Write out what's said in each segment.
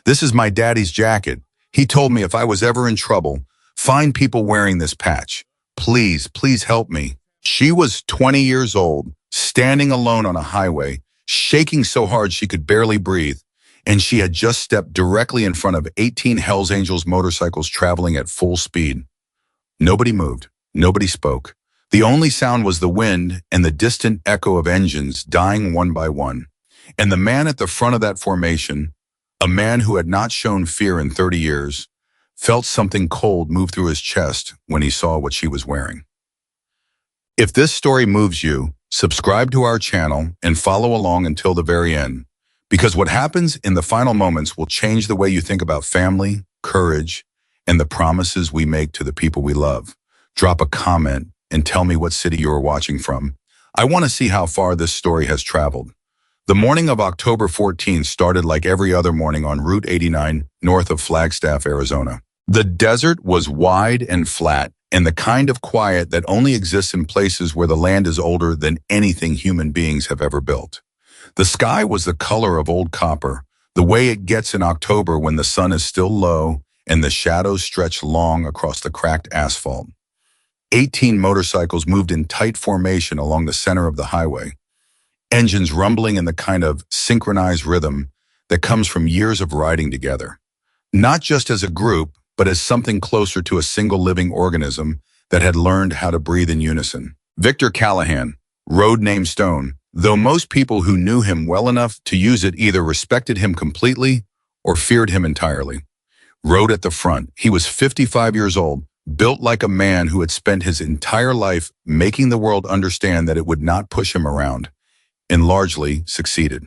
This is my daddy's jacket. He told me if I was ever in trouble, find people wearing this patch. Please, please help me. She was 20 years old, standing alone on a highway, shaking so hard she could barely breathe, and she had just stepped directly in front of 18 Hells Angels motorcycles traveling at full speed. Nobody moved. Nobody spoke. The only sound was the wind and the distant echo of engines dying one by one. And the man at the front of that formation, a man who had not shown fear in 30 years, felt something cold move through his chest when he saw what she was wearing. If this story moves you, subscribe to our channel and follow along until the very end, because what happens in the final moments will change the way you think about family, courage, and the promises we make to the people we love. Drop a comment and tell me what city you are watching from. I want to see how far this story has traveled. The morning of October 14th started like every other morning on Route 89 north of Flagstaff, Arizona. The desert was wide and flat, and the kind of quiet that only exists in places where the land is older than anything human beings have ever built. The sky was the color of old copper, the way it gets in October when the sun is still low and the shadows stretch long across the cracked asphalt. 18 motorcycles moved in tight formation along the center of the highway, engines rumbling in the kind of synchronized rhythm that comes from years of riding together. Not just as a group, but as something closer to a single living organism that had learned how to breathe in unison. Victor Callahan, road name Stone, though most people who knew him well enough to use it either respected him completely or feared him entirely, rode at the front. He was 55 years old, built like a man who had spent his entire life making the world understand that it would not push him around, and largely succeeded.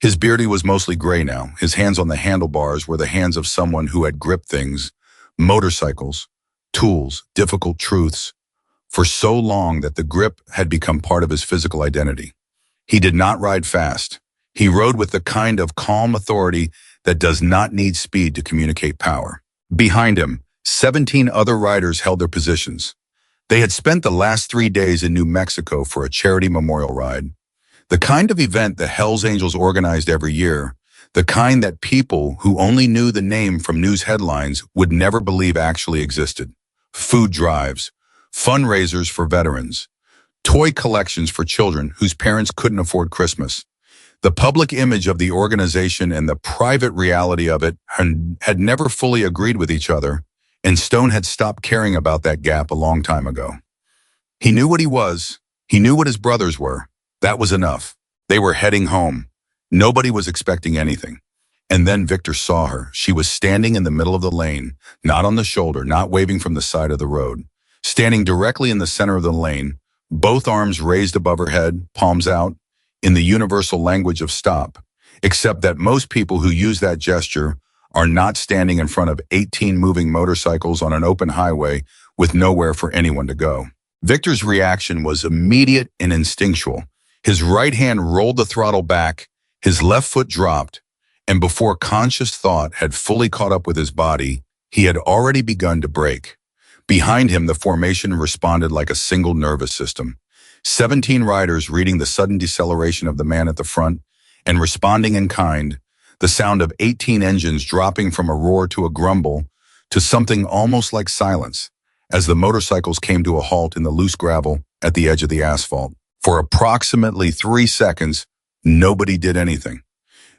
His beard was mostly gray now. His hands on the handlebars were the hands of someone who had gripped things, motorcycles, tools, difficult truths, for so long that the grip had become part of his physical identity. He did not ride fast. He rode with the kind of calm authority that does not need speed to communicate power. Behind him, 17 other riders held their positions. They had spent the last 3 days in New Mexico for a charity memorial ride, the kind of event the Hells Angels organized every year, the kind that people who only knew the name from news headlines would never believe actually existed. Food drives, fundraisers for veterans, toy collections for children whose parents couldn't afford Christmas. The public image of the organization and the private reality of it had never fully agreed with each other, and Stone had stopped caring about that gap a long time ago. He knew what he was. He knew what his brothers were. That was enough. They were heading home. Nobody was expecting anything. And then Victor saw her. She was standing in the middle of the lane, not on the shoulder, not waving from the side of the road. Standing directly in the center of the lane, both arms raised above her head, palms out, in the universal language of stop, except that most people who use that gesture are not standing in front of 18 moving motorcycles on an open highway with nowhere for anyone to go. Victor's reaction was immediate and instinctual. His right hand rolled the throttle back, his left foot dropped, and before conscious thought had fully caught up with his body, he had already begun to brake. Behind him, the formation responded like a single nervous system. 17 riders reading the sudden deceleration of the man at the front and responding in kind, the sound of 18 engines dropping from a roar to a grumble to something almost like silence as the motorcycles came to a halt in the loose gravel at the edge of the asphalt. For approximately 3 seconds, nobody did anything.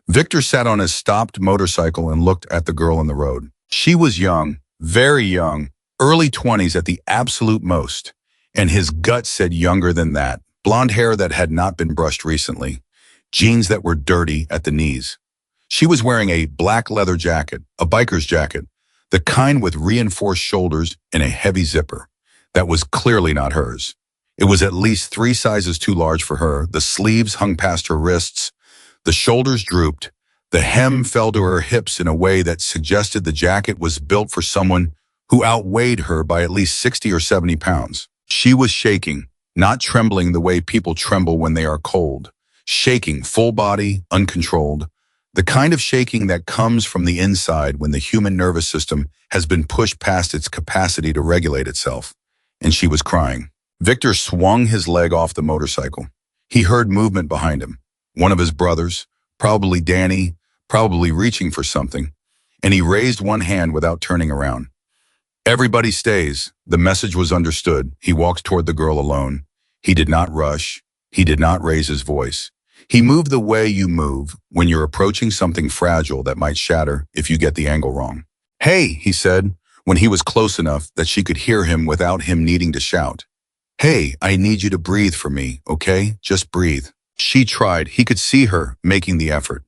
Victor sat on his stopped motorcycle and looked at the girl in the road. She was young, very young, early 20s at the absolute most, and his gut said younger than that. Blonde hair that had not been brushed recently, jeans that were dirty at the knees. She was wearing a black leather jacket, a biker's jacket, the kind with reinforced shoulders and a heavy zipper. That was clearly not hers. It was at least 3 sizes too large for her. The sleeves hung past her wrists. The shoulders drooped. The hem fell to her hips in a way that suggested the jacket was built for someone who outweighed her by at least 60 or 70 pounds. She was shaking, not trembling the way people tremble when they are cold. Shaking, full body, uncontrolled. The kind of shaking that comes from the inside when the human nervous system has been pushed past its capacity to regulate itself. And she was crying. Victor swung his leg off the motorcycle. He heard movement behind him. One of his brothers, probably Danny, probably reaching for something. and he raised one hand without turning around. Everybody stays. The message was understood. He walked toward the girl alone. He did not rush. He did not raise his voice. He moved the way you move when you're approaching something fragile that might shatter if you get the angle wrong. "Hey," he said, when he was close enough that she could hear him without him needing to shout. "Hey, I need you to breathe for me, okay? Just breathe." She tried. He could see her making the effort.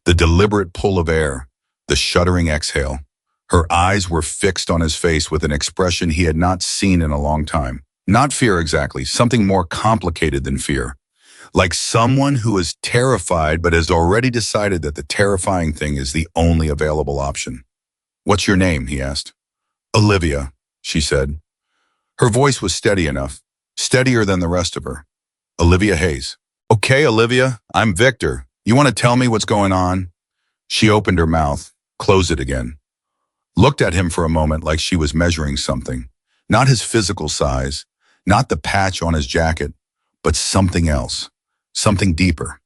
The deliberate pull of air, the shuddering exhale. Her eyes were fixed on his face with an expression he had not seen in a long time. Not fear exactly, something more complicated than fear. Like someone who is terrified but has already decided that the terrifying thing is the only available option. "What's your name?" he asked. "Olivia," she said. Her voice was steady enough, steadier than the rest of her. "Olivia Hayes." "Okay, Olivia, I'm Victor. You want to tell me what's going on?" She opened her mouth, closed it again. Looked at him for a moment like she was measuring something. Not his physical size, not the patch on his jacket, but something else, something deeper.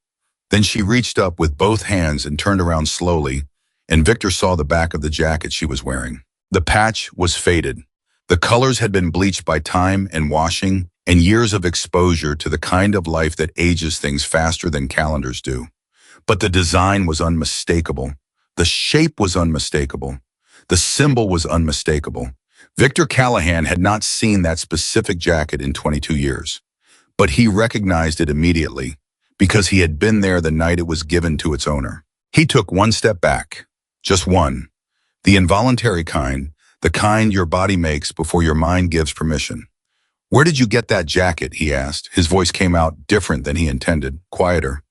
Then she reached up with both hands and turned around slowly, and Victor saw the back of the jacket she was wearing. The patch was faded. The colors had been bleached by time and washing and years of exposure to the kind of life that ages things faster than calendars do. But the design was unmistakable. The shape was unmistakable. The symbol was unmistakable. Victor Callahan had not seen that specific jacket in 22 years, but he recognized it immediately because he had been there the night it was given to its owner. He took one step back, just one, the involuntary kind, the kind your body makes before your mind gives permission. "Where did you get that jacket?" he asked. His voice came out different than he intended, quieter,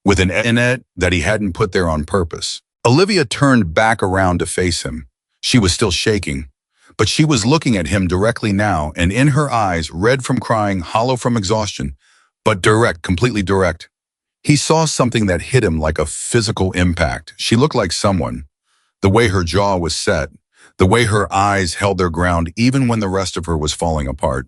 with an in it that he hadn't put there on purpose. Olivia turned back around to face him. She was still shaking, but she was looking at him directly now, and in her eyes, red from crying, hollow from exhaustion, but direct, completely direct. He saw something that hit him like a physical impact. She looked like someone. The way her jaw was set, the way her eyes held their ground even when the rest of her was falling apart.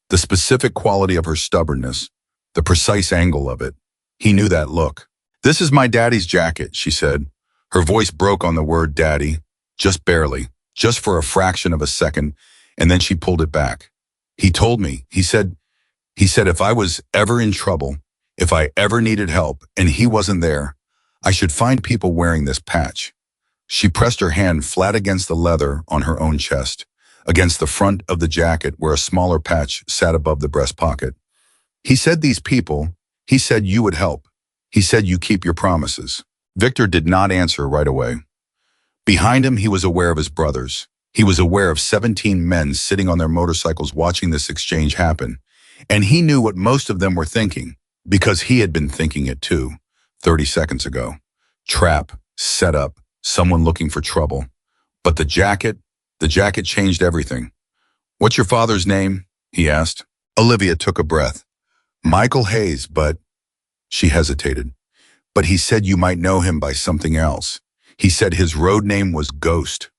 The specific quality of her stubbornness, the precise angle of it. He knew that look. "This is my daddy's jacket," she said. Her voice broke on the word daddy, just barely, just for a fraction of a second, and then she pulled it back. "He told me," he said if I was ever in trouble, if I ever needed help, and he wasn't there, I should find people wearing this patch." She pressed her hand flat against the leather on her own chest, against the front of the jacket where a smaller patch sat above the breast pocket. "He said these people, he said you would help. He said you keep your promises." Victor did not answer right away. Behind him, he was aware of his brothers. He was aware of 17 men sitting on their motorcycles watching this exchange happen. And he knew what most of them were thinking, because he had been thinking it too, 30 seconds ago. Trap, set up, someone looking for trouble. But the jacket changed everything. "What's your father's name?" he asked. Olivia took a breath. "Michael Hayes, but..." She hesitated. "But he said you might know him by something else. He said his road name was Ghost."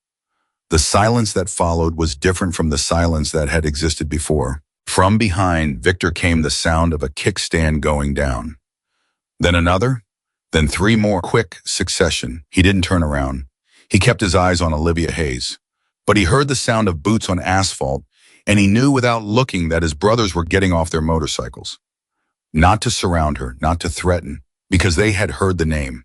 The silence that followed was different from the silence that had existed before. From behind, Victor came the sound of a kickstand going down. Then another, then three more, quick succession. He didn't turn around. He kept his eyes on Olivia Hayes. But he heard the sound of boots on asphalt, and he knew without looking that his brothers were getting off their motorcycles. Not to surround her, not to threaten, because they had heard the name,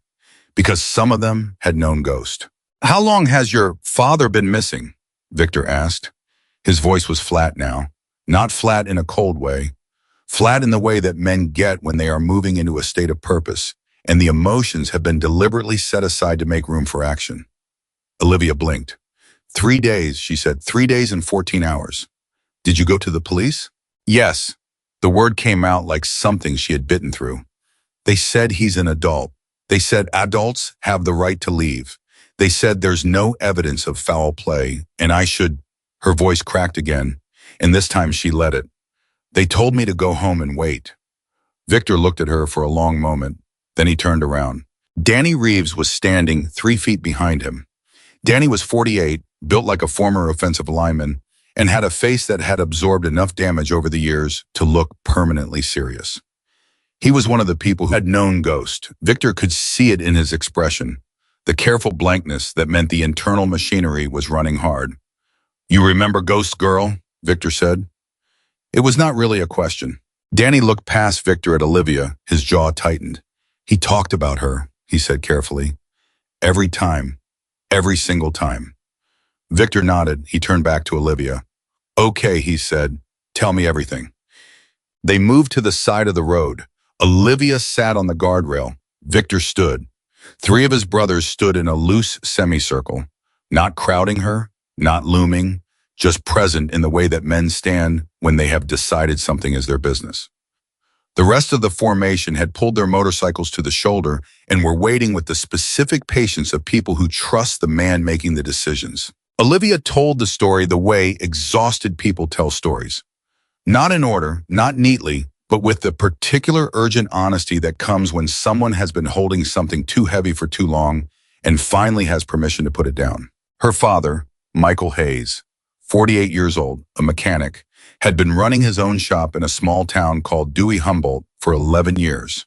because some of them had known Ghost. "How long has your father been missing?" Victor asked. His voice was flat now, not flat in a cold way, flat in the way that men get when they are moving into a state of purpose, and the emotions have been deliberately set aside to make room for action. Olivia blinked. 3 days, she said, 3 days and 14 hours. "Did you go to the police?" "Yes." The word came out like something she had bitten through. "They said he's an adult. They said adults have the right to leave. They said there's no evidence of foul play, and I should..." Her voice cracked again, and this time she let it. "They told me to go home and wait." Victor looked at her for a long moment, then he turned around. Danny Reeves was standing 3 feet behind him. Danny was 48, built like a former offensive lineman, and had a face that had absorbed enough damage over the years to look permanently serious. He was one of the people who had known Ghost. Victor could see it in his expression. the careful blankness that meant the internal machinery was running hard. "You remember Ghost Girl?" Victor said. It was not really a question. Danny looked past Victor at Olivia, his jaw tightened. "He talked about her," he said carefully. "Every time. Every single time." Victor nodded. He turned back to Olivia. "Okay," he said. "Tell me everything." They moved to the side of the road. Olivia sat on the guardrail. Victor stood. Three of his brothers stood in a loose semicircle, not crowding her, not looming, just present in the way that men stand when they have decided something is their business. The rest of the formation had pulled their motorcycles to the shoulder and were waiting with the specific patience of people who trust the man making the decisions. Olivia told the story the way exhausted people tell stories. Not in order, not neatly, but with the particular urgent honesty that comes when someone has been holding something too heavy for too long and finally has permission to put it down. Her father, Michael Hayes, 48 years old, a mechanic, had been running his own shop in a small town called Dewey Humboldt for 11 years.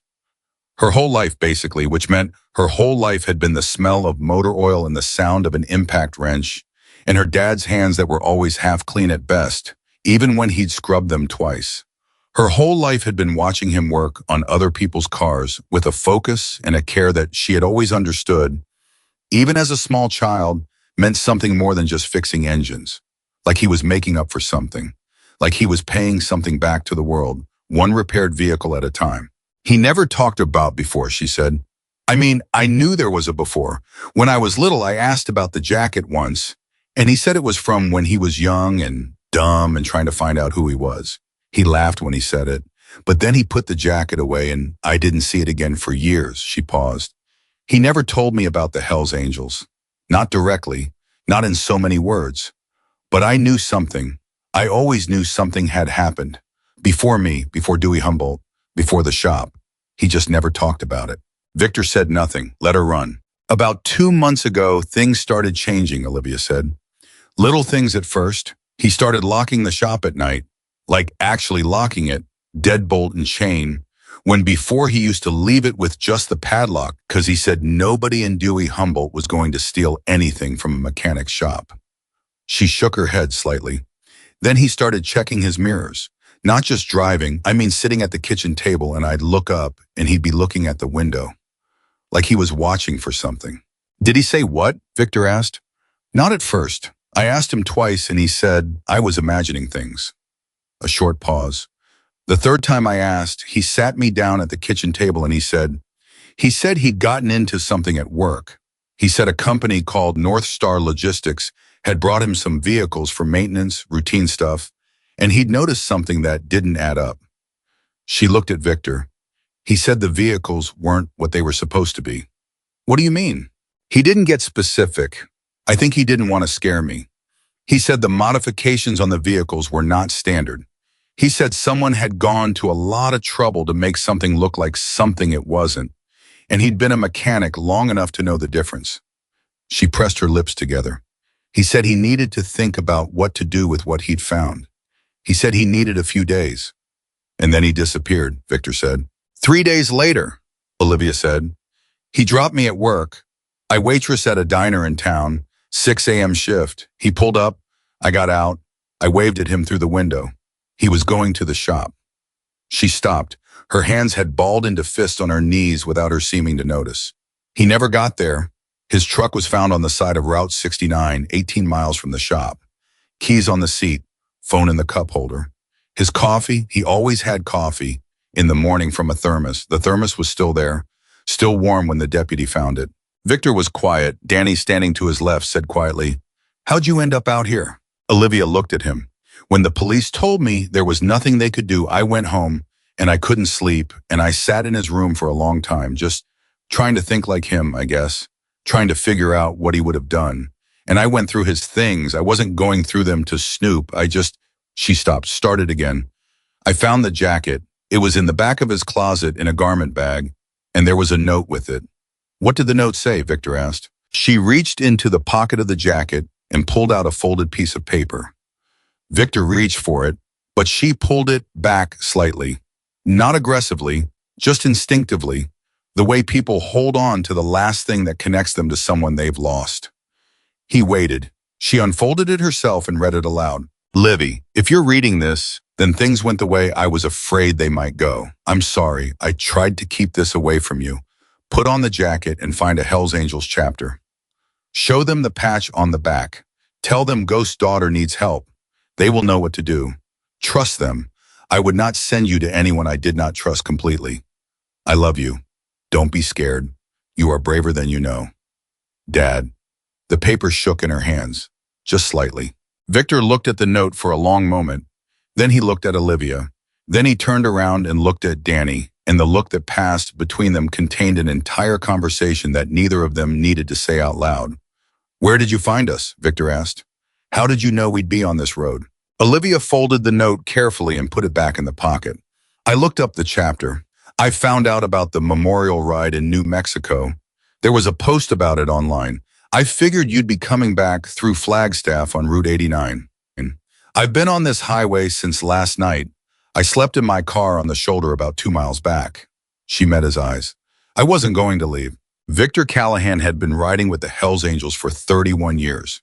Her whole life, basically, which meant her whole life had been the smell of motor oil and the sound of an impact wrench, and her dad's hands that were always half clean at best, even when he'd scrubbed them twice. Her whole life had been watching him work on other people's cars with a focus and a care that she had always understood, even as a small child, meant something more than just fixing engines. Like he was making up for something. Like he was paying something back to the world, one repaired vehicle at a time. "He never talked about before," she said. "I mean, I knew there was a before. When I was little, I asked about the jacket once, and he said it was from when he was young and dumb and trying to find out who he was. He laughed when he said it, but then he put the jacket away and I didn't see it again for years." She paused. "He never told me about the Hells Angels. Not directly, not in so many words. But I knew something. I always knew something had happened. Before me, before Dewey Humboldt, before the shop. He just never talked about it." Victor said nothing, let her run. "About 2 months ago, things started changing," Olivia said. "Little things at first. He started locking the shop at night, like actually locking it, deadbolt and chain, when before he used to leave it with just the padlock because he said nobody in Dewey Humboldt was going to steal anything from a mechanic's shop." She shook her head slightly. "Then he started checking his mirrors. Not just driving, I mean sitting at the kitchen table and I'd look up and he'd be looking at the window. Like he was watching for something." "Did he say what?" Victor asked. "Not at first. I asked him twice and he said I was imagining things." A short pause. "The third time I asked, he sat me down at the kitchen table and he said he'd gotten into something at work. He said a company called North Star Logistics had brought him some vehicles for maintenance, routine stuff, and he'd noticed something that didn't add up." She looked at Victor. "He said the vehicles weren't what they were supposed to be." "What do you mean?" "He didn't get specific. I think he didn't want to scare me. He said the modifications on the vehicles were not standard. He said someone had gone to a lot of trouble to make something look like something it wasn't, and he'd been a mechanic long enough to know the difference." She pressed her lips together. "He said he needed to think about what to do with what he'd found. He said he needed a few days." "And then he disappeared," Victor said. 3 days later," Olivia said. "He dropped me at work. I waitress at a diner in town, 6 a.m. shift. He pulled up. I got out. I waved at him through the window. He was going to the shop." She stopped. Her hands had balled into fists on her knees without her seeming to notice. "He never got there. His truck was found on the side of Route 69, 18 miles from the shop. Keys on the seat, phone in the cup holder. His coffee, he always had coffee in the morning from a thermos. The thermos was still there, still warm when the deputy found it." Victor was quiet. Danny, standing to his left, said quietly, "How'd you end up out here?" Olivia looked at him. "When the police told me there was nothing they could do, I went home and I couldn't sleep and I sat in his room for a long time, just trying to think like him, I guess, trying to figure out what he would have done. And I went through his things. I wasn't going through them to snoop. She stopped, started again. "I found the jacket. It was in the back of his closet in a garment bag, and there was a note with it." "What did the note say?" Victor asked. She reached into the pocket of the jacket and pulled out a folded piece of paper. Victor reached for it, but she pulled it back slightly. Not aggressively, just instinctively. The way people hold on to the last thing that connects them to someone they've lost. He waited. She unfolded it herself and read it aloud. Livy, if you're reading this, then things went the way I was afraid they might go. I'm sorry, I tried to keep this away from you. Put on the jacket and find a Hell's Angels chapter. Show them the patch on the back. Tell them Ghost's daughter needs help. They will know what to do. Trust them. I would not send you to anyone I did not trust completely. I love you. Don't be scared. You are braver than you know. Dad. The paper shook in her hands, just slightly. Victor looked at the note for a long moment. Then he looked at Olivia. Then he turned around and looked at Danny, and the look that passed between them contained an entire conversation that neither of them needed to say out loud. Where did you find us? Victor asked. How did you know we'd be on this road? Olivia folded the note carefully and put it back in the pocket. I looked up the chapter. I found out about the memorial ride in New Mexico. There was a post about it online. I figured you'd be coming back through Flagstaff on Route 89. I've been on this highway since last night. I slept in my car on the shoulder about 2 miles back. She met his eyes. I wasn't going to leave. Victor Callahan had been riding with the Hells Angels for 31 years.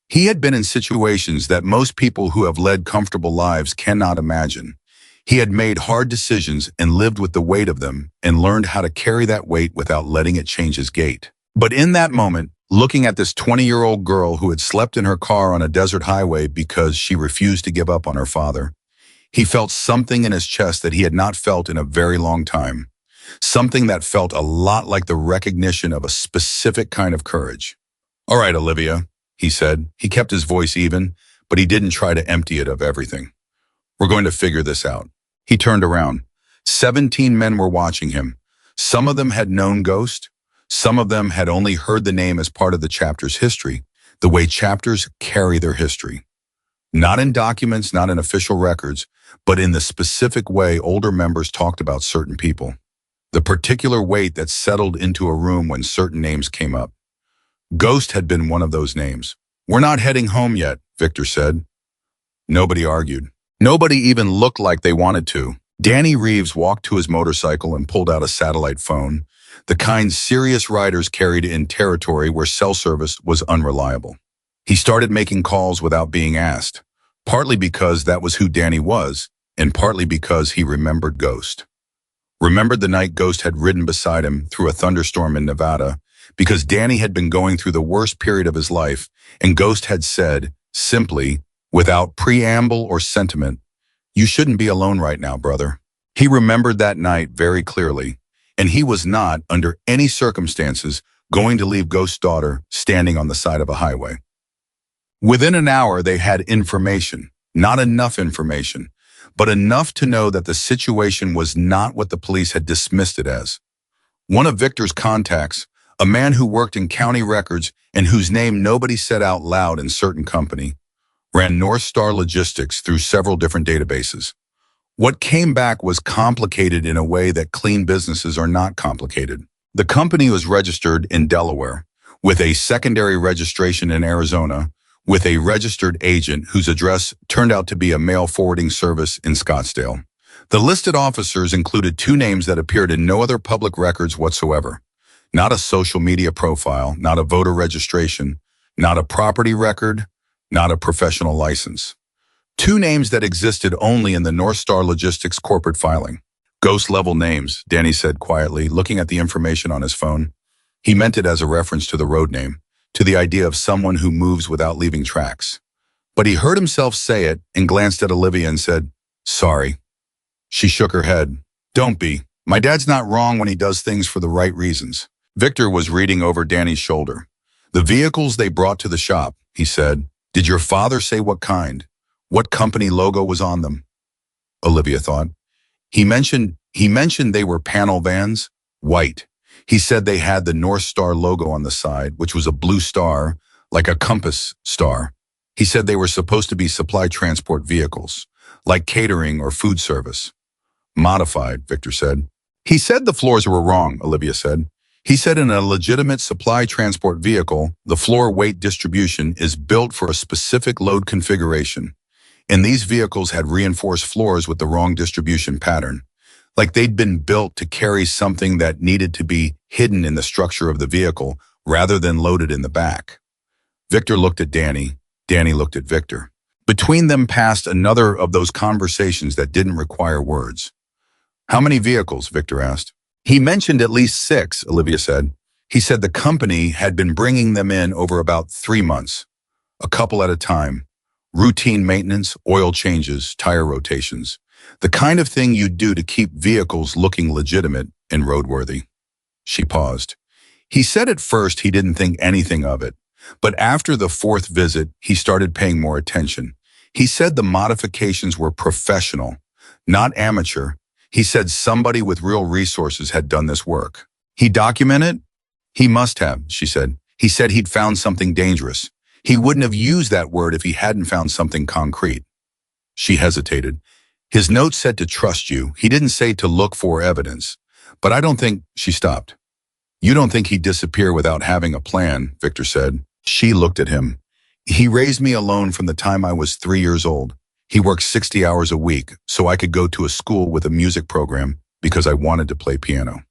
He had been in situations that most people who have led comfortable lives cannot imagine. He had made hard decisions and lived with the weight of them and learned how to carry that weight without letting it change his gait. But in that moment, looking at this 20-year-old girl who had slept in her car on a desert highway because she refused to give up on her father, he felt something in his chest that he had not felt in a very long time. Something that felt a lot like the recognition of a specific kind of courage. All right, Olivia, he said. He kept his voice even, but he didn't try to empty it of everything. We're going to figure this out. He turned around. 17 men were watching him. Some of them had known Ghost. Some of them had only heard the name as part of the chapter's history, the way chapters carry their history. Not in documents, not in official records, but in the specific way older members talked about certain people. The particular weight that settled into a room when certain names came up. Ghost had been one of those names. We're not heading home yet, Victor said. Nobody argued. Nobody even looked like they wanted to. Danny Reeves walked to his motorcycle and pulled out a satellite phone, the kind serious riders carried in territory where cell service was unreliable. He started making calls without being asked, partly because that was who Danny was, and partly because he remembered Ghost. Remembered the night Ghost had ridden beside him through a thunderstorm in Nevada, because Danny had been going through the worst period of his life, and Ghost had said, simply, without preamble or sentiment, "You shouldn't be alone right now, brother." He remembered that night very clearly, and he was not, under any circumstances, going to leave Ghost's daughter standing on the side of a highway. Within an hour, they had information, not enough information, but enough to know that the situation was not what the police had dismissed it as. One of Victor's contacts, a man who worked in county records and whose name nobody said out loud in certain company, ran North Star Logistics through several different databases. What came back was complicated in a way that clean businesses are not complicated. The company was registered in Delaware, with a secondary registration in Arizona, with a registered agent whose address turned out to be a mail forwarding service in Scottsdale. The listed officers included 2 names that appeared in no other public records whatsoever. Not a social media profile, not a voter registration, not a property record, not a professional license. 2 names that existed only in the North Star Logistics corporate filing. Ghost-level names, Danny said quietly, looking at the information on his phone. He meant it as a reference to the road name, to the idea of someone who moves without leaving tracks. But he heard himself say it and glanced at Olivia and said, "Sorry." She shook her head. "Don't be. My dad's not wrong when he does things for the right reasons." Victor was reading over Danny's shoulder. "The vehicles they brought to the shop," he said. "Did your father say what kind? What company logo was on them?" Olivia thought. He mentioned they were panel vans, white. He said they had the North Star logo on the side, which was a blue star, like a compass star. He said they were supposed to be supply transport vehicles, like catering or food service. Modified, Victor said. He said the floors were wrong, Olivia said. He said in a legitimate supply transport vehicle, the floor weight distribution is built for a specific load configuration. And these vehicles had reinforced floors with the wrong distribution pattern. like they'd been built to carry something that needed to be hidden in the structure of the vehicle rather than loaded in the back. Victor looked at Danny. Danny looked at Victor. Between them passed another of those conversations that didn't require words. How many vehicles? Victor asked. He mentioned at least 6, Olivia said. He said the company had been bringing them in over about 3 months, a couple at a time. Routine maintenance, oil changes, tire rotations. The kind of thing you'd do to keep vehicles looking legitimate and roadworthy. She paused. He said at first he didn't think anything of it, but after the 4th visit, he started paying more attention. He said the modifications were professional, not amateur. He said somebody with real resources had done this work. He documented? He must have, she said. He said he'd found something dangerous. He wouldn't have used that word if he hadn't found something concrete. She hesitated. His note said to trust you. He didn't say to look for evidence. But I don't think, she stopped. You don't think he'd disappear without having a plan, Victor said. She looked at him. He raised me alone from the time I was 3 years old. He worked 60 hours a week so I could go to a school with a music program because I wanted to play piano.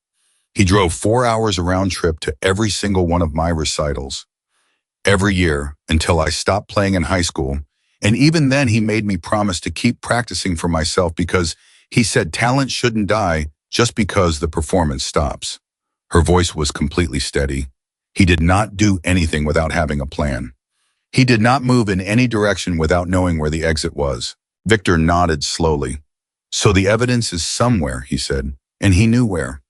He drove 4 hours a round trip to every single one of my recitals. Every year until I stopped playing in high school. And even then he made me promise to keep practicing for myself because he said talent shouldn't die just because the performance stops. Her voice was completely steady. He did not do anything without having a plan. He did not move in any direction without knowing where the exit was. Victor nodded slowly. So the evidence is somewhere, he said, and he knew where.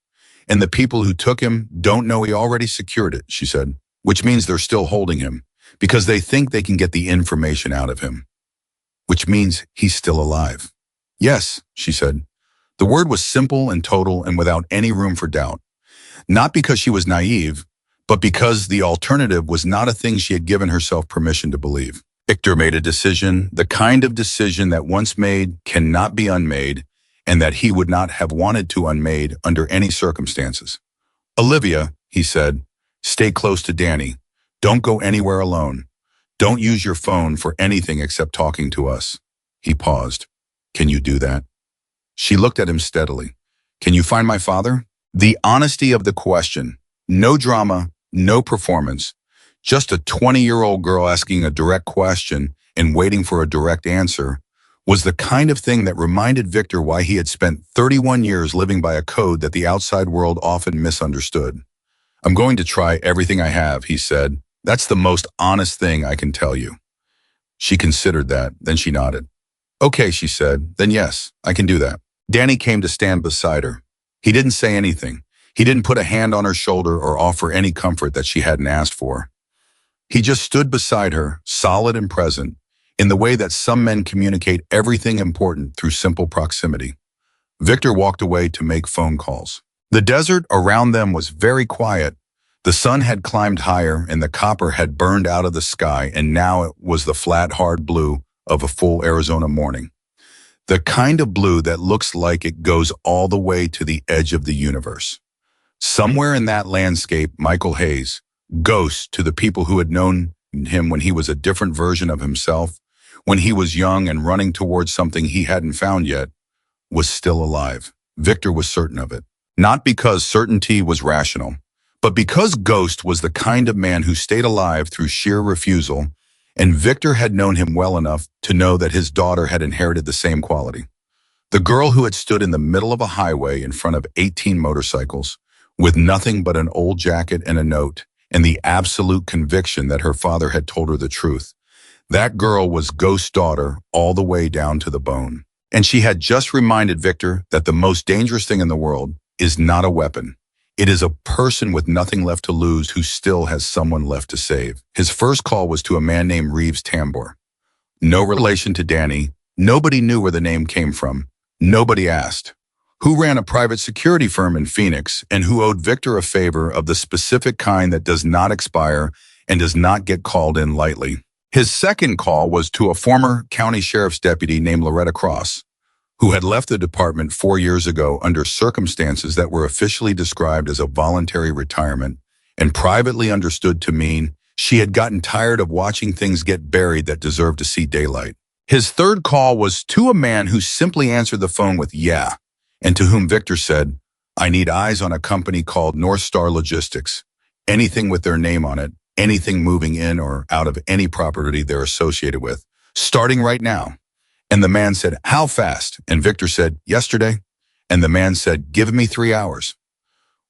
And the people who took him don't know he already secured it, she said, which means they're still holding him because they think they can get the information out of him, which means he's still alive. Yes, she said. The word was simple and total and without any room for doubt. Not because she was naive, but because the alternative was not a thing she had given herself permission to believe. Victor made a decision, the kind of decision that once made cannot be unmade, and that he would not have wanted to unmade under any circumstances. Olivia, he said, stay close to Danny. Don't go anywhere alone. Don't use your phone for anything except talking to us. He paused. Can you do that? She looked at him steadily. Can you find my father? The honesty of the question. No drama, no performance. Just a 20-year-old girl asking a direct question and waiting for a direct answer was the kind of thing that reminded Victor why he had spent 31 years living by a code that the outside world often misunderstood. I'm going to try everything I have, he said. That's the most honest thing I can tell you. She considered that, then she nodded. Okay, she said, then yes, I can do that. Danny came to stand beside her. He didn't say anything. He didn't put a hand on her shoulder or offer any comfort that she hadn't asked for. He just stood beside her, solid and present, in the way that some men communicate everything important through simple proximity. Victor walked away to make phone calls. The desert around them was very quiet. The sun had climbed higher and the copper had burned out of the sky, and now it was the flat, hard blue of a full Arizona morning. The kind of blue that looks like it goes all the way to the edge of the universe. Somewhere in that landscape, Michael Hayes, ghost to the people who had known him when he was a different version of himself, when he was young and running towards something he hadn't found yet, was still alive. Victor was certain of it. Not because certainty was rational, but because Ghost was the kind of man who stayed alive through sheer refusal, and Victor had known him well enough to know that his daughter had inherited the same quality. The girl who had stood in the middle of a highway in front of 18 motorcycles, with nothing but an old jacket and a note, and the absolute conviction that her father had told her the truth. That girl was Ghost's daughter all the way down to the bone. And she had just reminded Victor that the most dangerous thing in the world is not a weapon. It is a person with nothing left to lose who still has someone left to save. His first call was to a man named Reeves Tambor. No relation to Danny. Nobody knew where the name came from. Nobody asked. Who ran a private security firm in Phoenix and who owed Victor a favor of the specific kind that does not expire and does not get called in lightly. His second call was to a former county sheriff's deputy named Loretta Cross, who had left the department 4 years ago under circumstances that were officially described as a voluntary retirement and privately understood to mean she had gotten tired of watching things get buried that deserved to see daylight. His third call was to a man who simply answered the phone with "yeah," and to whom Victor said, I need eyes on a company called North Star Logistics. Anything with their name on it, anything moving in or out of any property they're associated with, starting right now. And the man said, how fast? And Victor said, yesterday. And the man said, give me 3 hours.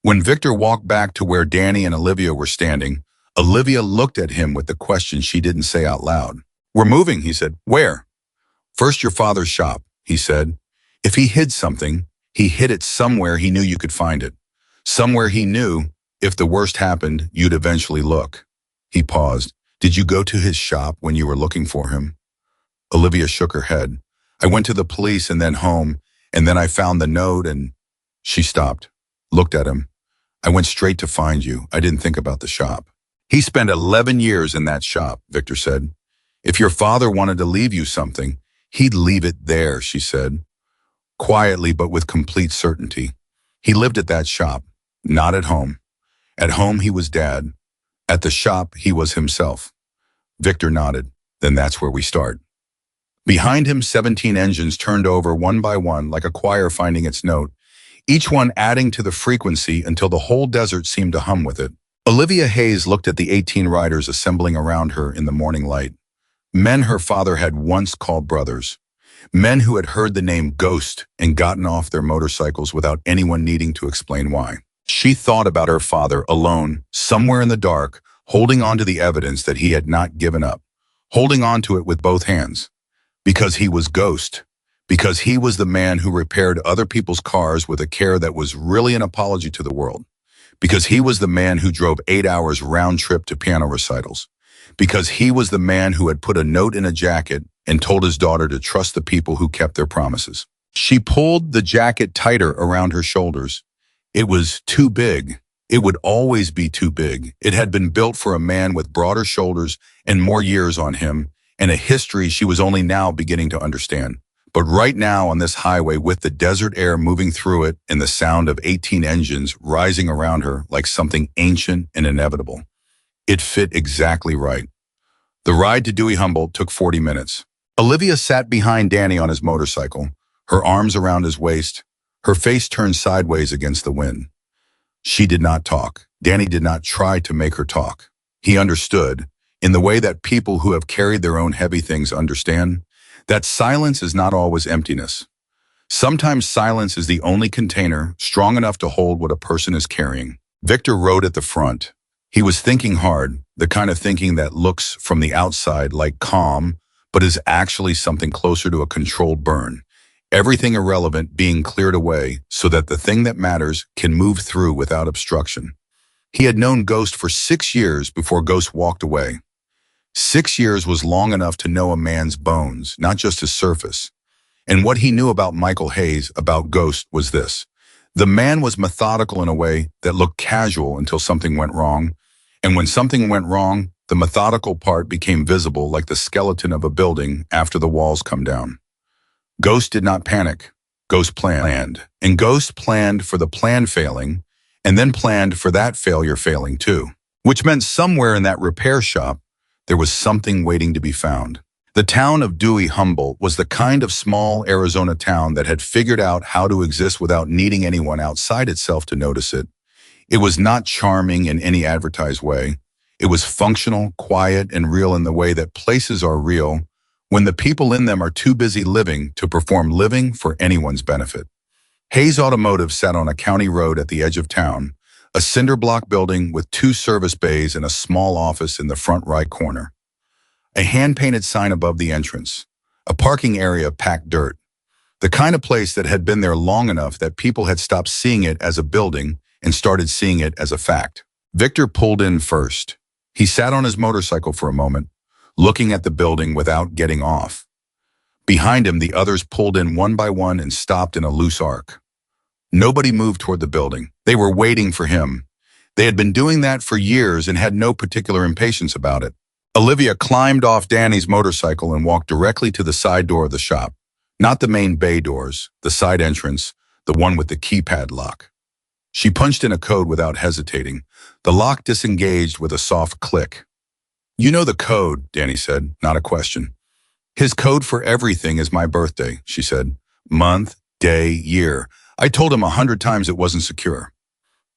When Victor walked back to where Danny and Olivia were standing, Olivia looked at him with the question she didn't say out loud. We're moving, he said. Where? First your father's shop, he said. If he hid something, he hid it somewhere he knew you could find it. Somewhere he knew, if the worst happened, you'd eventually look. He paused. Did you go to his shop when you were looking for him? Olivia shook her head. I went to the police and then home, and then I found the note and... She stopped, looked at him. I went straight to find you. I didn't think about the shop. He spent 11 years in that shop, Victor said. If your father wanted to leave you something, he'd leave it there, she said. Quietly but with complete certainty. He lived at that shop, not at home. At home he was Dad. At the shop he was himself. Victor nodded. Then that's where we start. Behind him, 17 engines turned over one by one like a choir finding its note, each one adding to the frequency until the whole desert seemed to hum with it. Olivia Hayes looked at the 18 riders assembling around her in the morning light. Men her father had once called brothers. Men who had heard the name Ghost and gotten off their motorcycles without anyone needing to explain why. She thought about her father alone, somewhere in the dark, holding on to the evidence that he had not given up, holding on to it with both hands. Because he was Ghost. Because he was the man who repaired other people's cars with a care that was really an apology to the world. Because he was the man who drove 8 hours round trip to piano recitals. Because he was the man who had put a note in a jacket and told his daughter to trust the people who kept their promises. She pulled the jacket tighter around her shoulders. It was too big. It would always be too big. It had been built for a man with broader shoulders and more years on him, and a history she was only now beginning to understand. But right now on this highway, with the desert air moving through it and the sound of 18 engines rising around her like something ancient and inevitable, it fit exactly right. The ride to Dewey Humboldt took 40 minutes. Olivia sat behind Danny on his motorcycle, her arms around his waist, her face turned sideways against the wind. She did not talk. Danny did not try to make her talk. He understood, in the way that people who have carried their own heavy things understand, that silence is not always emptiness. Sometimes silence is the only container strong enough to hold what a person is carrying. Victor rode at the front. He was thinking hard, the kind of thinking that looks from the outside like calm, but is actually something closer to a controlled burn. Everything irrelevant being cleared away so that the thing that matters can move through without obstruction. He had known Ghost for 6 years before Ghost walked away. 6 years was long enough to know a man's bones, not just his surface. And what he knew about Michael Hayes, about Ghost, was this. The man was methodical in a way that looked casual until something went wrong. And when something went wrong, the methodical part became visible like the skeleton of a building after the walls come down. Ghost did not panic. Ghost planned. And Ghost planned for the plan failing, and then planned for that failure failing too. Which meant somewhere in that repair shop, there was something waiting to be found. The town of Dewey Humboldt was the kind of small Arizona town that had figured out how to exist without needing anyone outside itself to notice it. It was not charming in any advertised way. It was functional, quiet, and real in the way that places are real when the people in them are too busy living to perform living for anyone's benefit. Hayes Automotive sat on a county road at the edge of town, a cinder block building with 2 service bays and a small office in the front right corner. A hand-painted sign above the entrance, a parking area of packed dirt, the kind of place that had been there long enough that people had stopped seeing it as a building and started seeing it as a fact. Victor pulled in first. He sat on his motorcycle for a moment, looking at the building without getting off. Behind him, the others pulled in one by one and stopped in a loose arc. Nobody moved toward the building. They were waiting for him. They had been doing that for years and had no particular impatience about it. Olivia climbed off Danny's motorcycle and walked directly to the side door of the shop. Not the main bay doors, the side entrance, the one with the keypad lock. She punched in a code without hesitating. The lock disengaged with a soft click. You know the code, Danny said, not a question. His code for everything is my birthday, she said. Month, day, year. I told him 100 times it wasn't secure.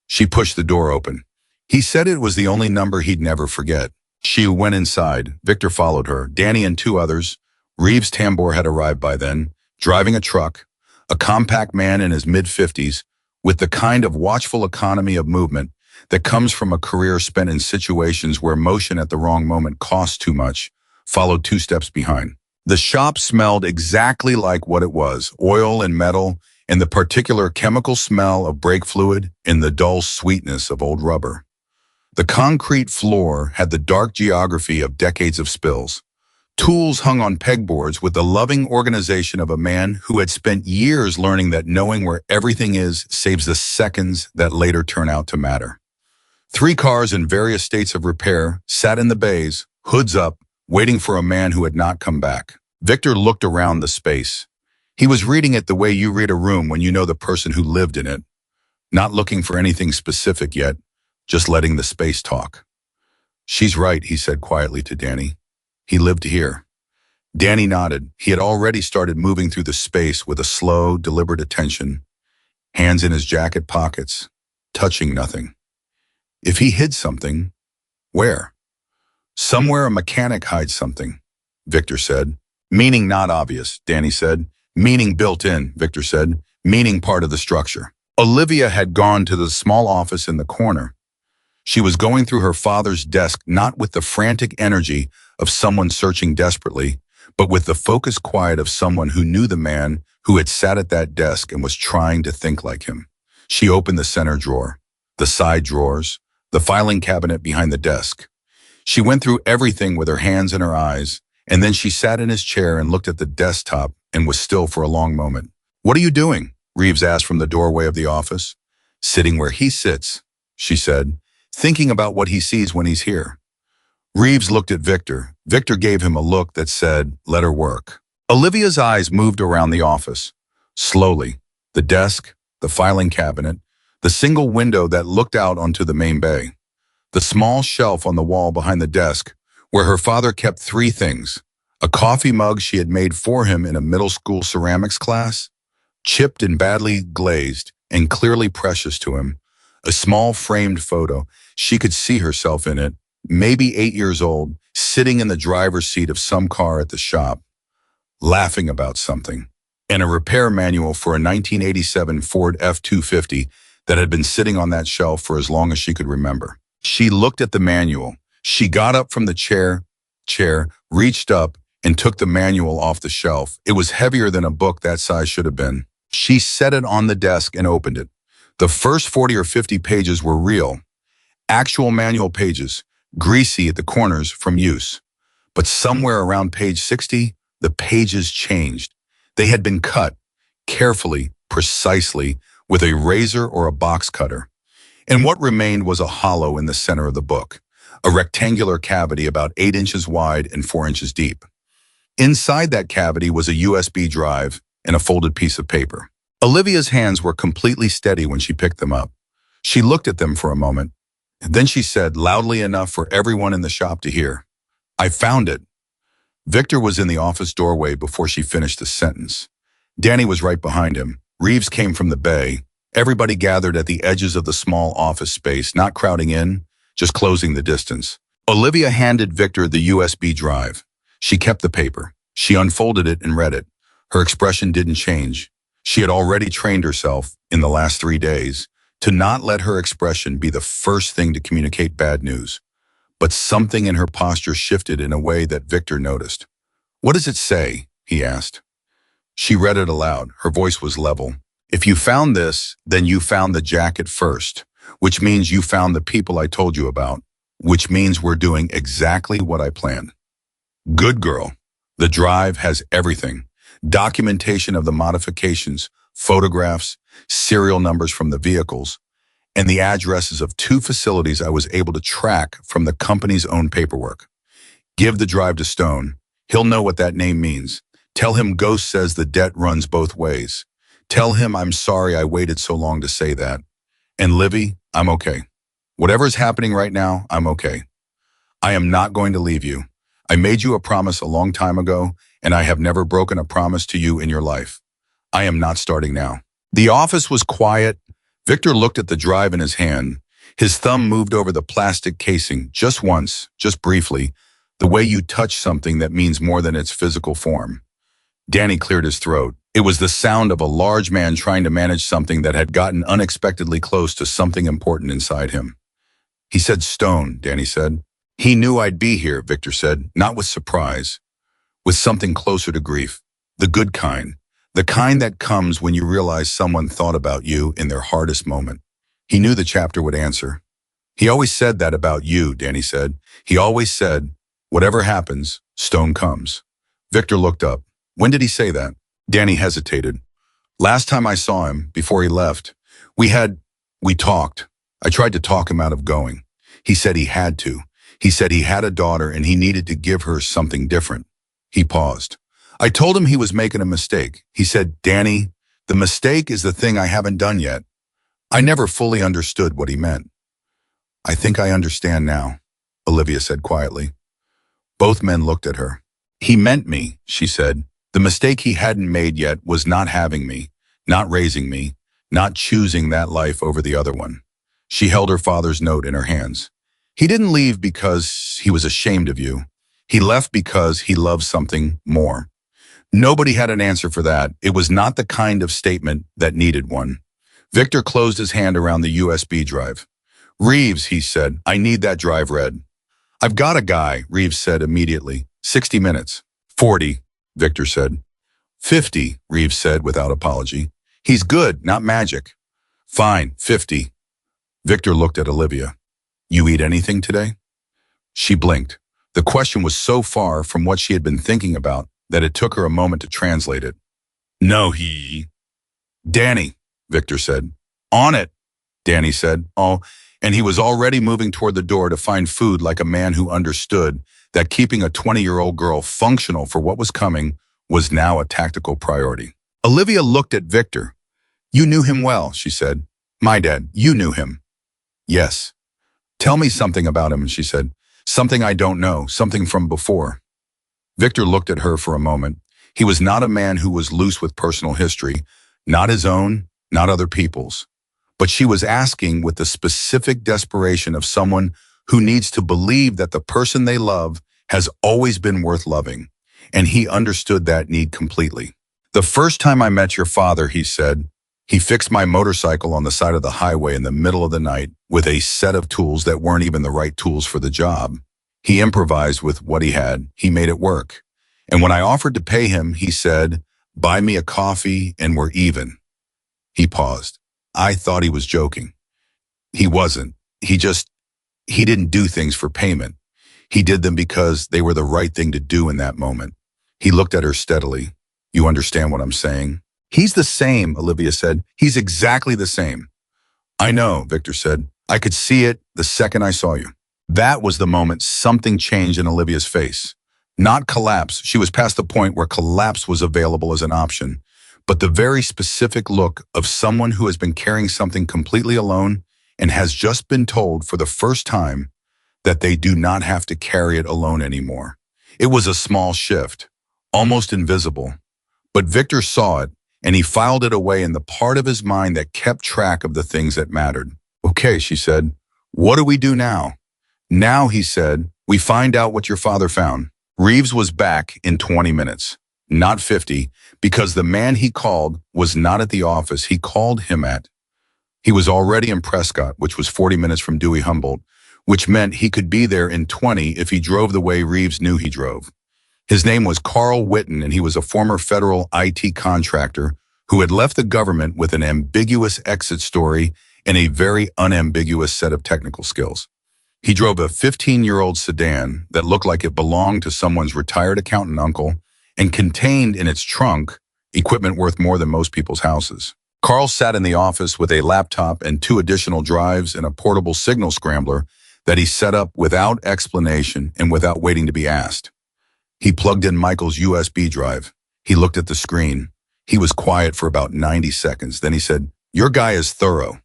She pushed the door open. He said it was the only number he'd never forget. She went inside. Victor followed her. Danny and two others. Reeves Tambor had arrived by then, driving a truck, a compact man in his mid-50s, with the kind of watchful economy of movement that comes from a career spent in situations where motion at the wrong moment costs too much, followed two steps behind. The shop smelled exactly like what it was, oil and metal, and the particular chemical smell of brake fluid and the dull sweetness of old rubber. The concrete floor had the dark geography of decades of spills. Tools hung on pegboards with the loving organization of a man who had spent years learning that knowing where everything is saves the seconds that later turn out to matter. 3 cars in various states of repair sat in the bays, hoods up, waiting for a man who had not come back. Victor looked around the space. He was reading it the way you read a room when you know the person who lived in it, not looking for anything specific yet, just letting the space talk. She's right, he said quietly to Danny. He lived here. Danny nodded. He had already started moving through the space with a slow, deliberate attention, hands in his jacket pockets, touching nothing. If he hid something, where? Somewhere a mechanic hides something, Victor said. Meaning not obvious, Danny said. Meaning built in, Victor said. Meaning part of the structure. Olivia had gone to the small office in the corner. She was going through her father's desk not with the frantic energy of someone searching desperately, but with the focused quiet of someone who knew the man who had sat at that desk and was trying to think like him. She opened the center drawer, the side drawers, the filing cabinet behind the desk. She went through everything with her hands in her eyes, and then she sat in his chair and looked at the desktop and was still for a long moment. "What are you doing?" Reeves asked from the doorway of the office. "Sitting where he sits," she said, "thinking about what he sees when he's here." Reeves looked at Victor. Victor gave him a look that said, "Let her work." Olivia's eyes moved around the office. Slowly, the desk, the filing cabinet, the single window that looked out onto the main bay, the small shelf on the wall behind the desk where her father kept 3 things: a coffee mug she had made for him in a middle school ceramics class, chipped and badly glazed and clearly precious to him, a small framed photo. She could see herself in it, maybe 8 years old, sitting in the driver's seat of some car at the shop, laughing about something, and a repair manual for a 1987 Ford F-250 that had been sitting on that shelf for as long as she could remember. She looked at the manual. She got up from the chair, reached up, and took the manual off the shelf. It was heavier than a book that size should have been. She set it on the desk and opened it. The first 40 or 50 pages were real, actual manual pages, greasy at the corners from use. But somewhere around page 60, the pages changed. They had been cut, carefully, precisely, with a razor or a box cutter. And what remained was a hollow in the center of the book, a rectangular cavity about 8 inches wide and 4 inches deep. Inside that cavity was a USB drive and a folded piece of paper. Olivia's hands were completely steady when she picked them up. She looked at them for a moment. Then she said, loudly enough for everyone in the shop to hear, "I found it." Victor was in the office doorway before she finished the sentence. Danny was right behind him. Reeves came from the bay. Everybody gathered at the edges of the small office space, not crowding in, just closing the distance. Olivia handed Victor the USB drive. She kept the paper. She unfolded it and read it. Her expression didn't change. She had already trained herself, in the last 3 days, to not let her expression be the first thing to communicate bad news. But something in her posture shifted in a way that Victor noticed. "What does it say?" he asked. She read it aloud. Her voice was level. "If you found this, then you found the jacket first, which means you found the people I told you about, which means we're doing exactly what I planned." Good girl. The drive has everything. Documentation of the modifications, photographs, serial numbers from the vehicles, and the addresses of 2 facilities I was able to track from the company's own paperwork. Give the drive to Stone. He'll know what that name means. Tell him Ghost says the debt runs both ways. Tell him I'm sorry I waited so long to say that. And Livy, I'm okay. Whatever's happening right now, I'm okay. I am not going to leave you. I made you a promise a long time ago, and I have never broken a promise to you in your life. I am not starting now. The office was quiet. Victor looked at the drive in his hand. His thumb moved over the plastic casing just once, just briefly, the way you touch something that means more than its physical form. Danny cleared his throat. It was the sound of a large man trying to manage something that had gotten unexpectedly close to something important inside him. He said stone, Danny said. He knew I'd be here, Victor said, not with surprise, with something closer to grief. The good kind. The kind that comes when you realize someone thought about you in their hardest moment. He knew the chapter would answer. He always said that about you, Danny said. He always said, whatever happens, stone comes. Victor looked up. When did he say that? Danny hesitated. Last time I saw him, before he left, we talked. I tried to talk him out of going. He said he had to. He said he had a daughter and he needed to give her something different. He paused. I told him he was making a mistake. He said, Danny, the mistake is the thing I haven't done yet. I never fully understood what he meant. I think I understand now, Olivia said quietly. Both men looked at her. He meant me, she said. The mistake he hadn't made yet was not having me, not raising me, not choosing that life over the other one. She held her father's note in her hands. He didn't leave because he was ashamed of you. He left because he loved something more. Nobody had an answer for that. It was not the kind of statement that needed one. Victor closed his hand around the USB drive. Reeves, he said, I need that drive read. I've got a guy, Reeves said immediately. 60 minutes. 40, Victor said. 50, Reeves said without apology. He's good, not magic. Fine, 50. Victor looked at Olivia. You eat anything today? She blinked. The question was so far from what she had been thinking about that it took her a moment to translate it. No, Danny, Victor said. On it, Danny said. Oh, and he was already moving toward the door to find food like a man who understood that keeping a 20-year-old girl functional for what was coming was now a tactical priority. Olivia looked at Victor. You knew him well, she said. My dad, you knew him. Yes. Tell me something about him, she said. Something I don't know, something from before. Victor looked at her for a moment. He was not a man who was loose with personal history, not his own, not other people's. But she was asking with the specific desperation of someone who needs to believe that the person they love has always been worth loving, and he understood that need completely. The first time I met your father, he said, he fixed my motorcycle on the side of the highway in the middle of the night with a set of tools that weren't even the right tools for the job. He improvised with what he had. He made it work. And when I offered to pay him, he said, buy me a coffee and we're even. He paused. I thought he was joking. He wasn't. He didn't do things for payment. He did them because they were the right thing to do in that moment. He looked at her steadily. You understand what I'm saying? He's the same, Olivia said. He's exactly the same. I know, Victor said. I could see it the second I saw you. That was the moment something changed in Olivia's face. Not collapse. She was past the point where collapse was available as an option, but the very specific look of someone who has been carrying something completely alone and has just been told for the first time that they do not have to carry it alone anymore. It was a small shift, almost invisible, but Victor saw it and he filed it away in the part of his mind that kept track of the things that mattered. Okay, she said, what do we do now? Now, he said, we find out what your father found. Reeves was back in 20 minutes, not 50, because the man he called was not at the office he called him at. He was already in Prescott, which was 40 minutes from Dewey Humboldt, which meant he could be there in 20 if he drove the way Reeves knew he drove. His name was Carl Witten, and he was a former federal IT contractor who had left the government with an ambiguous exit story and a very unambiguous set of technical skills. He drove a 15-year-old sedan that looked like it belonged to someone's retired accountant uncle and contained in its trunk equipment worth more than most people's houses. Carl sat in the office with a laptop and 2 additional drives and a portable signal scrambler that he set up without explanation and without waiting to be asked. He plugged in Michael's USB drive. He looked at the screen. He was quiet for about 90 seconds. Then he said, your guy is thorough.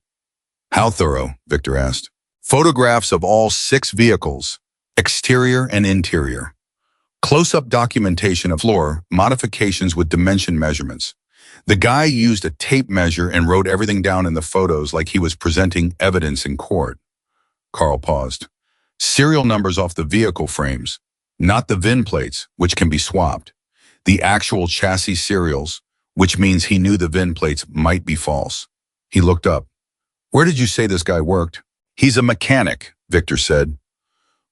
How thorough? Victor asked. Photographs of all 6 vehicles, exterior and interior. Close-up documentation of floor modifications with dimension measurements. The guy used a tape measure and wrote everything down in the photos like he was presenting evidence in court. Carl paused. Serial numbers off the vehicle frames, not the VIN plates, which can be swapped. The actual chassis serials, which means he knew the VIN plates might be false. He looked up. Where did you say this guy worked? He's a mechanic, Victor said.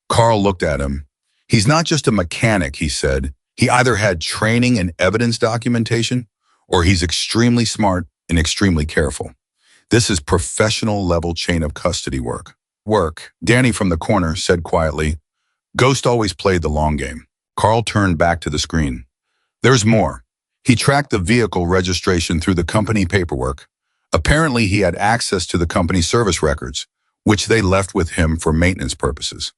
Carl looked at him. He's not just a mechanic, he said. He either had training and evidence documentation, or he's extremely smart and extremely careful. This is professional level chain of custody work. Danny from the corner said quietly. Ghost always played the long game. Carl turned back to the screen. There's more. He tracked the vehicle registration through the company paperwork. Apparently he had access to the company service records, which they left with him for maintenance purposes.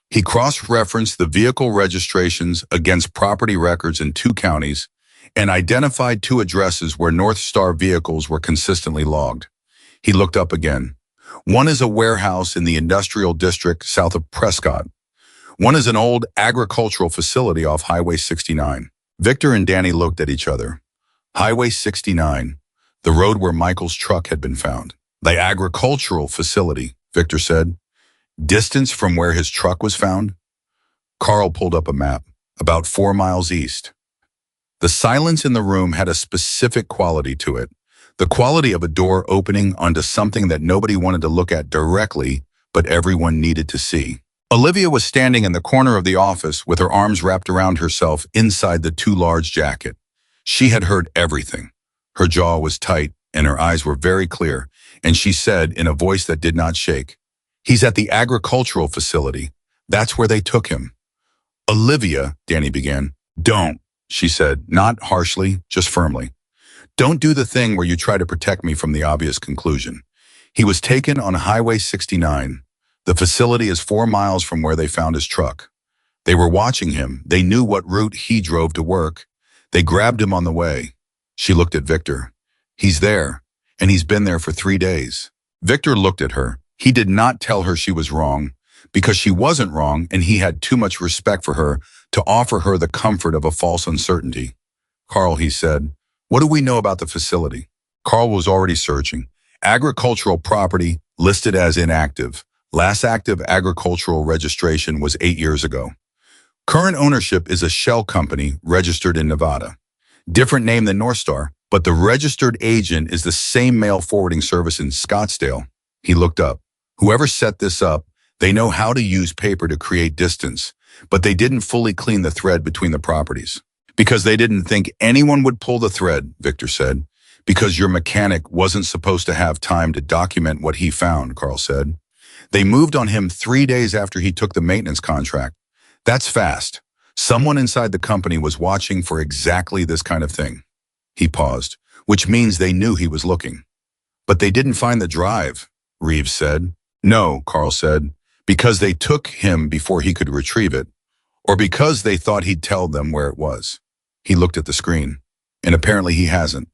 He cross-referenced the vehicle registrations against property records in 2 counties and identified 2 addresses where North Star vehicles were consistently logged. He looked up again. One is a warehouse in the industrial district south of Prescott. One is an old agricultural facility off Highway 69. Victor and Danny looked at each other. Highway 69, the road where Michael's truck had been found. The agricultural facility, Victor said. Distance from where his truck was found? Carl pulled up a map, about 4 miles east. The silence in the room had a specific quality to it. The quality of a door opening onto something that nobody wanted to look at directly, but everyone needed to see. Olivia was standing in the corner of the office with her arms wrapped around herself inside the too large jacket. She had heard everything. Her jaw was tight and her eyes were very clear, and she said in a voice that did not shake, "He's at the agricultural facility. That's where they took him." "Olivia," Danny began. "Don't," she said, not harshly, just firmly. "Don't do the thing where you try to protect me from the obvious conclusion. He was taken on Highway 69. The facility is 4 miles from where they found his truck. They were watching him. They knew what route he drove to work. They grabbed him on the way." She looked at Victor. "He's there, and he's been there for 3 days." Victor looked at her. He did not tell her she was wrong, because she wasn't wrong and he had too much respect for her to offer her the comfort of a false uncertainty. "Carl," he said, "what do we know about the facility?" Carl was already searching. Agricultural property listed as inactive. Last active agricultural registration was 8 years ago. Current ownership is a shell company registered in Nevada. Different name than North Star, but the registered agent is the same mail forwarding service in Scottsdale. He looked up. Whoever set this up, they know how to use paper to create distance, but they didn't fully clean the thread between the properties. "Because they didn't think anyone would pull the thread," Victor said. "Because your mechanic wasn't supposed to have time to document what he found," Carl said. "They moved on him 3 days after he took the maintenance contract. That's fast. Someone inside the company was watching for exactly this kind of thing." He paused, "which means they knew he was looking." "But they didn't find the drive," Reeves said. "No," Carl said, "because they took him before he could retrieve it, or because they thought he'd tell them where it was." He looked at the screen, and apparently he hasn't.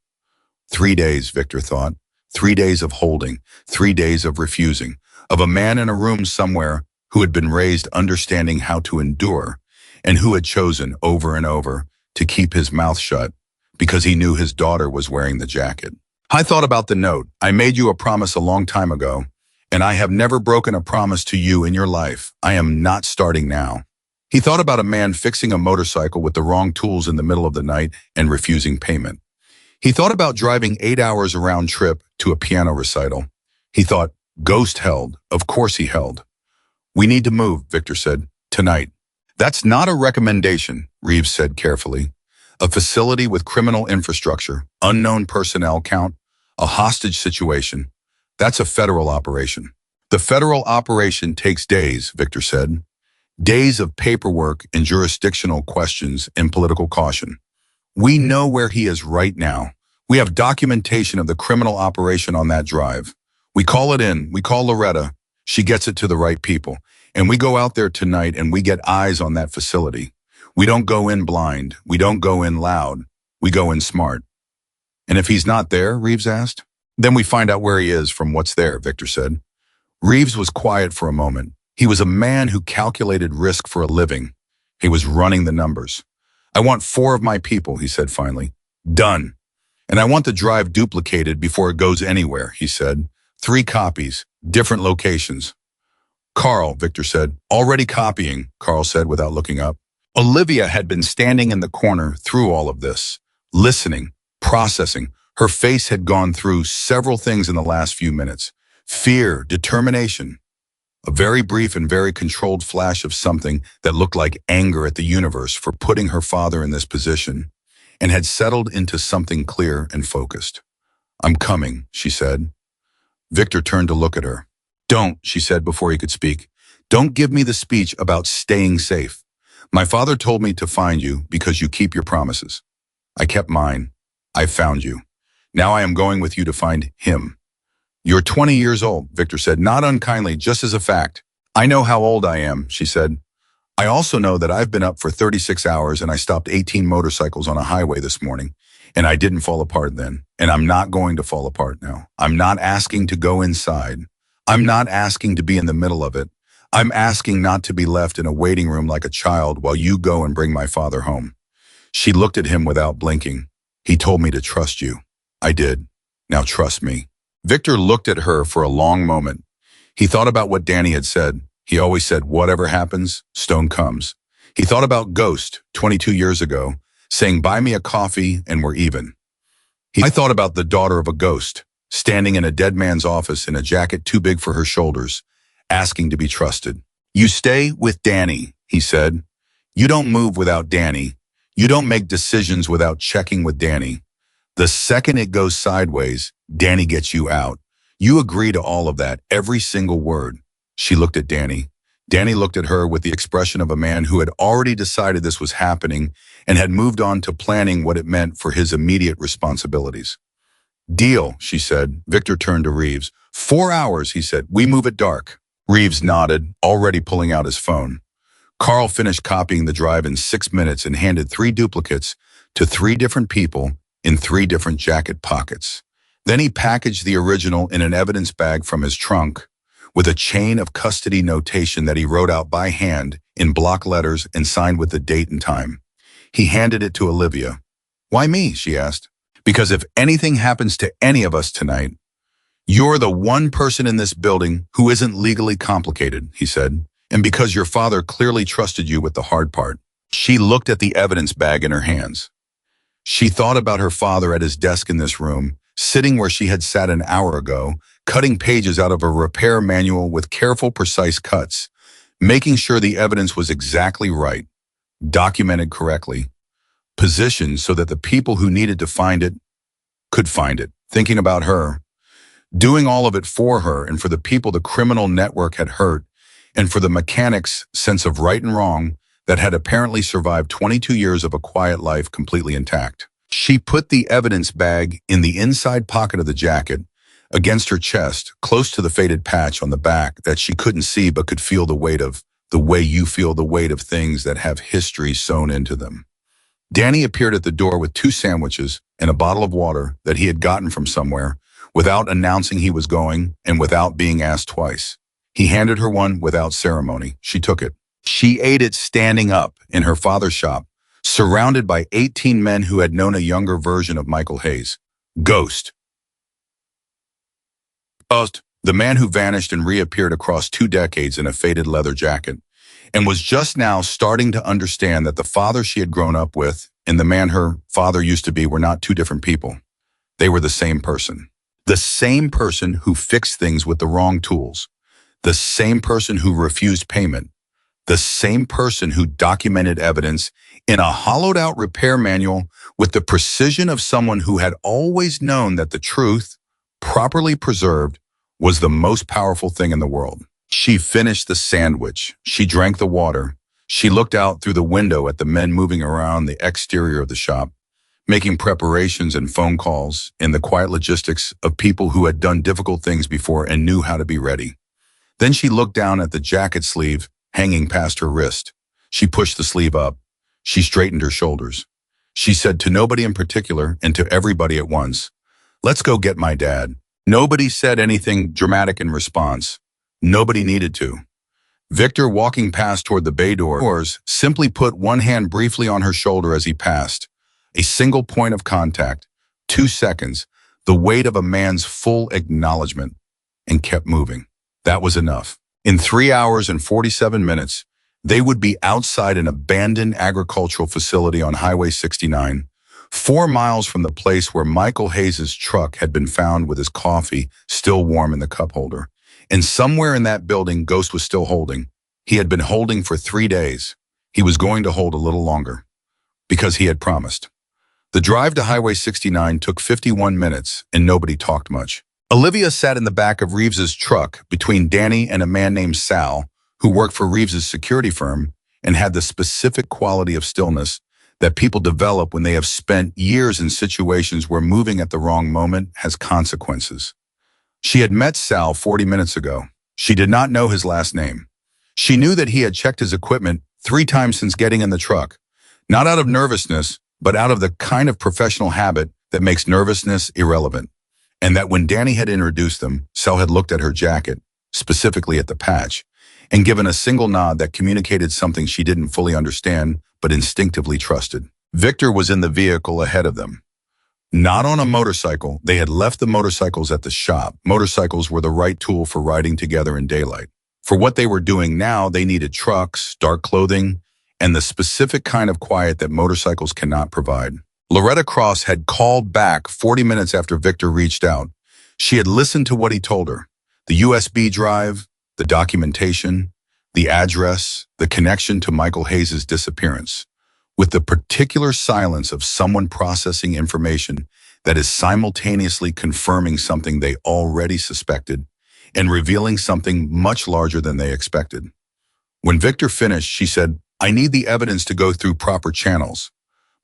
3 days, Victor thought. 3 days of holding, 3 days of refusing, of a man in a room somewhere who had been raised understanding how to endure, and who had chosen over and over to keep his mouth shut because he knew his daughter was wearing the jacket. "I thought about the note. I made you a promise a long time ago, and I have never broken a promise to you in your life. I am not starting now." He thought about a man fixing a motorcycle with the wrong tools in the middle of the night and refusing payment. He thought about driving 8 hours a round trip to a piano recital. He thought, Ghost held. Of course he held. "We need to move," Victor said, "tonight." "That's not a recommendation," Reeves said carefully. "A facility with criminal infrastructure, unknown personnel count, a hostage situation. That's a federal operation." "The federal operation takes days," Victor said. "Days of paperwork and jurisdictional questions and political caution. We know where he is right now. We have documentation of the criminal operation on that drive. We call it in. We call Loretta. She gets it to the right people. And we go out there tonight and we get eyes on that facility. We don't go in blind. We don't go in loud. We go in smart." "And if he's not there," Reeves asked. "Then we find out where he is from what's there," Victor said. Reeves was quiet for a moment. He was a man who calculated risk for a living. He was running the numbers. "I want 4 of my people," he said finally. "Done." And I want the drive duplicated before it goes anywhere, he said. 3 copies, different locations. Carl, Victor said. Already copying, Carl said without looking up. Olivia had been standing in the corner through all of this, listening, processing. Her face had gone through several things in the last few minutes. Fear, determination, a very brief and very controlled flash of something that looked like anger at the universe for putting her father in this position, and had settled into something clear and focused. I'm coming, she said. Victor turned to look at her. Don't, she said before he could speak. Don't give me the speech about staying safe. My father told me to find you because you keep your promises. I kept mine. I found you. Now I am going with you to find him. You're 20 years old, Victor said, not unkindly, just as a fact. I know how old I am, she said. I also know that I've been up for 36 hours and I stopped 18 motorcycles on a highway this morning, and I didn't fall apart then, and I'm not going to fall apart now. I'm not asking to go inside. I'm not asking to be in the middle of it. I'm asking not to be left in a waiting room like a child while you go and bring my father home. She looked at him without blinking. He told me to trust you. I did. Now trust me. Victor looked at her for a long moment. He thought about what Danny had said. He always said, whatever happens, Stone comes. He thought about Ghost, 22 years ago, saying, buy me a coffee and we're even. I thought about the daughter of a ghost, standing in a dead man's office in a jacket too big for her shoulders, asking to be trusted. You stay with Danny, he said. You don't move without Danny. You don't make decisions without checking with Danny. The second it goes sideways, Danny gets you out. You agree to all of that, every single word. She looked at Danny. Danny looked at her with the expression of a man who had already decided this was happening and had moved on to planning what it meant for his immediate responsibilities. Deal, she said. Victor turned to Reeves. 4 hours, he said. We move at dark. Reeves nodded, already pulling out his phone. Carl finished copying the drive in 6 minutes and handed 3 duplicates to 3 different people in 3 different jacket pockets. Then he packaged the original in an evidence bag from his trunk with a chain of custody notation that he wrote out by hand in block letters and signed with the date and time. He handed it to Olivia. Why me? She asked. Because if anything happens to any of us tonight, you're the one person in this building who isn't legally complicated, he said, and because your father clearly trusted you with the hard part. She looked at the evidence bag in her hands. She thought about her father at his desk in this room, sitting where she had sat an hour ago, cutting pages out of a repair manual with careful, precise cuts, making sure the evidence was exactly right, documented correctly, positioned so that the people who needed to find it could find it, thinking about her, doing all of it for her and for the people the criminal network had hurt, and for the mechanic's sense of right and wrong that had apparently survived 22 years of a quiet life completely intact. She put the evidence bag in the inside pocket of the jacket, against her chest, close to the faded patch on the back that she couldn't see but could feel the weight of, the way you feel the weight of things that have history sewn into them. Danny appeared at the door with 2 sandwiches and a bottle of water that he had gotten from somewhere, without announcing he was going and without being asked twice. He handed her one without ceremony. She took it. She ate it standing up in her father's shop, surrounded by 18 men who had known a younger version of Michael Hayes. Ghost. The man who vanished and reappeared across 2 decades in a faded leather jacket, and was just now starting to understand that the father she had grown up with and the man her father used to be were not 2 different people. They were the same person. The same person who fixed things with the wrong tools. The same person who refused payment. The same person who documented evidence in a hollowed-out repair manual with the precision of someone who had always known that the truth, properly preserved, was the most powerful thing in the world. She finished the sandwich. She drank the water. She looked out through the window at the men moving around the exterior of the shop, making preparations and phone calls in the quiet logistics of people who had done difficult things before and knew how to be ready. Then she looked down at the jacket sleeve hanging past her wrist. She pushed the sleeve up. She straightened her shoulders. She said to nobody in particular and to everybody at once, "Let's go get my dad." Nobody said anything dramatic in response. Nobody needed to. Victor, walking past toward the bay doors, simply put one hand briefly on her shoulder as he passed. A single point of contact, 2 seconds, the weight of a man's full acknowledgement, and kept moving. That was enough. In 3 hours and 47 minutes, they would be outside an abandoned agricultural facility on Highway 69, 4 miles from the place where Michael Hayes' truck had been found with his coffee still warm in the cup holder. And somewhere in that building, Ghost was still holding. He had been holding for 3 days. He was going to hold a little longer, because he had promised. The drive to Highway 69 took 51 minutes, and nobody talked much. Olivia sat in the back of Reeves's truck between Danny and a man named Sal, who worked for Reeves's security firm and had the specific quality of stillness that people develop when they have spent years in situations where moving at the wrong moment has consequences. She had met Sal 40 minutes ago. She did not know his last name. She knew that he had checked his equipment 3 times since getting in the truck, not out of nervousness, but out of the kind of professional habit that makes nervousness irrelevant. And that when Danny had introduced them, Sal had looked at her jacket, specifically at the patch, and given a single nod that communicated something she didn't fully understand, but instinctively trusted. Victor was in the vehicle ahead of them. Not on a motorcycle. They had left the motorcycles at the shop. Motorcycles were the right tool for riding together in daylight. For what they were doing now, they needed trucks, dark clothing, and the specific kind of quiet that motorcycles cannot provide. Loretta Cross had called back 40 minutes after Victor reached out. She had listened to what he told her. The USB drive, the documentation, the address, the connection to Michael Hayes' disappearance, with the particular silence of someone processing information that is simultaneously confirming something they already suspected and revealing something much larger than they expected. When Victor finished, she said, "I need the evidence to go through proper channels,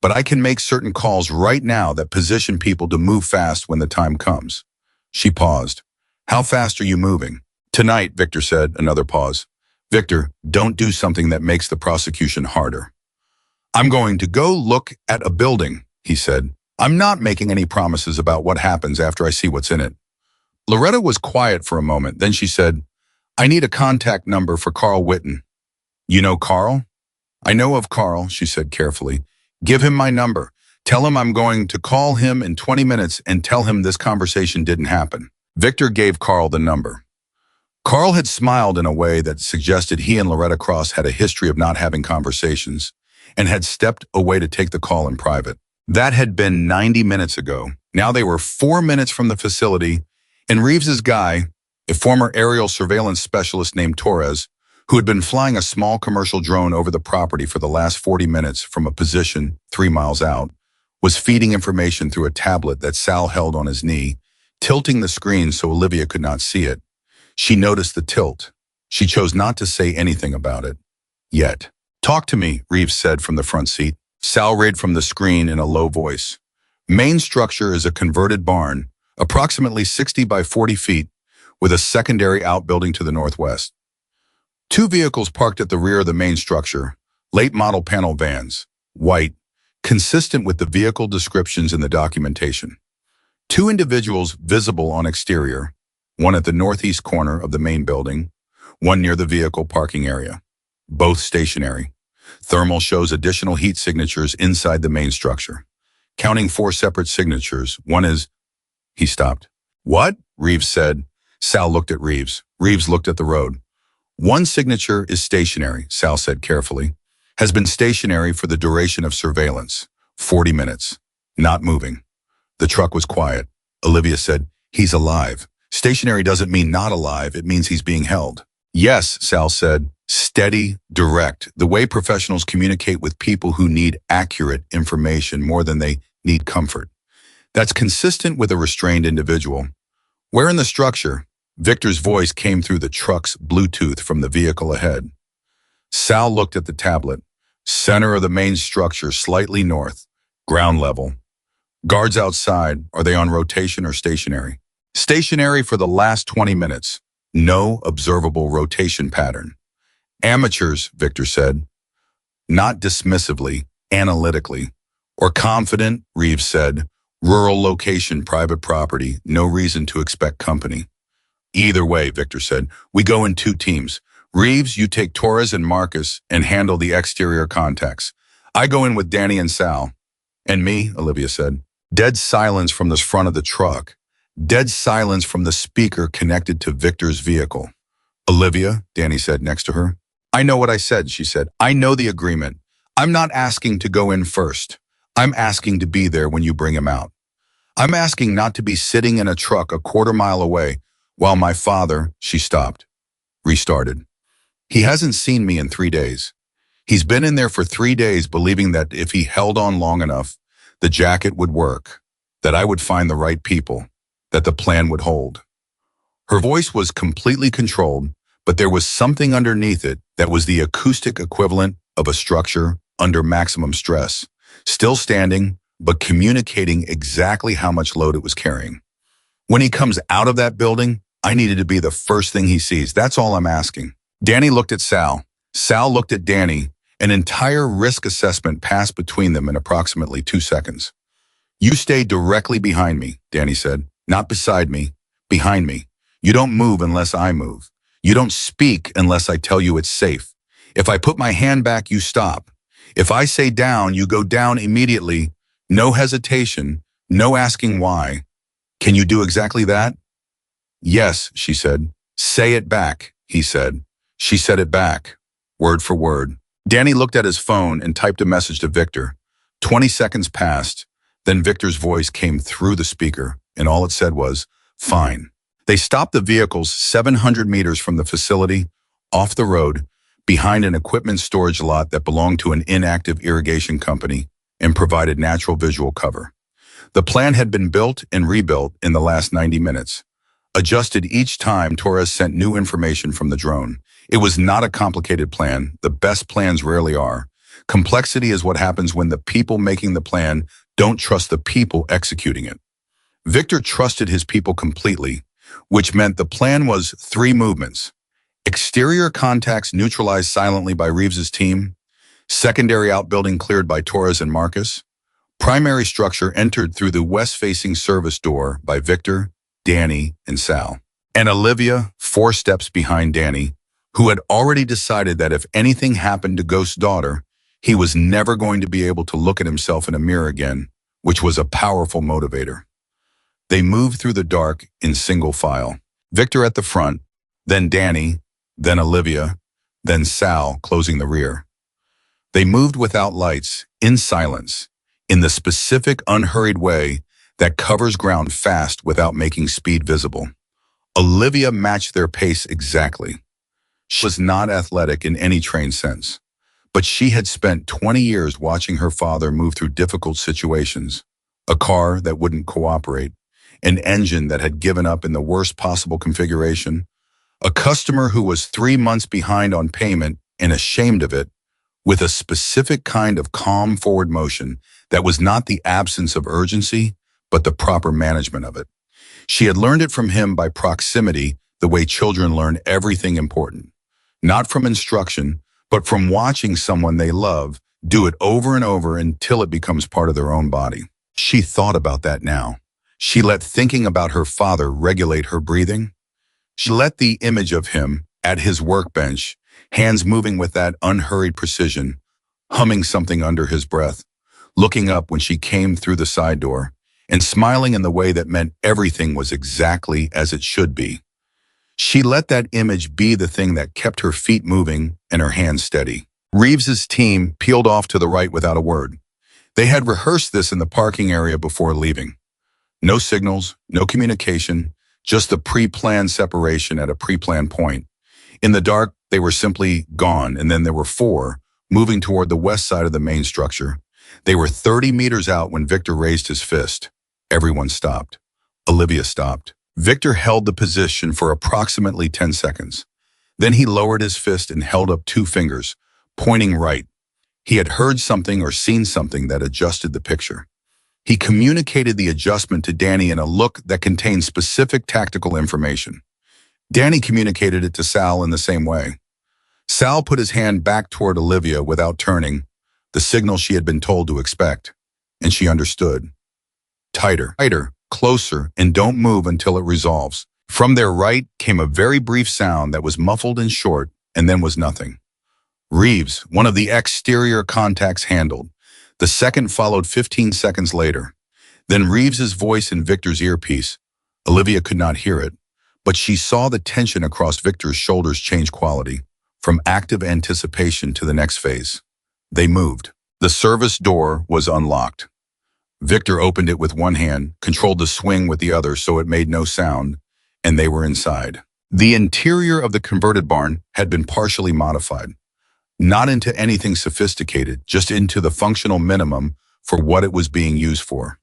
but I can make certain calls right now that position people to move fast when the time comes." She paused. "How fast are you moving?" "Tonight," Victor said, another pause. "Victor, don't do something that makes the prosecution harder." "I'm going to go look at a building," he said. "I'm not making any promises about what happens after I see what's in it." Loretta was quiet for a moment. Then she said, "I need a contact number for Carl Witten." "You know Carl?" "I know of Carl," she said carefully. "Give him my number. Tell him I'm going to call him in 20 minutes and tell him this conversation didn't happen." Victor gave Carl the number. Carl had smiled in a way that suggested he and Loretta Cross had a history of not having conversations and had stepped away to take the call in private. That had been 90 minutes ago. Now they were 4 minutes from the facility, and Reeves's guy, a former aerial surveillance specialist named Torres, who had been flying a small commercial drone over the property for the last 40 minutes from a position 3 miles out, was feeding information through a tablet that Sal held on his knee, tilting the screen so Olivia could not see it. She noticed the tilt. She chose not to say anything about it. Yet. "Talk to me," Reeves said from the front seat. Sal read from the screen in a low voice. "Main structure is a converted barn, approximately 60 by 40 feet, with a secondary outbuilding to the northwest. 2 vehicles parked at the rear of the main structure, late model panel vans, white, consistent with the vehicle descriptions in the documentation. 2 individuals visible on exterior, one at the northeast corner of the main building, one near the vehicle parking area. Both stationary. Thermal shows additional heat signatures inside the main structure. Counting 4 separate signatures, one is..." He stopped. "What?" Reeves said. Sal looked at Reeves. Reeves looked at the road. "One signature is stationary," Sal said carefully. "Has been stationary for the duration of surveillance. 40 minutes. Not moving." The truck was quiet. Olivia said, "He's alive." "Stationary doesn't mean not alive. It means he's being held." "Yes," Sal said. "Steady, direct. The way professionals communicate with people who need accurate information more than they need comfort. That's consistent with a restrained individual." "Where in the structure?" Victor's voice came through the truck's Bluetooth from the vehicle ahead. Sal looked at the tablet. "Center of the main structure, slightly north. Ground level. Guards outside, are they on rotation or stationary?" "Stationary for the last 20 minutes. No observable rotation pattern." "Amateurs," Victor said. Not dismissively, analytically. "Or confident," Reeves said. "Rural location, private property, no reason to expect company." "Either way," Victor said, "we go in 2 teams. Reeves, you take Torres and Marcus and handle the exterior contacts. I go in with Danny and Sal." "And me," Olivia said. Dead silence from the front of the truck. Dead silence from the speaker connected to Victor's vehicle. Olivia, Danny said next to her. I know what I said, she said. I know the agreement. I'm not asking to go in first. I'm asking to be there when you bring him out. I'm asking not to be sitting in a truck a quarter mile away while my father, she stopped, restarted. He hasn't seen me in 3 days. He's been in there for 3 days believing that if he held on long enough, the jacket would work, that I would find the right people, that the plan would hold. Her voice was completely controlled, but there was something underneath it that was the acoustic equivalent of a structure under maximum stress, still standing, but communicating exactly how much load it was carrying. When he comes out of that building, I needed to be the first thing he sees. That's all I'm asking. Danny looked at Sal. Sal looked at Danny. An entire risk assessment passed between them in approximately 2 seconds. You stay directly behind me, Danny said. Not beside me, behind me. You don't move unless I move. You don't speak unless I tell you it's safe. If I put my hand back, you stop. If I say down, you go down immediately. No hesitation, no asking why. Can you do exactly that? Yes, she said. Say it back, he said. She said it back, word for word. Danny looked at his phone and typed a message to Victor. 20 seconds passed. Then Victor's voice came through the speaker, and all it said was, fine. They stopped the vehicles 700 meters from the facility, off the road, behind an equipment storage lot that belonged to an inactive irrigation company and provided natural visual cover. The plan had been built and rebuilt in the last 90 minutes, adjusted each time Torres sent new information from the drone. It was not a complicated plan. The best plans rarely are. Complexity is what happens when the people making the plan don't trust the people executing it. Victor trusted his people completely, which meant the plan was 3 movements. Exterior contacts neutralized silently by Reeves's team. Secondary outbuilding cleared by Torres and Marcus. Primary structure entered through the west-facing service door by Victor, Danny, and Sal. And Olivia, 4 steps behind Danny, who had already decided that if anything happened to Ghost's daughter, he was never going to be able to look at himself in a mirror again, which was a powerful motivator. They moved through the dark in single file. Victor at the front, then Danny, then Olivia, then Sal closing the rear. They moved without lights, in silence, in the specific unhurried way that covers ground fast without making speed visible. Olivia matched their pace exactly. She was not athletic in any trained sense, but she had spent 20 years watching her father move through difficult situations, a car that wouldn't cooperate, an engine that had given up in the worst possible configuration, a customer who was 3 months behind on payment and ashamed of it, with a specific kind of calm forward motion that was not the absence of urgency, but the proper management of it. She had learned it from him by proximity, the way children learn everything important. Not from instruction, but from watching someone they love do it over and over until it becomes part of their own body. She thought about that now. She let thinking about her father regulate her breathing. She let the image of him at his workbench, hands moving with that unhurried precision, humming something under his breath, looking up when she came through the side door, and smiling in the way that meant everything was exactly as it should be. She let that image be the thing that kept her feet moving and her hands steady. Reeves's team peeled off to the right without a word. They had rehearsed this in the parking area before leaving. No signals, no communication, just the pre-planned separation at a pre-planned point. In the dark, they were simply gone, and then there were 4, moving toward the west side of the main structure. They were 30 meters out when Victor raised his fist. Everyone stopped. Olivia stopped. Victor held the position for approximately 10 seconds. Then he lowered his fist and held up 2 fingers, pointing right. He had heard something or seen something that adjusted the picture. He communicated the adjustment to Danny in a look that contained specific tactical information. Danny communicated it to Sal in the same way. Sal put his hand back toward Olivia without turning, the signal she had been told to expect, and she understood. Tighter, closer, and don't move until it resolves. From their right came a very brief sound that was muffled and short, and then was nothing. Reeves, one of the exterior contacts, handled. The second followed 15 seconds later. Then Reeves's voice in Victor's earpiece. Olivia could not hear it, but she saw the tension across Victor's shoulders change quality, from active anticipation to the next phase. They moved. The service door was unlocked. Victor opened it with one hand, controlled the swing with the other so it made no sound, and they were inside. The interior of the converted barn had been partially modified, not into anything sophisticated, just into the functional minimum for what it was being used for.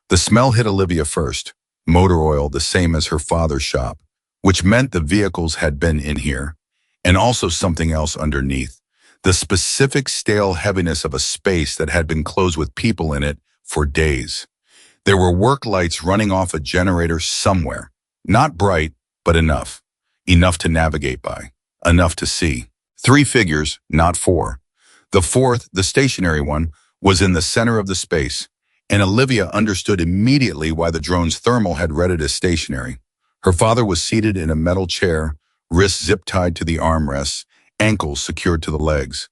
The smell hit Olivia first, motor oil the same as her father's shop, which meant the vehicles had been in here, and also something else underneath, the specific stale heaviness of a space that had been closed with people in it for days. There were work lights running off a generator somewhere, not bright, but enough. Enough to navigate by, enough to see. 3 figures, not 4. The fourth, the stationary one, was in the center of the space, and Olivia understood immediately why the drone's thermal had read it as stationary. Her father was seated in a metal chair, wrists zip-tied to the armrests, ankles secured to the legs.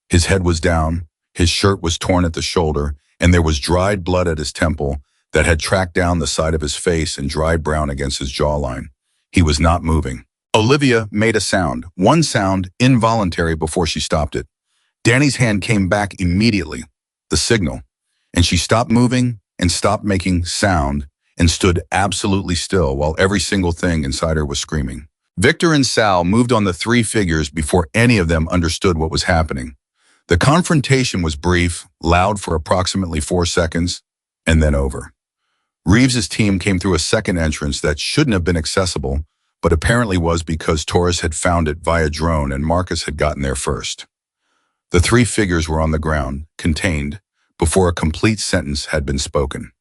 His head was down, his shirt was torn at the shoulder, and there was dried blood at his temple that had tracked down the side of his face and dried brown against his jawline. He was not moving. Olivia made a sound, one sound, involuntary before she stopped it. Danny's hand came back immediately, the signal, and she stopped moving and stopped making sound and stood absolutely still while every single thing inside her was screaming. Victor and Sal moved on the 3 figures before any of them understood what was happening. The confrontation was brief, loud for approximately 4 seconds, and then over. Reeves's team came through a second entrance that shouldn't have been accessible, but apparently was because Torres had found it via drone and Marcus had gotten there first. The 3 figures were on the ground, contained, before a complete sentence had been spoken.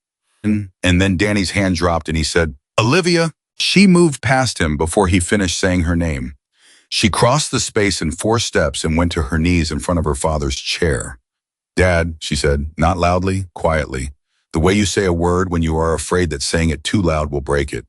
And then Danny's hand dropped and he said, "Olivia!" She moved past him before he finished saying her name. She crossed the space in 4 steps and went to her knees in front of her father's chair. "Dad," she said, not loudly, quietly, the way you say a word when you are afraid that saying it too loud will break it.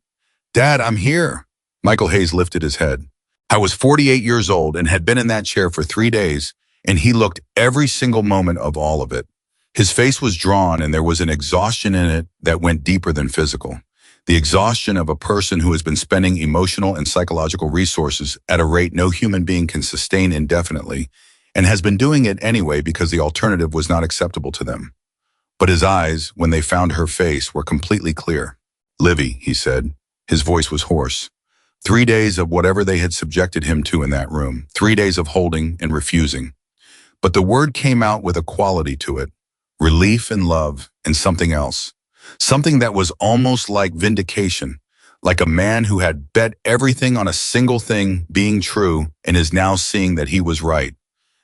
"Dad, I'm here." Michael Hayes lifted his head. I was 48 years old and had been in that chair for 3 days, and he looked every single moment of all of it. His face was drawn and there was an exhaustion in it that went deeper than physical. The exhaustion of a person who has been spending emotional and psychological resources at a rate no human being can sustain indefinitely, and has been doing it anyway because the alternative was not acceptable to them. But his eyes, when they found her face, were completely clear. "Livy," he said. His voice was hoarse. 3 days of whatever they had subjected him to in that room. 3 days of holding and refusing. But the word came out with a quality to it. Relief and love and something else. Something that was almost like vindication. Like a man who had bet everything on a single thing being true and is now seeing that he was right.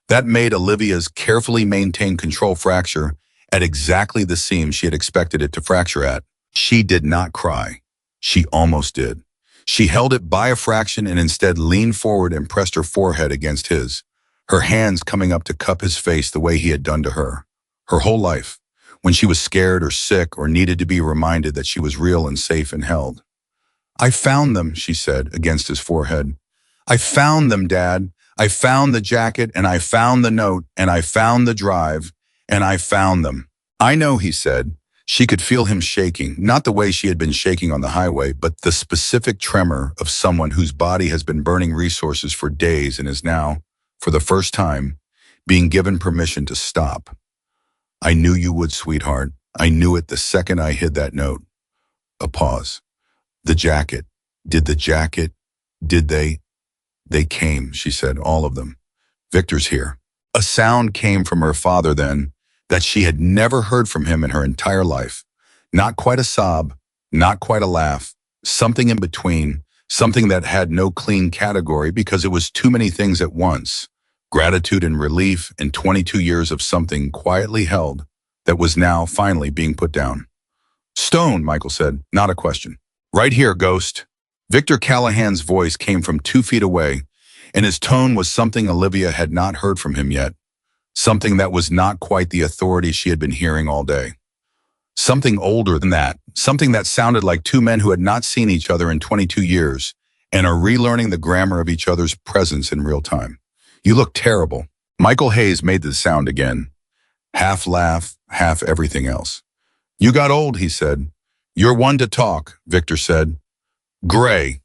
That made Olivia's carefully maintained control fracture at exactly the seam she had expected it to fracture at. She did not cry. She almost did. She held it by a fraction and instead leaned forward and pressed her forehead against his, her hands coming up to cup his face the way he had done to her. Her whole life, when she was scared or sick or needed to be reminded that she was real and safe and held. "I found them," she said against his forehead. "I found them, Dad. I found the jacket and I found the note and I found the drive and I found them." "I know," he said. She could feel him shaking, not the way she had been shaking on the highway, but the specific tremor of someone whose body has been burning resources for days and is now, for the first time, being given permission to stop. "I knew you would, sweetheart. I knew it the second I hid that note." A pause. "The jacket. Did they? They came," she said, "all of them. Victor's here." A sound came from her father then that she had never heard from him in her entire life. Not quite a sob, not quite a laugh, something in between, something that had no clean category because it was too many things at once. Gratitude and relief and 22 years of something quietly held that was now finally being put down. "Stone," Michael said, not a question. "Right here, Ghost." Victor Callahan's voice came from 2 feet away, and his tone was something Olivia had not heard from him yet. Something that was not quite the authority she had been hearing all day. Something older than that, something that sounded like 2 men who had not seen each other in 22 years and are relearning the grammar of each other's presence in real time. "You look terrible." Michael Hayes made the sound again. Half laugh, half everything else. You got old, he said. You're one to talk, Victor said. Gray.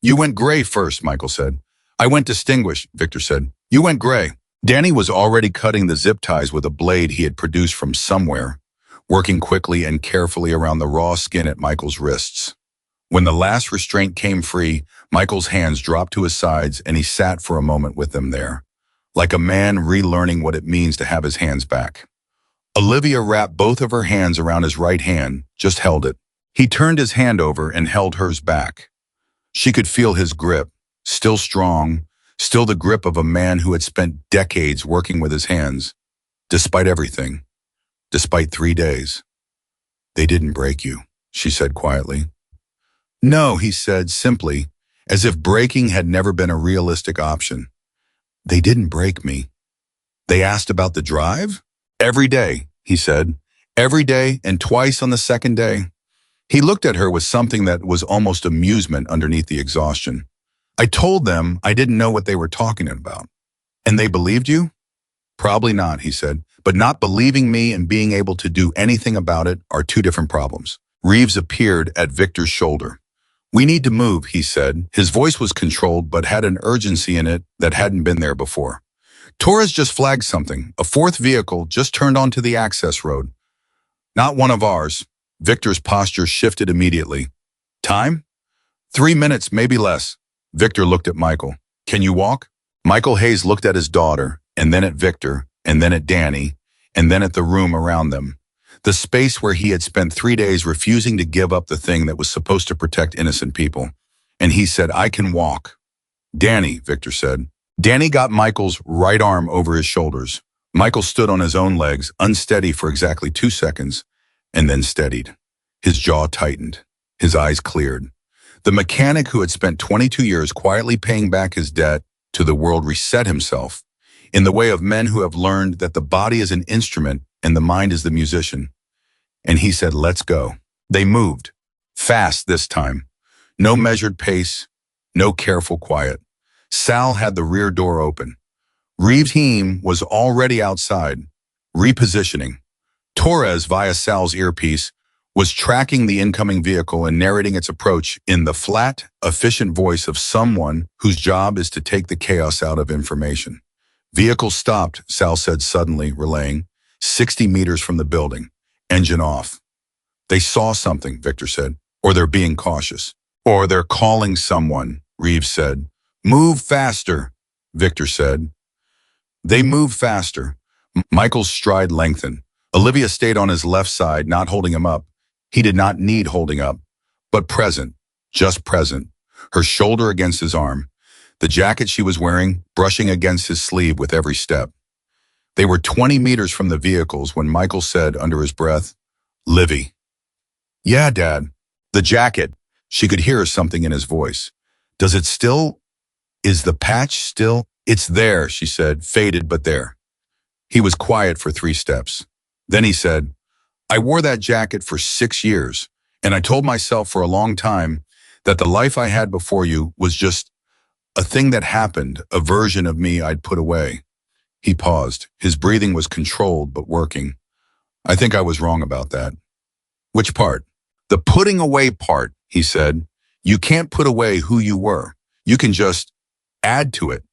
You went gray first, Michael said. I went distinguished, Victor said. You went gray. Danny was already cutting the zip ties with a blade he had produced from somewhere, working quickly and carefully around the raw skin at Michael's wrists. When the last restraint came free, Michael's hands dropped to his sides and he sat for a moment with them there, like a man relearning what it means to have his hands back. Olivia wrapped both of her hands around his right hand, just held it. He turned his hand over and held hers back. She could feel his grip, still strong, still the grip of a man who had spent decades working with his hands, despite everything, despite 3 days. They didn't break you, she said quietly. No, he said simply, as if breaking had never been a realistic option. They didn't break me. They asked about the drive? Every day, he said. Every day and twice on the second day. He looked at her with something that was almost amusement underneath the exhaustion. I told them I didn't know what they were talking about. And they believed you? Probably not, he said. But not believing me and being able to do anything about it are two different problems. Reeves appeared at Victor's shoulder. We need to move, he said. His voice was controlled but had an urgency in it that hadn't been there before. Torres just flagged something. A fourth vehicle just turned onto the access road. Not one of ours. Victor's posture shifted immediately. Time? 3 minutes, maybe less. Victor looked at Michael. Can you walk? Michael Hayes looked at his daughter, and then at Victor, and then at Danny, and then at the room around them. The space where he had spent 3 days refusing to give up the thing that was supposed to protect innocent people. And he said, I can walk. Danny, Victor said. Danny got Michael's right arm over his shoulders. Michael stood on his own legs, unsteady for exactly 2 seconds, and then steadied. His jaw tightened. His eyes cleared. The mechanic who had spent 22 years quietly paying back his debt to the world reset himself, in the way of men who have learned that the body is an instrument and the mind is the musician. And he said, let's go. They moved. Fast this time. No measured pace, no careful quiet. Sal had the rear door open. Reeves' team was already outside, repositioning. Torres, via Sal's earpiece, was tracking the incoming vehicle and narrating its approach in the flat, efficient voice of someone whose job is to take the chaos out of information. Vehicle stopped, Sal said suddenly, relaying, 60 meters from the building. Engine off. They saw something, Victor said, or they're being cautious. Or they're calling someone, Reeves said. Move faster, Victor said. They moved faster. Michael's stride lengthened. Olivia stayed on his left side, not holding him up. He did not need holding up, but present, just present, her shoulder against his arm, the jacket she was wearing brushing against his sleeve with every step. They were 20 meters from the vehicles when Michael said under his breath, Livy. Yeah, Dad. The jacket. She could hear something in his voice. Does it still? Is the patch still? It's there, she said, faded but there. He was quiet for 3 steps. Then he said, I wore that jacket for 6 years, and I told myself for a long time that the life I had before you was just a thing that happened, a version of me I'd put away. He paused. His breathing was controlled but working. I think I was wrong about that. Which part? The putting away part, he said. You can't put away who you were. You can just add to it,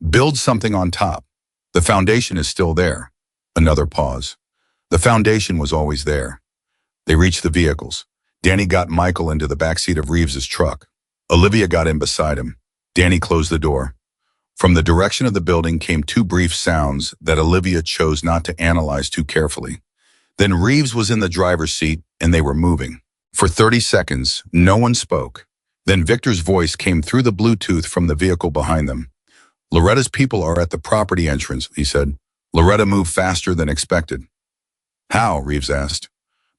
build something on top. The foundation is still there. Another pause. The foundation was always there. They reached the vehicles. Danny got Michael into the backseat of Reeves's truck. Olivia got in beside him. Danny closed the door. From the direction of the building came 2 brief sounds that Olivia chose not to analyze too carefully. Then Reeves was in the driver's seat and they were moving. For 30 seconds, no one spoke. Then Victor's voice came through the Bluetooth from the vehicle behind them. Loretta's people are at the property entrance, he said. Loretta moved faster than expected. How? Reeves asked.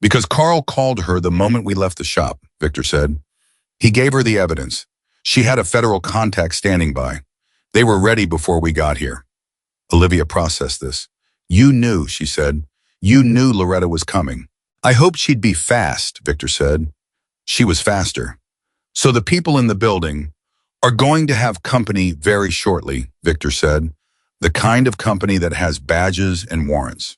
Because Carl called her the moment we left the shop, Victor said. He gave her the evidence. She had a federal contact standing by. They were ready before we got here. Olivia processed this. You knew, she said. You knew Loretta was coming. I hoped she'd be fast, Victor said. She was faster. So the people in the building are going to have company very shortly, Victor said. The kind of company that has badges and warrants.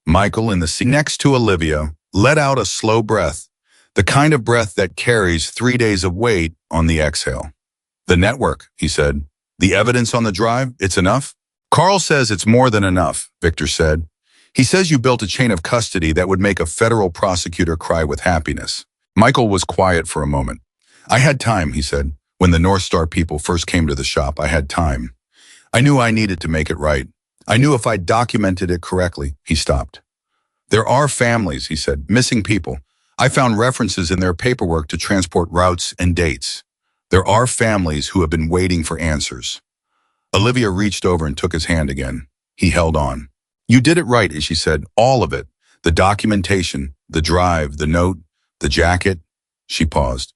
Michael in the seat next to Olivia let out a slow breath, the kind of breath that carries 3 days of weight on the exhale. The network, he said. The evidence on the drive, it's enough? Carl says it's more than enough, Victor said. He says you built a chain of custody that would make a federal prosecutor cry with happiness. Michael was quiet for a moment. I had time, he said. When the North Star people first came to the shop, I had time. I knew I needed to make it right. I knew if I documented it correctly. He stopped. There are families, he said, missing people. I found references in their paperwork to transport routes and dates. There are families who have been waiting for answers. Olivia reached over and took his hand again. He held on. You did it right, she said, all of it. The documentation, the drive, the note, the jacket. She paused.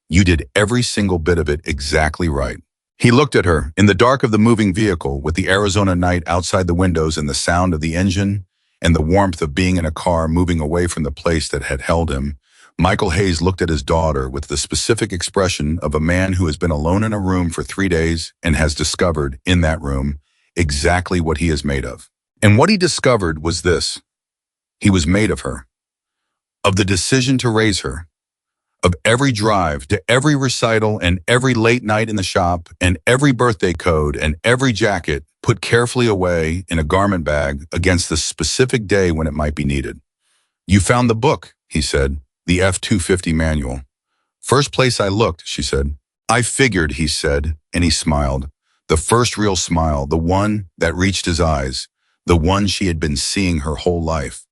You did every single bit of it exactly right. He looked at her, in the dark of the moving vehicle, with the Arizona night outside the windows and the sound of the engine, and the warmth of being in a car moving away from the place that had held him. Michael Hayes looked at his daughter with the specific expression of a man who has been alone in a room for 3 days and has discovered, in that room, exactly what he is made of. And what he discovered was this. He was made of her. Of the decision to raise her. Of every drive to every recital and every late night in the shop and every birthday code and every jacket put carefully away in a garment bag against the specific day when it might be needed. You found the book, he said, the F-250 manual. First place I looked, she said. I figured, he said, and he smiled. The first real smile, the one that reached his eyes, the one she had been seeing her whole life,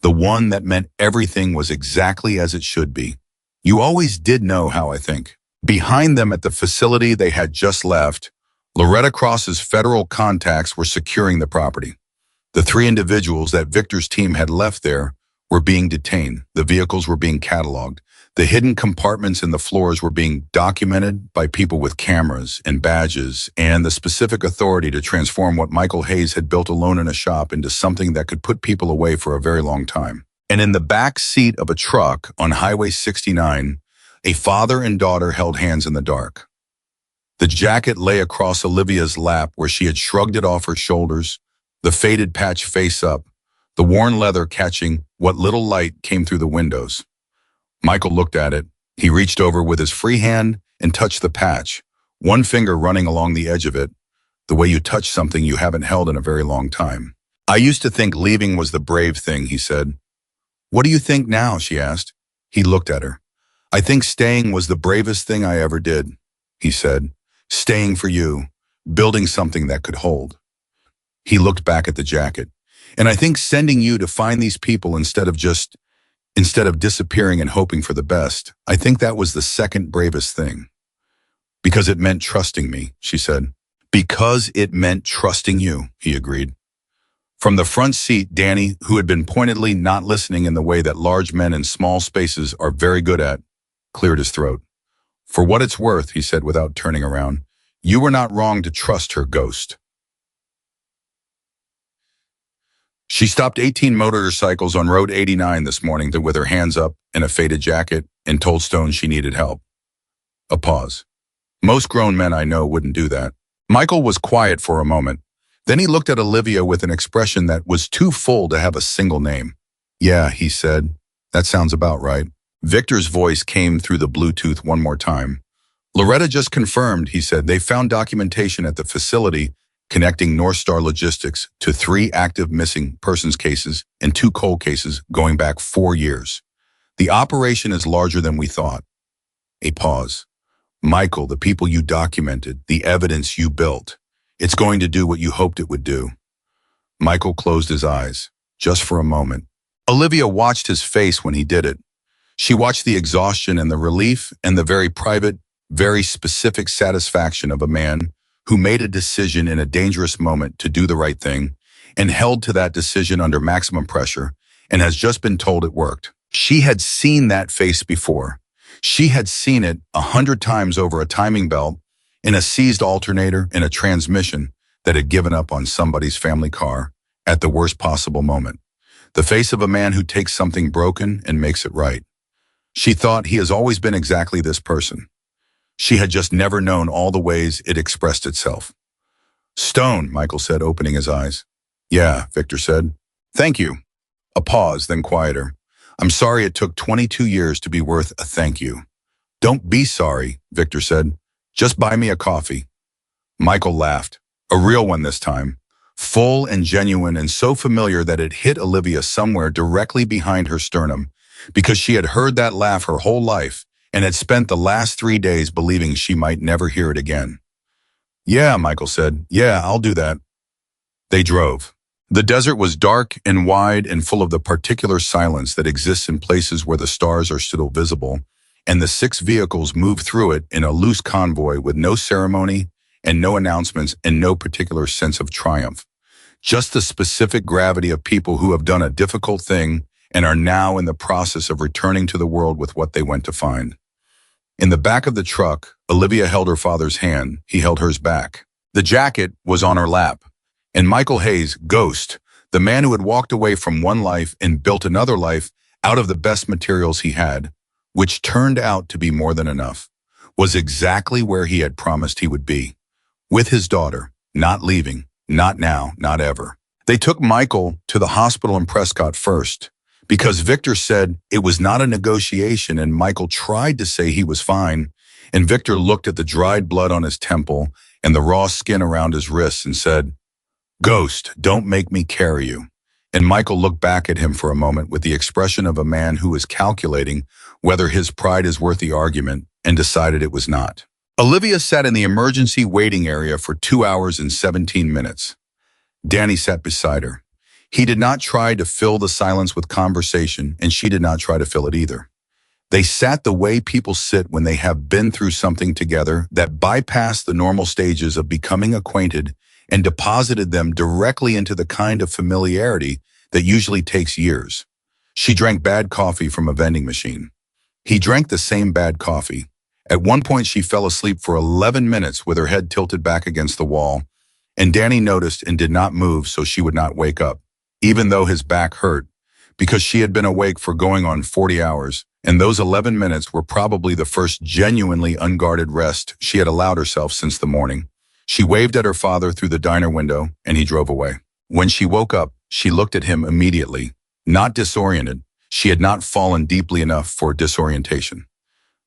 the one that meant everything was exactly as it should be. You always did know how I think. Behind them at the facility they had just left, Loretta Cross's federal contacts were securing the property. The 3 individuals that Victor's team had left there were being detained. The vehicles were being cataloged. The hidden compartments in the floors were being documented by people with cameras and badges and the specific authority to transform what Michael Hayes had built alone in a shop into something that could put people away for a very long time. And in the back seat of a truck on Highway 69, a father and daughter held hands in the dark. The jacket lay across Olivia's lap where she had shrugged it off her shoulders, the faded patch face up, the worn leather catching what little light came through the windows. Michael looked at it. He reached over with his free hand and touched the patch, one finger running along the edge of it, the way you touch something you haven't held in a very long time. I used to think leaving was the brave thing, he said. What do you think now, she asked. He looked at her. I think staying was the bravest thing I ever did, he said. Staying for you, building something that could hold. He looked back at the jacket. And I think sending you to find these people instead of disappearing and hoping for the best, I think that was the second bravest thing. Because it meant trusting me, she said. Because it meant trusting you, he agreed. From the front seat, Danny, who had been pointedly not listening in the way that large men in small spaces are very good at, cleared his throat. For what it's worth, he said without turning around, you were not wrong to trust her ghost. She stopped 18 motorcycles on Road 89 this morning with her hands up in a faded jacket and told Stone she needed help. A pause. Most grown men I know wouldn't do that. Michael was quiet for a moment. Then he looked at Olivia with an expression that was too full to have a single name. Yeah, he said. That sounds about right. Victor's voice came through the Bluetooth one more time. Loretta just confirmed, he said, they found documentation at the facility connecting North Star Logistics to 3 active missing persons cases and 2 cold cases going back 4 years. The operation is larger than we thought. A pause. Michael, the people you documented, the evidence you built, it's going to do what you hoped it would do. Michael closed his eyes, just for a moment. Olivia watched his face when he did it. She watched the exhaustion and the relief and the very private, very specific satisfaction of a man who made a decision in a dangerous moment to do the right thing and held to that decision under maximum pressure and has just been told it worked. She had seen that face before. She had seen it 100 times over a timing belt, in a seized alternator, in a transmission that had given up on somebody's family car at the worst possible moment. The face of a man who takes something broken and makes it right. She thought he has always been exactly this person. She had just never known all the ways it expressed itself. Stone, Michael said, opening his eyes. Yeah, Victor said. Thank you. A pause, then quieter. I'm sorry it took 22 years to be worth a thank you. Don't be sorry, Victor said. Just buy me a coffee. Michael laughed. A real one this time. Full and genuine and so familiar that it hit Olivia somewhere directly behind her sternum, because she had heard that laugh her whole life and had spent the last 3 days believing she might never hear it again. Yeah, Michael said. Yeah, I'll do that. They drove. The desert was dark and wide and full of the particular silence that exists in places where the stars are still visible, and the 6 vehicles moved through it in a loose convoy with no ceremony and no announcements and no particular sense of triumph. Just the specific gravity of people who have done a difficult thing and are now in the process of returning to the world with what they went to find. In the back of the truck, Olivia held her father's hand. He held hers back. The jacket was on her lap. And Michael Hayes, Ghost, the man who had walked away from one life and built another life out of the best materials he had, which turned out to be more than enough, was exactly where he had promised he would be. With his daughter, not leaving, not now, not ever. They took Michael to the hospital in Prescott first, because Victor said it was not a negotiation, and Michael tried to say he was fine, and Victor looked at the dried blood on his temple and the raw skin around his wrists and said, "Ghost, don't make me carry you." And Michael looked back at him for a moment with the expression of a man who is calculating whether his pride is worth the argument, and decided it was not. Olivia sat in the emergency waiting area for 2 hours and 17 minutes. Danny sat beside her. He did not try to fill the silence with conversation, and she did not try to fill it either. They sat the way people sit when they have been through something together that bypassed the normal stages of becoming acquainted and deposited them directly into the kind of familiarity that usually takes years. She drank bad coffee from a vending machine. He drank the same bad coffee. At one point, she fell asleep for 11 minutes with her head tilted back against the wall, and Danny noticed and did not move so she would not wake up, even though his back hurt, because she had been awake for going on 40 hours, and those 11 minutes were probably the first genuinely unguarded rest she had allowed herself since the morning. She waved at her father through the diner window, and he drove away. When she woke up, she looked at him immediately, not disoriented. She had not fallen deeply enough for disorientation.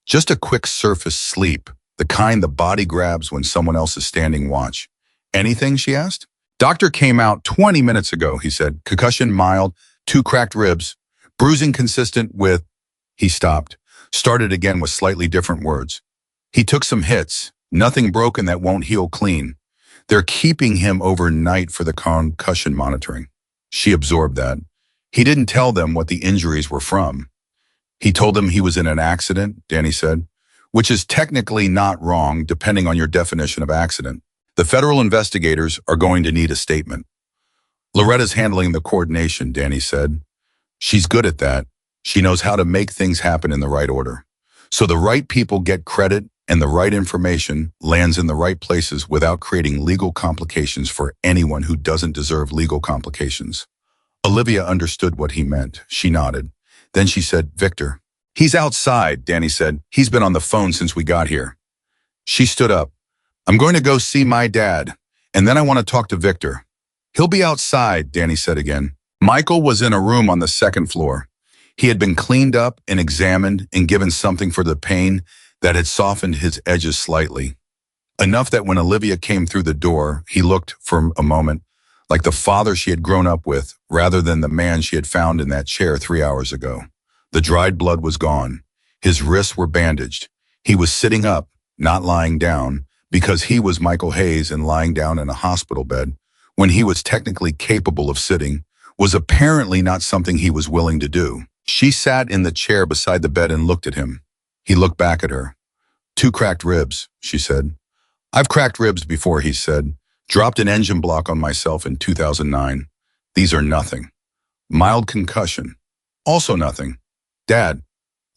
Just a quick surface sleep, the kind the body grabs when someone else is standing watch. "Anything?" she asked. "Doctor came out 20 minutes ago," he said. "Concussion mild, 2 cracked ribs, bruising consistent with..." He stopped, started again with slightly different words. "He took some hits. Nothing broken that won't heal clean. They're keeping him overnight for the concussion monitoring." She absorbed that. He didn't tell them what the injuries were from. He told them he was in an accident, Danny said, which is technically not wrong depending on your definition of accident. The federal investigators are going to need a statement. "Loretta's handling the coordination," Danny said. "She's good at that. She knows how to make things happen in the right order. So the right people get credit and the right information lands in the right places without creating legal complications for anyone who doesn't deserve legal complications." Olivia understood what he meant. She nodded. Then she said, "Victor." "He's outside," Danny said. "He's been on the phone since we got here." She stood up. "I'm going to go see my dad, and then I want to talk to Victor." "He'll be outside," Danny said again. Michael was in a room on the 2nd floor. He had been cleaned up and examined and given something for the pain that had softened his edges slightly. Enough that when Olivia came through the door, he looked for a moment like the father she had grown up with, rather than the man she had found in that chair 3 hours ago. The dried blood was gone. His wrists were bandaged. He was sitting up, not lying down, because he was Michael Hayes, and lying down in a hospital bed, when he was technically capable of sitting, was apparently not something he was willing to do. She sat in the chair beside the bed and looked at him. He looked back at her. "2 cracked ribs," she said. "I've cracked ribs before," he said. "Dropped an engine block on myself in 2009. These are nothing. Mild concussion. Also nothing. Dad,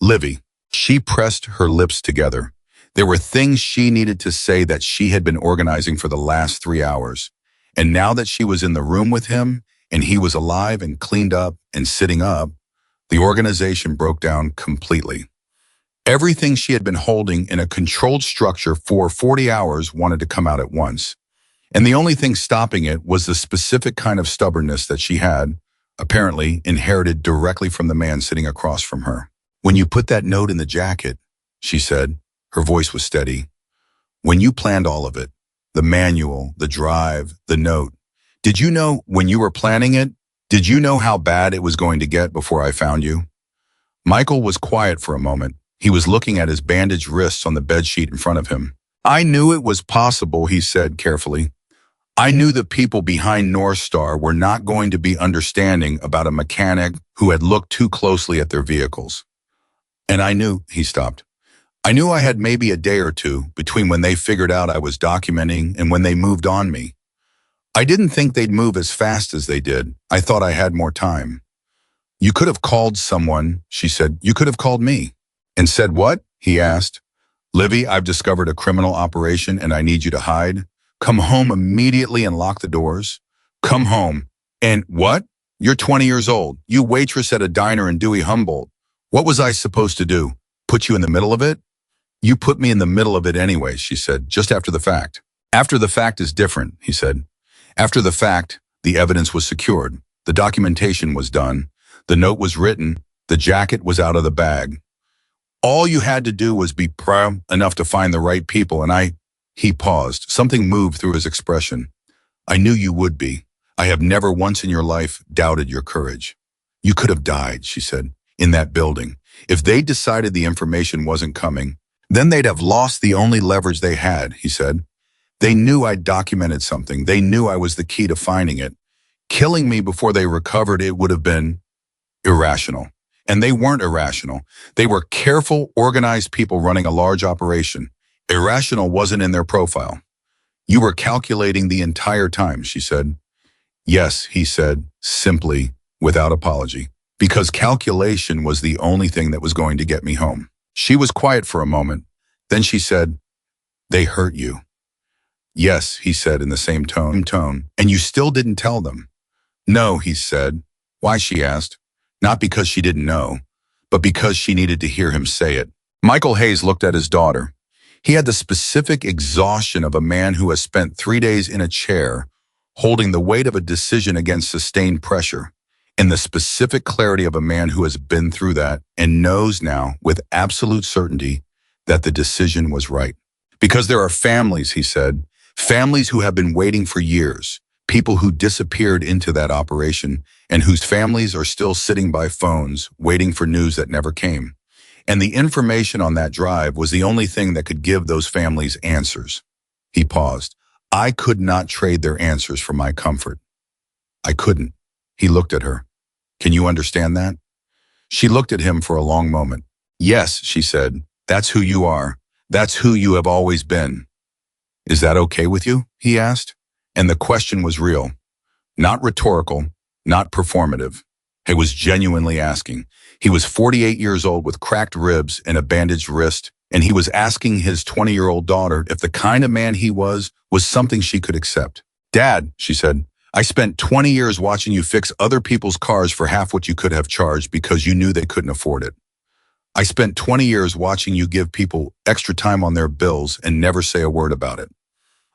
Livy." She pressed her lips together. There were things she needed to say that she had been organizing for the last 3 hours. And now that she was in the room with him, and he was alive and cleaned up and sitting up, the organization broke down completely. Everything she had been holding in a controlled structure for 40 hours wanted to come out at once. And the only thing stopping it was the specific kind of stubbornness that she had, apparently inherited directly from the man sitting across from her. "When you put that note in the jacket," she said, her voice was steady, "when you planned all of it, the manual, the drive, the note, did you know when you were planning it, did you know how bad it was going to get before I found you?" Michael was quiet for a moment. He was looking at his bandaged wrists on the bedsheet in front of him. "I knew it was possible," he said carefully. "I knew the people behind North Star were not going to be understanding about a mechanic who had looked too closely at their vehicles. And I knew," he stopped, "I knew I had maybe a day or two between when they figured out I was documenting and when they moved on me. I didn't think they'd move as fast as they did. I thought I had more time." "You could have called someone," she said. "You could have called me." "And said what?" he asked. "Livy, I've discovered a criminal operation and I need you to hide. Come home immediately and lock the doors. Come home." "And what? You're 20 years old. You waitress at a diner in Dewey Humboldt. What was I supposed to do? Put you in the middle of it?" "You put me in the middle of it anyway," she said, "just after the fact." "After the fact is different," he said. "After the fact, the evidence was secured. The documentation was done. The note was written. The jacket was out of the bag. All you had to do was be proud enough to find the right people, and I—" He paused. Something moved through his expression. "I knew you would be. I have never once in your life doubted your courage." "You could have died," she said, "in that building. If they decided the information wasn't coming, then they'd have lost the only leverage they had," he said. "They knew I'd documented something. They knew I was the key to finding it. Killing me before they recovered it would have been irrational. And they weren't irrational. They were careful, organized people running a large operation. Irrational wasn't in their profile." "You were calculating the entire time," she said. "Yes," he said, simply, without apology, "because calculation was the only thing that was going to get me home." She was quiet for a moment. Then she said, "They hurt you." "Yes," he said in the same tone. "And you still didn't tell them?" "No," he said. "Why?" she asked. Not because she didn't know, but because she needed to hear him say it. Michael Hayes looked at his daughter. He had the specific exhaustion of a man who has spent 3 days in a chair, holding the weight of a decision against sustained pressure, and the specific clarity of a man who has been through that and knows now with absolute certainty that the decision was right. "Because there are families," he said, "families who have been waiting for years, people who disappeared into that operation and whose families are still sitting by phones waiting for news that never came. And the information on that drive was the only thing that could give those families answers." He paused. "I could not trade their answers for my comfort. I couldn't." He looked at her. "Can you understand that?" She looked at him for a long moment. "Yes," she said, "that's who you are. That's who you have always been." "Is that okay with you?" he asked. And the question was real, not rhetorical, not performative. He was genuinely asking. He was 48 years old with cracked ribs and a bandaged wrist, and he was asking his 20-year-old daughter if the kind of man he was something she could accept. "Dad," she said, "I spent 20 years watching you fix other people's cars for half what you could have charged because you knew they couldn't afford it. I spent 20 years watching you give people extra time on their bills and never say a word about it.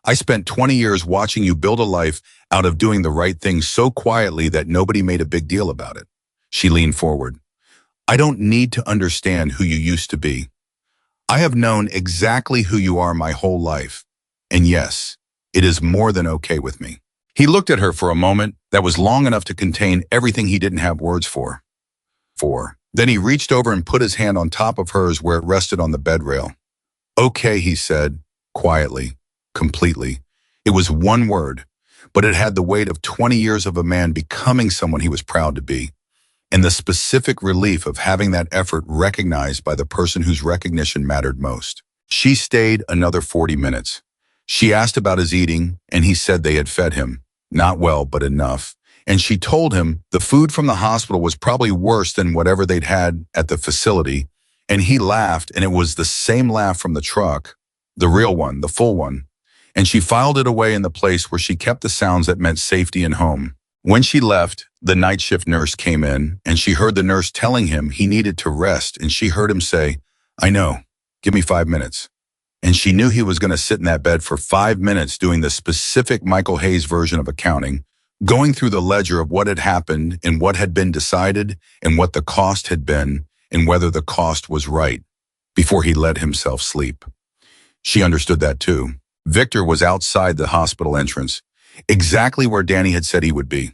I spent 20 years watching you build a life out of doing the right thing so quietly that nobody made a big deal about it." She leaned forward. "I don't need to understand who you used to be. I have known exactly who you are my whole life. And yes, it is more than okay with me." He looked at her for a moment that was long enough to contain everything he didn't have words for. Then he reached over and put his hand on top of hers where it rested on the bed rail. "Okay," he said, quietly, completely. It was one word, but it had the weight of 20 years of a man becoming someone he was proud to be, and the specific relief of having that effort recognized by the person whose recognition mattered most. She stayed another 40 minutes. She asked about his eating, and he said they had fed him. Not well, but enough. And she told him the food from the hospital was probably worse than whatever they'd had at the facility, and he laughed, and it was the same laugh from the truck, the real one, the full one. And she filed it away in the place where she kept the sounds that meant safety and home. When she left, the night shift nurse came in, and she heard the nurse telling him he needed to rest, and she heard him say, "I know, give me 5 minutes." And she knew he was going to sit in that bed for 5 minutes doing the specific Michael Hayes version of accounting, going through the ledger of what had happened and what had been decided and what the cost had been and whether the cost was right before he let himself sleep. She understood that too. Victor was outside the hospital entrance, exactly where Danny had said he would be.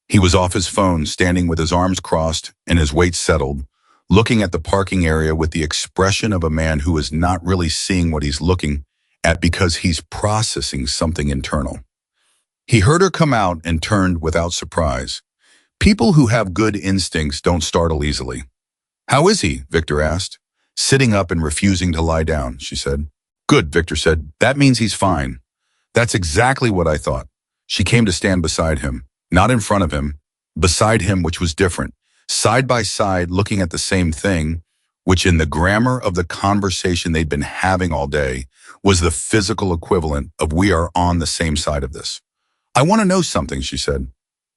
He was off his phone, standing with his arms crossed and his weight settled, looking at the parking area with the expression of a man who is not really seeing what he's looking at because he's processing something internal. He heard her come out and turned without surprise. People who have good instincts don't startle easily. "How is he?" Victor asked. "Sitting up and refusing to lie down," she said. "Good," Victor said. "That means he's fine." "That's exactly what I thought." She came to stand beside him, not in front of him, beside him, which was different, side by side, looking at the same thing, which in the grammar of the conversation they'd been having all day was the physical equivalent of "we are on the same side of this." "I want to know something," she said.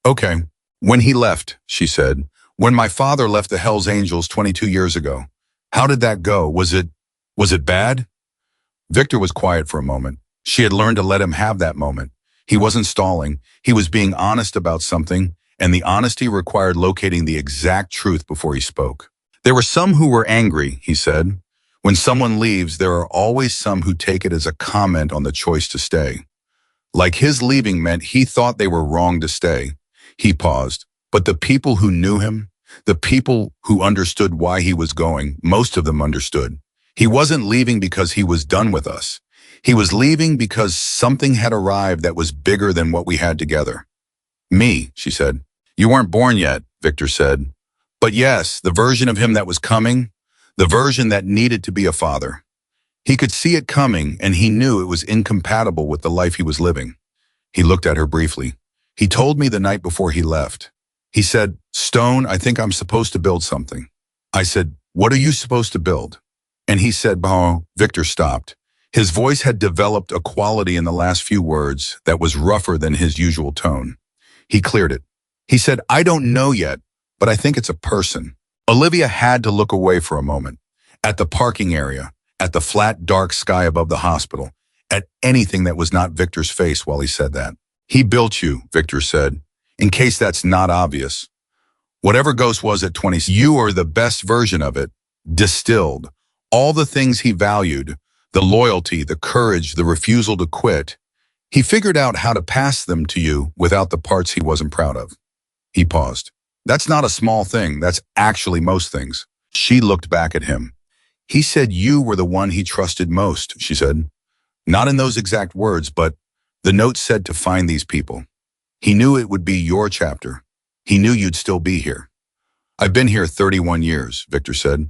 "Okay." "When he left," she said, "when my father left the Hells Angels 22 years ago, how did that go? Was it bad?" Victor was quiet for a moment. She had learned to let him have that moment. He wasn't stalling. He was being honest about something, and the honesty required locating the exact truth before he spoke. "There were some who were angry," he said. "When someone leaves, there are always some who take it as a comment on the choice to stay. Like his leaving meant he thought they were wrong to stay." He paused. "But the people who knew him, the people who understood why he was going, most of them understood. He wasn't leaving because he was done with us. He was leaving because something had arrived that was bigger than what we had together." "Me," she said. "You weren't born yet," Victor said. "But yes, the version of him that was coming, the version that needed to be a father. He could see it coming, and he knew it was incompatible with the life he was living." He looked at her briefly. "He told me the night before he left. He said, 'Stone, I think I'm supposed to build something.' I said, 'What are you supposed to build?' And he said, 'Oh,'" Victor stopped. His voice had developed a quality in the last few words that was rougher than his usual tone. He cleared it. He said, "I don't know yet, but I think it's a person." Olivia had to look away for a moment. At the parking area, at the flat, dark sky above the hospital, at anything that was not Victor's face while he said that. "He built you," Victor said, "in case that's not obvious. Whatever Ghost was at 20, you are the best version of it, distilled. All the things he valued, the loyalty, the courage, the refusal to quit. He figured out how to pass them to you without the parts he wasn't proud of." He paused. "That's not a small thing. That's actually most things." She looked back at him. "He said you were the one he trusted most," she said. "Not in those exact words, but the note said to find these people. He knew it would be your chapter. He knew you'd still be here." "I've been here 31 years, Victor said.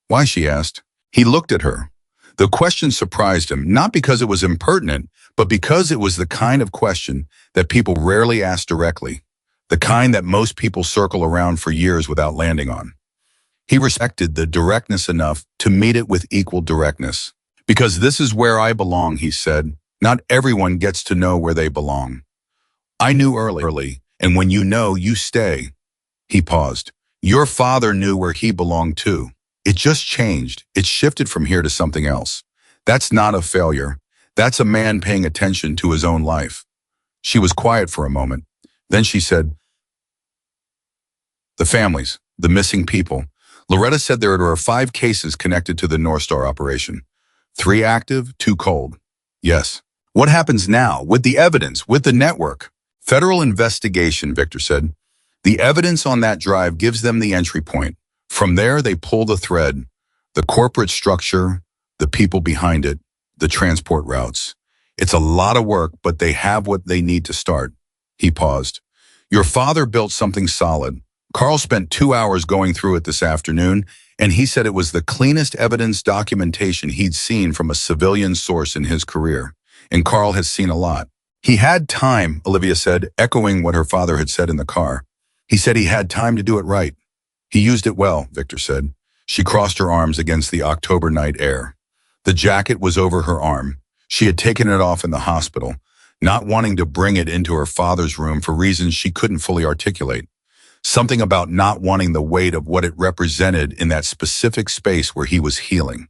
"Why?" she asked. He looked at her. The question surprised him, not because it was impertinent, but because it was the kind of question that people rarely ask directly, the kind that most people circle around for years without landing on. He respected the directness enough to meet it with equal directness. "Because this is where I belong," he said. "Not everyone gets to know where they belong. I knew early, and when you know, you stay." He paused. "Your father knew where he belonged too. It just changed. It shifted from here to something else. That's not a failure. That's a man paying attention to his own life." She was quiet for a moment. Then she said, "The families, the missing people. Loretta said there are 5 cases connected to the North Star operation. 3 active, 2 cold." "Yes." "What happens now, with the evidence, with the network?" "Federal investigation," Victor said. "The evidence on that drive gives them the entry point. From there, they pull the thread, the corporate structure, the people behind it, the transport routes. It's a lot of work, but they have what they need to start." He paused. "Your father built something solid. Carl spent 2 hours going through it this afternoon, and he said it was the cleanest evidence documentation he'd seen from a civilian source in his career. And Carl has seen a lot." "He had time," Olivia said, echoing what her father had said in the car. "He said he had time to do it right." "He used it well," Victor said. She crossed her arms against the October night air. The jacket was over her arm. She had taken it off in the hospital, not wanting to bring it into her father's room for reasons she couldn't fully articulate. Something about not wanting the weight of what it represented in that specific space where he was healing.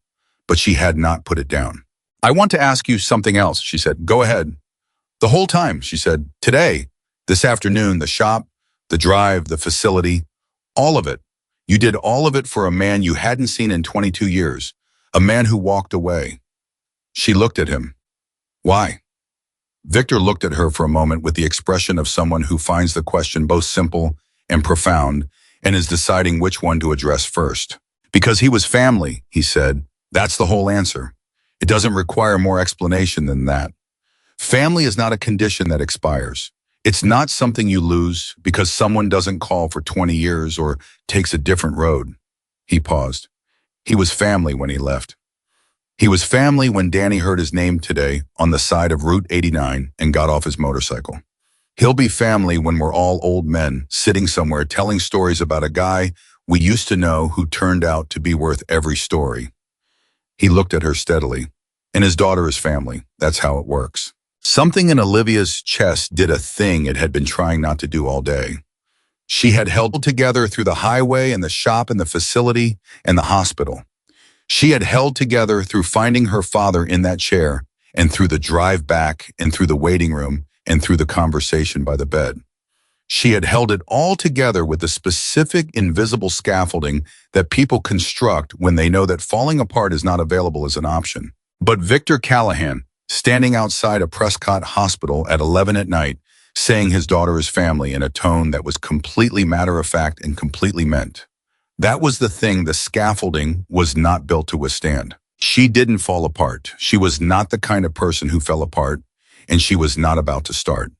But she had not put it down. "I want to ask you something else," she said. "Go ahead." "The whole time," she said. "Today, This afternoon, the shop, the drive, the facility, all of it. You did all of it for a man you hadn't seen in 22 years, a man who walked away. She looked at him. Why? Victor looked at her for a moment with the expression of someone who finds the question both simple and profound and is deciding which one to address first. Because he was family, he said. That's the whole answer. It doesn't require more explanation than that. Family is not a condition that expires. It's not something you lose because someone doesn't call for 20 years or takes a different road. He paused. He was family when he left. He was family when Danny heard his name today on the side of Route 89 and got off his motorcycle. He'll be family when we're all old men sitting somewhere telling stories about a guy we used to know who turned out to be worth every story. He looked at her steadily. And his daughter is family. That's how it works. Something in Olivia's chest did a thing it had been trying not to do all day. She had held together through the highway and the shop and the facility and the hospital. She had held together through finding her father in that chair and through the drive back and through the waiting room and through the conversation by the bed. She had held it all together with the specific invisible scaffolding that people construct when they know that falling apart is not available as an option. But Victor Callahan, standing outside a Prescott hospital at 11 at night, saying his daughter is family in a tone that was completely matter-of-fact and completely meant. That was the thing the scaffolding was not built to withstand. She didn't fall apart. She was not the kind of person who fell apart, and she was not about to start.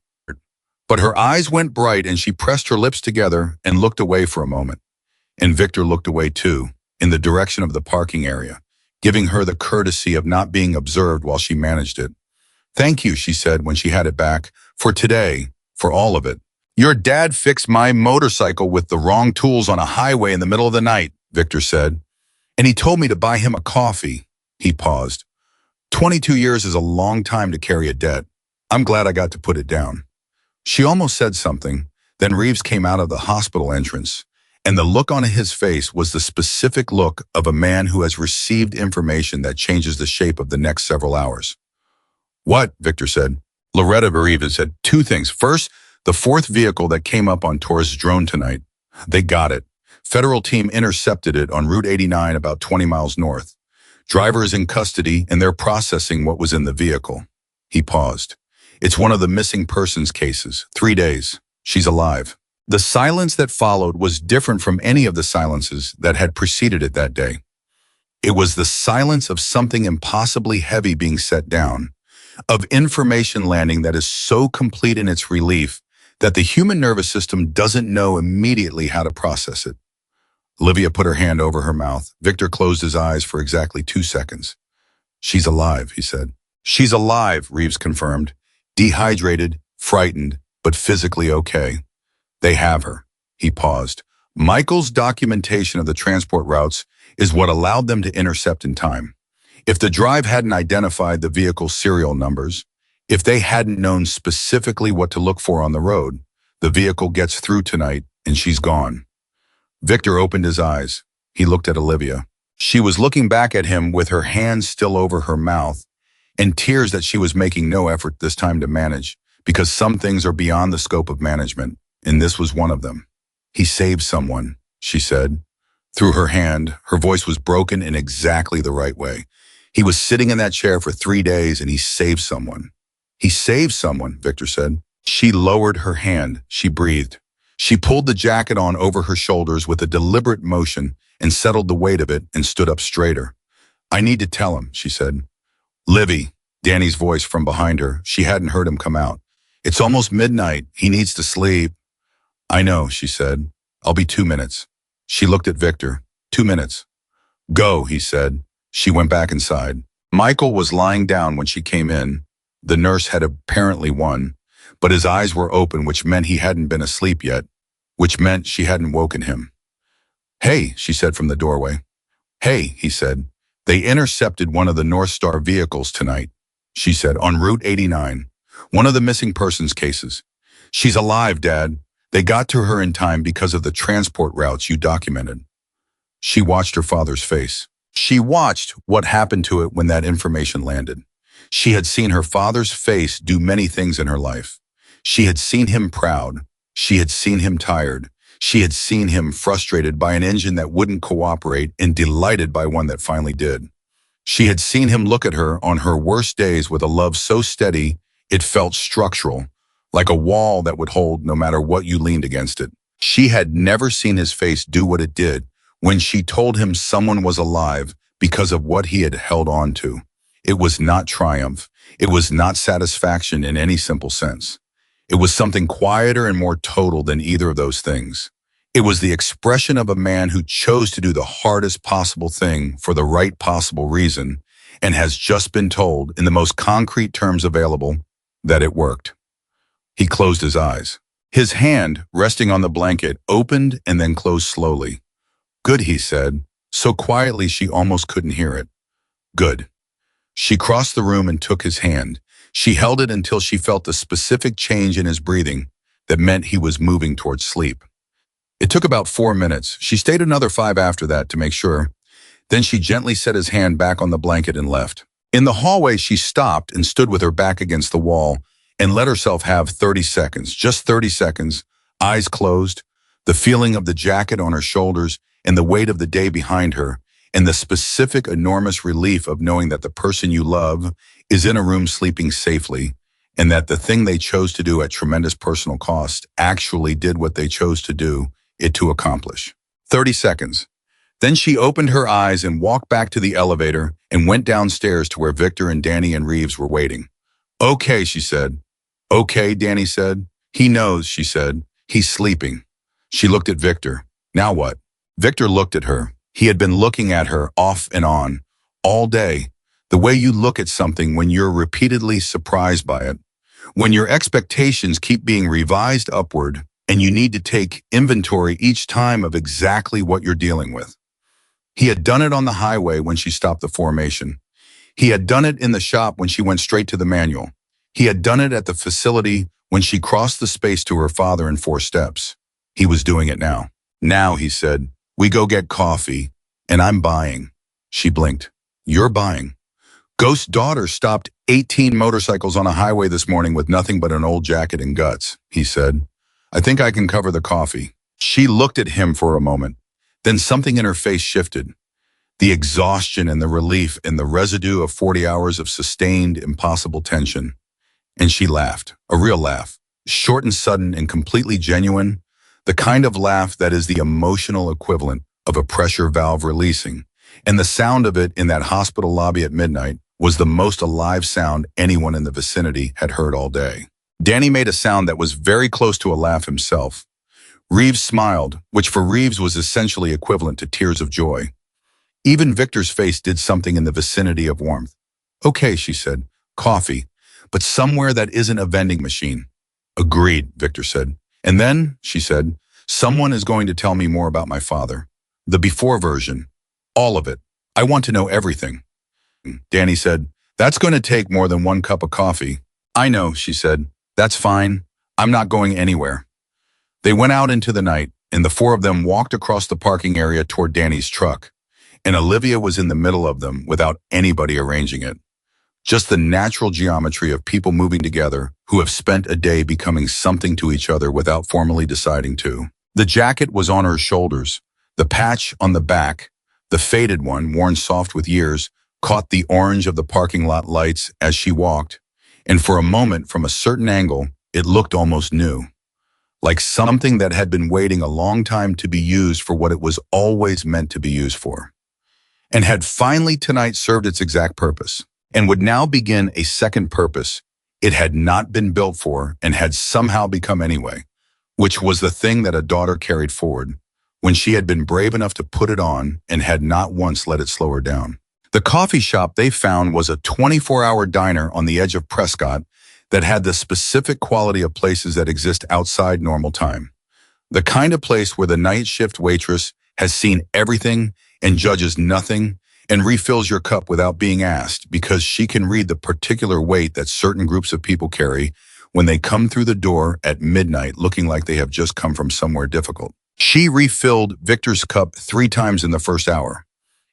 But her eyes went bright and she pressed her lips together and looked away for a moment. And Victor looked away too, in the direction of the parking area, giving her the courtesy of not being observed while she managed it. Thank you, she said when she had it back, for today, for all of it. Your dad fixed my motorcycle with the wrong tools on a highway in the middle of the night, Victor said. And he told me to buy him a coffee. He paused. 22 years is a long time to carry a debt. I'm glad I got to put it down. She almost said something, then Reeves came out of the hospital entrance, and the look on his face was the specific look of a man who has received information that changes the shape of the next several hours. What? Victor said. Loretta Reeves said two things. First, the fourth vehicle that came up on Torres' drone tonight. They got it. Federal team intercepted it on Route 89 about 20 miles north. Driver is in custody and they're processing what was in the vehicle. He paused. It's one of the missing persons cases. 3 days. She's alive. The silence that followed was different from any of the silences that had preceded it that day. It was the silence of something impossibly heavy being set down, of information landing that is so complete in its relief that the human nervous system doesn't know immediately how to process it. Olivia put her hand over her mouth. Victor closed his eyes for exactly 2 seconds. She's alive, he said. She's alive, Reeves confirmed. Dehydrated, frightened, but physically okay. They have her. He paused. Michael's documentation of the transport routes is what allowed them to intercept in time. If the drive hadn't identified the vehicle's serial numbers, if they hadn't known specifically what to look for on the road, the vehicle gets through tonight and she's gone. Victor opened his eyes. He looked at Olivia. She was looking back at him with her hands still over her mouth and tears that she was making no effort this time to manage, because some things are beyond the scope of management, and this was one of them. He saved someone, she said. Through her hand, her voice was broken in exactly the right way. He was sitting in that chair for 3 days and he saved someone. He saved someone, Victor said. She lowered her hand. She breathed. She pulled the jacket on over her shoulders with a deliberate motion and settled the weight of it and stood up straighter. I need to tell him, she said. Livy, Danny's voice from behind her. She hadn't heard him come out. It's almost midnight. He needs to sleep. I know, she said. I'll be 2 minutes. She looked at Victor. 2 minutes. Go, he said. She went back inside. Michael was lying down when she came in. The nurse had apparently won, but his eyes were open, which meant he hadn't been asleep yet, which meant she hadn't woken him. Hey, she said from the doorway. Hey, he said. They intercepted one of the North Star vehicles tonight, she said, on Route 89, one of the missing persons cases. She's alive, Dad. They got to her in time because of the transport routes you documented. She watched her father's face. She watched what happened to it when that information landed. She had seen her father's face do many things in her life. She had seen him proud. She had seen him tired. She had seen him frustrated by an engine that wouldn't cooperate and delighted by one that finally did. She had seen him look at her on her worst days with a love so steady it felt structural, like a wall that would hold no matter what you leaned against it. She had never seen his face do what it did when she told him someone was alive because of what he had held on to. It was not triumph. It was not satisfaction in any simple sense. It was something quieter and more total than either of those things. It was the expression of a man who chose to do the hardest possible thing for the right possible reason and has just been told, in the most concrete terms available, that it worked. He closed his eyes. His hand, resting on the blanket, opened and then closed slowly. "Good," he said, so quietly she almost couldn't hear it. "Good." She crossed the room and took his hand. She held it until she felt the specific change in his breathing that meant he was moving towards sleep. It took about 4 minutes. She stayed another 5 after that to make sure. Then she gently set his hand back on the blanket and left. In the hallway, she stopped and stood with her back against the wall and let herself have 30 seconds, just 30 seconds, eyes closed, the feeling of the jacket on her shoulders and the weight of the day behind her, and the specific enormous relief of knowing that the person you love is in a room sleeping safely, and that the thing they chose to do at tremendous personal cost actually did what they chose to do it to accomplish. 30 seconds. Then she opened her eyes and walked back to the elevator and went downstairs to where Victor and Danny and Reeves were waiting. "Okay," she said. "Okay," Danny said. "He knows," she said. "He's sleeping." She looked at Victor. "Now what?" Victor looked at her. He had been looking at her off and on all day, the way you look at something when you're repeatedly surprised by it, when your expectations keep being revised upward and you need to take inventory each time of exactly what you're dealing with. He had done it on the highway when she stopped the formation. He had done it in the shop when she went straight to the manual. He had done it at the facility when she crossed the space to her father in 4 steps. He was doing it now. "Now," he said, "we go get coffee, and I'm buying." She blinked. "You're buying?" "Ghost's daughter stopped 18 motorcycles on a highway this morning with nothing but an old jacket and guts," he said. "I think I can cover the coffee." She looked at him for a moment. Then something in her face shifted. The exhaustion and the relief and the residue of 40 hours of sustained, impossible tension. And she laughed, a real laugh, short and sudden and completely genuine, the kind of laugh that is the emotional equivalent of a pressure valve releasing. And the sound of it in that hospital lobby at midnight was the most alive sound anyone in the vicinity had heard all day. Danny made a sound that was very close to a laugh himself. Reeves smiled, which for Reeves was essentially equivalent to tears of joy. Even Victor's face did something in the vicinity of warmth. "Okay," she said, "coffee, but somewhere that isn't a vending machine." "Agreed," Victor said. "And then," she said, "someone is going to tell me more about my father. The before version. All of it. I want to know everything." Danny said, "That's going to take more than 1 cup of coffee." "I know," she said. "That's fine. I'm not going anywhere." They went out into the night, and the 4 of them walked across the parking area toward Danny's truck, and Olivia was in the middle of them without anybody arranging it. Just the natural geometry of people moving together who have spent a day becoming something to each other without formally deciding to. The jacket was on her shoulders. The patch on the back, the faded one, worn soft with years, caught the orange of the parking lot lights as she walked, and for a moment, from a certain angle, it looked almost new. Like something that had been waiting a long time to be used for what it was always meant to be used for, and had finally tonight served its exact purpose, and would now begin a second purpose it had not been built for and had somehow become anyway, which was the thing that a daughter carried forward when she had been brave enough to put it on and had not once let it slow her down. The coffee shop they found was a 24-hour diner on the edge of Prescott that had the specific quality of places that exist outside normal time. The kind of place where the night shift waitress has seen everything and judges nothing and refills your cup without being asked because she can read the particular weight that certain groups of people carry when they come through the door at midnight looking like they have just come from somewhere difficult. She refilled Victor's cup 3 times in the first hour.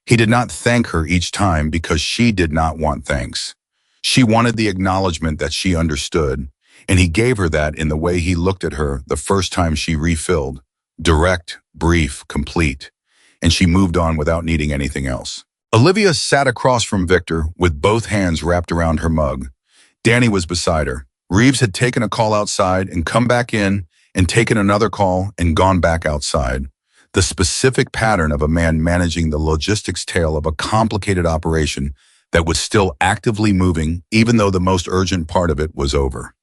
He did not thank her each time because she did not want thanks. She wanted the acknowledgement that she understood, And he gave her that in the way he looked at her the first time she refilled. Direct, brief, complete. And she moved on without needing anything else. Olivia sat across from Victor with both hands wrapped around her mug. Danny was beside her. Reeves had taken a call outside and come back in and taken another call and gone back outside. The specific pattern of a man managing the logistics tail of a complicated operation that was still actively moving even though the most urgent part of it was over.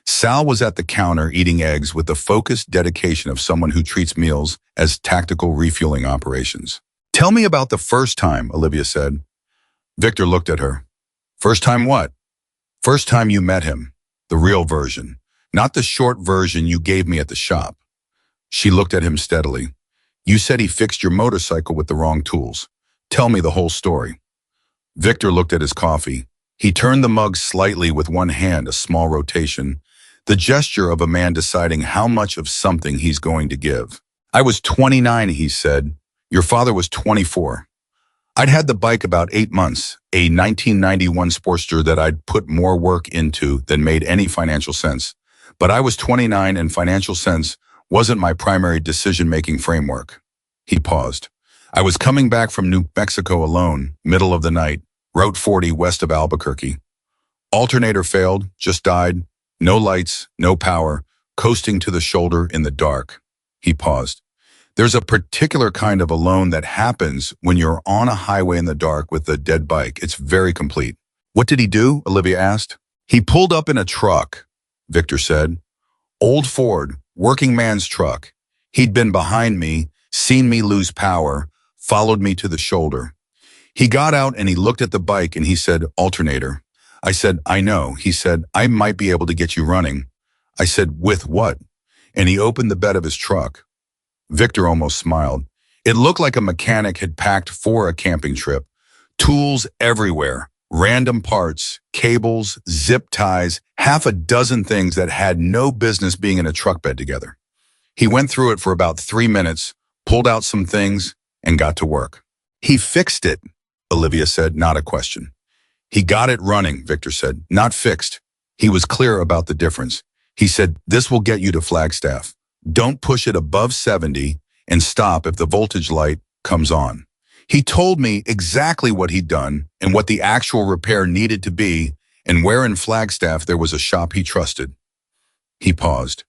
Sal was at the counter eating eggs with the focused dedication of someone who treats meals as tactical refueling operations. "Tell me about the first time," Olivia said. Victor looked at her. "First time what?" "First time you met him. The real version. Not the short version you gave me at the shop." She looked at him steadily. "You said he fixed your motorcycle with the wrong tools. Tell me the whole story." Victor looked at his coffee. He turned the mug slightly with one hand, a small rotation, the gesture of a man deciding how much of something he's going to give. "I was 29, he said. Your father was 24. I'd had the bike about 8 months, a 1991 Sportster that I'd put more work into than made any financial sense. But I was 29 and financial sense wasn't my primary decision-making framework." He paused. "I was coming back from New Mexico alone, middle of the night, Route 40 west of Albuquerque. Alternator failed, just died, no lights, no power, coasting to the shoulder in the dark." He paused. "There's a particular kind of alone that happens when you're on a highway in the dark with a dead bike. It's very complete." "What did he do?" Olivia asked. "He pulled up in a truck," Victor said. "Old Ford, working man's truck. He'd been behind me, seen me lose power, followed me to the shoulder. He got out and he looked at the bike and he said, 'Alternator.' I said, 'I know.' He said, 'I might be able to get you running.' I said, 'With what?' And he opened the bed of his truck." Victor almost smiled. It looked like a mechanic had packed for a camping trip. Tools everywhere, random parts, cables, zip ties, half a dozen things that had no business being in a truck bed together. He went through it for about 3 minutes, pulled out some things, and got to work. "He fixed it," Olivia said, not a question. "He got it running," Victor said, "not fixed." He was clear about the difference. He said, "This will get you to Flagstaff. Don't push it above 70 and stop if the voltage light comes on." He told me exactly what he'd done and what the actual repair needed to be and where in Flagstaff there was a shop he trusted. He paused.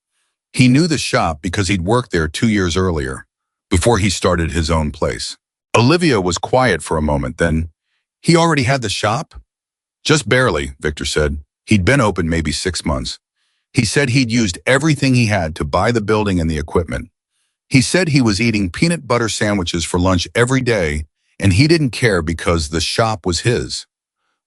He knew the shop because he'd worked there 2 years earlier, before he started his own place. Olivia was quiet for a moment, then, "He already had the shop?" "Just barely," Victor said. "He'd been open maybe 6 months. He said he'd used everything he had to buy the building and the equipment. He said he was eating peanut butter sandwiches for lunch every day, and he didn't care because the shop was his."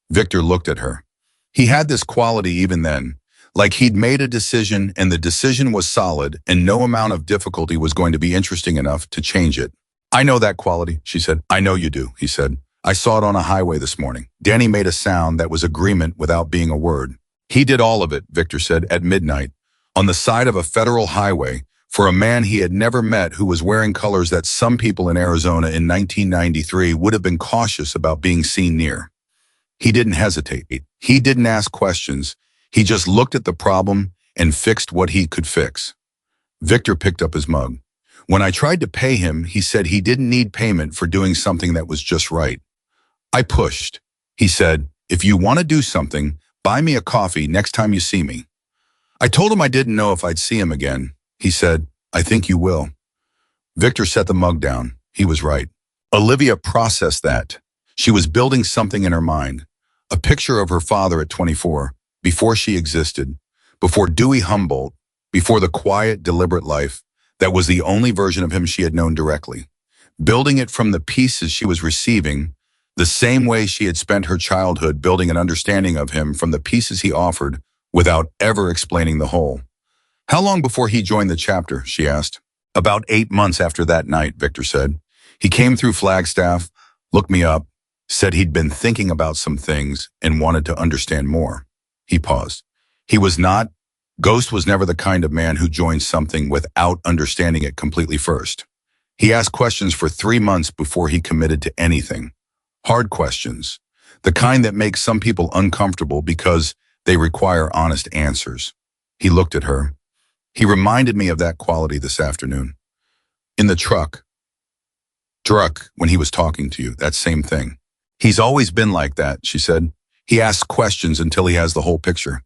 Victor looked at her. He had this quality even then, like he'd made a decision and the decision was solid and no amount of difficulty was going to be interesting enough to change it. "I know that quality," she said. "I know you do," he said. "I saw it on a highway this morning." Danny made a sound that was agreement without being a word. "He did all of it," Victor said, "at midnight, on the side of a federal highway, for a man he had never met who was wearing colors that some people in Arizona in 1993 would have been cautious about being seen near. He didn't hesitate. He didn't ask questions. He just looked at the problem and fixed what he could fix." Victor picked up his mug. "When I tried to pay him, he said he didn't need payment for doing something that was just right. I pushed. He said, 'If you want to do something, buy me a coffee next time you see me.' I told him I didn't know if I'd see him again. He said, 'I think you will.'" Victor set the mug down. He was right. Olivia processed that. She was building something in her mind. A picture of her father at 24, before she existed, before Dewey Humboldt, before the quiet, deliberate life that was the only version of him she had known directly. Building it from the pieces she was receiving, the same way she had spent her childhood building an understanding of him from the pieces he offered without ever explaining the whole. "How long before he joined the chapter?" she asked. "About 8 months after that night," Victor said. "He came through Flagstaff, looked me up, said he'd been thinking about some things and wanted to understand more." He paused. Ghost was never the kind of man who joined something without understanding it completely first. He asked questions for 3 months before he committed to anything. Hard questions. The kind that make some people uncomfortable because they require honest answers. He looked at her. He reminded me of that quality this afternoon. In the truck, when he was talking to you, that same thing. He's always been like that, she said. He asks questions until he has the whole picture.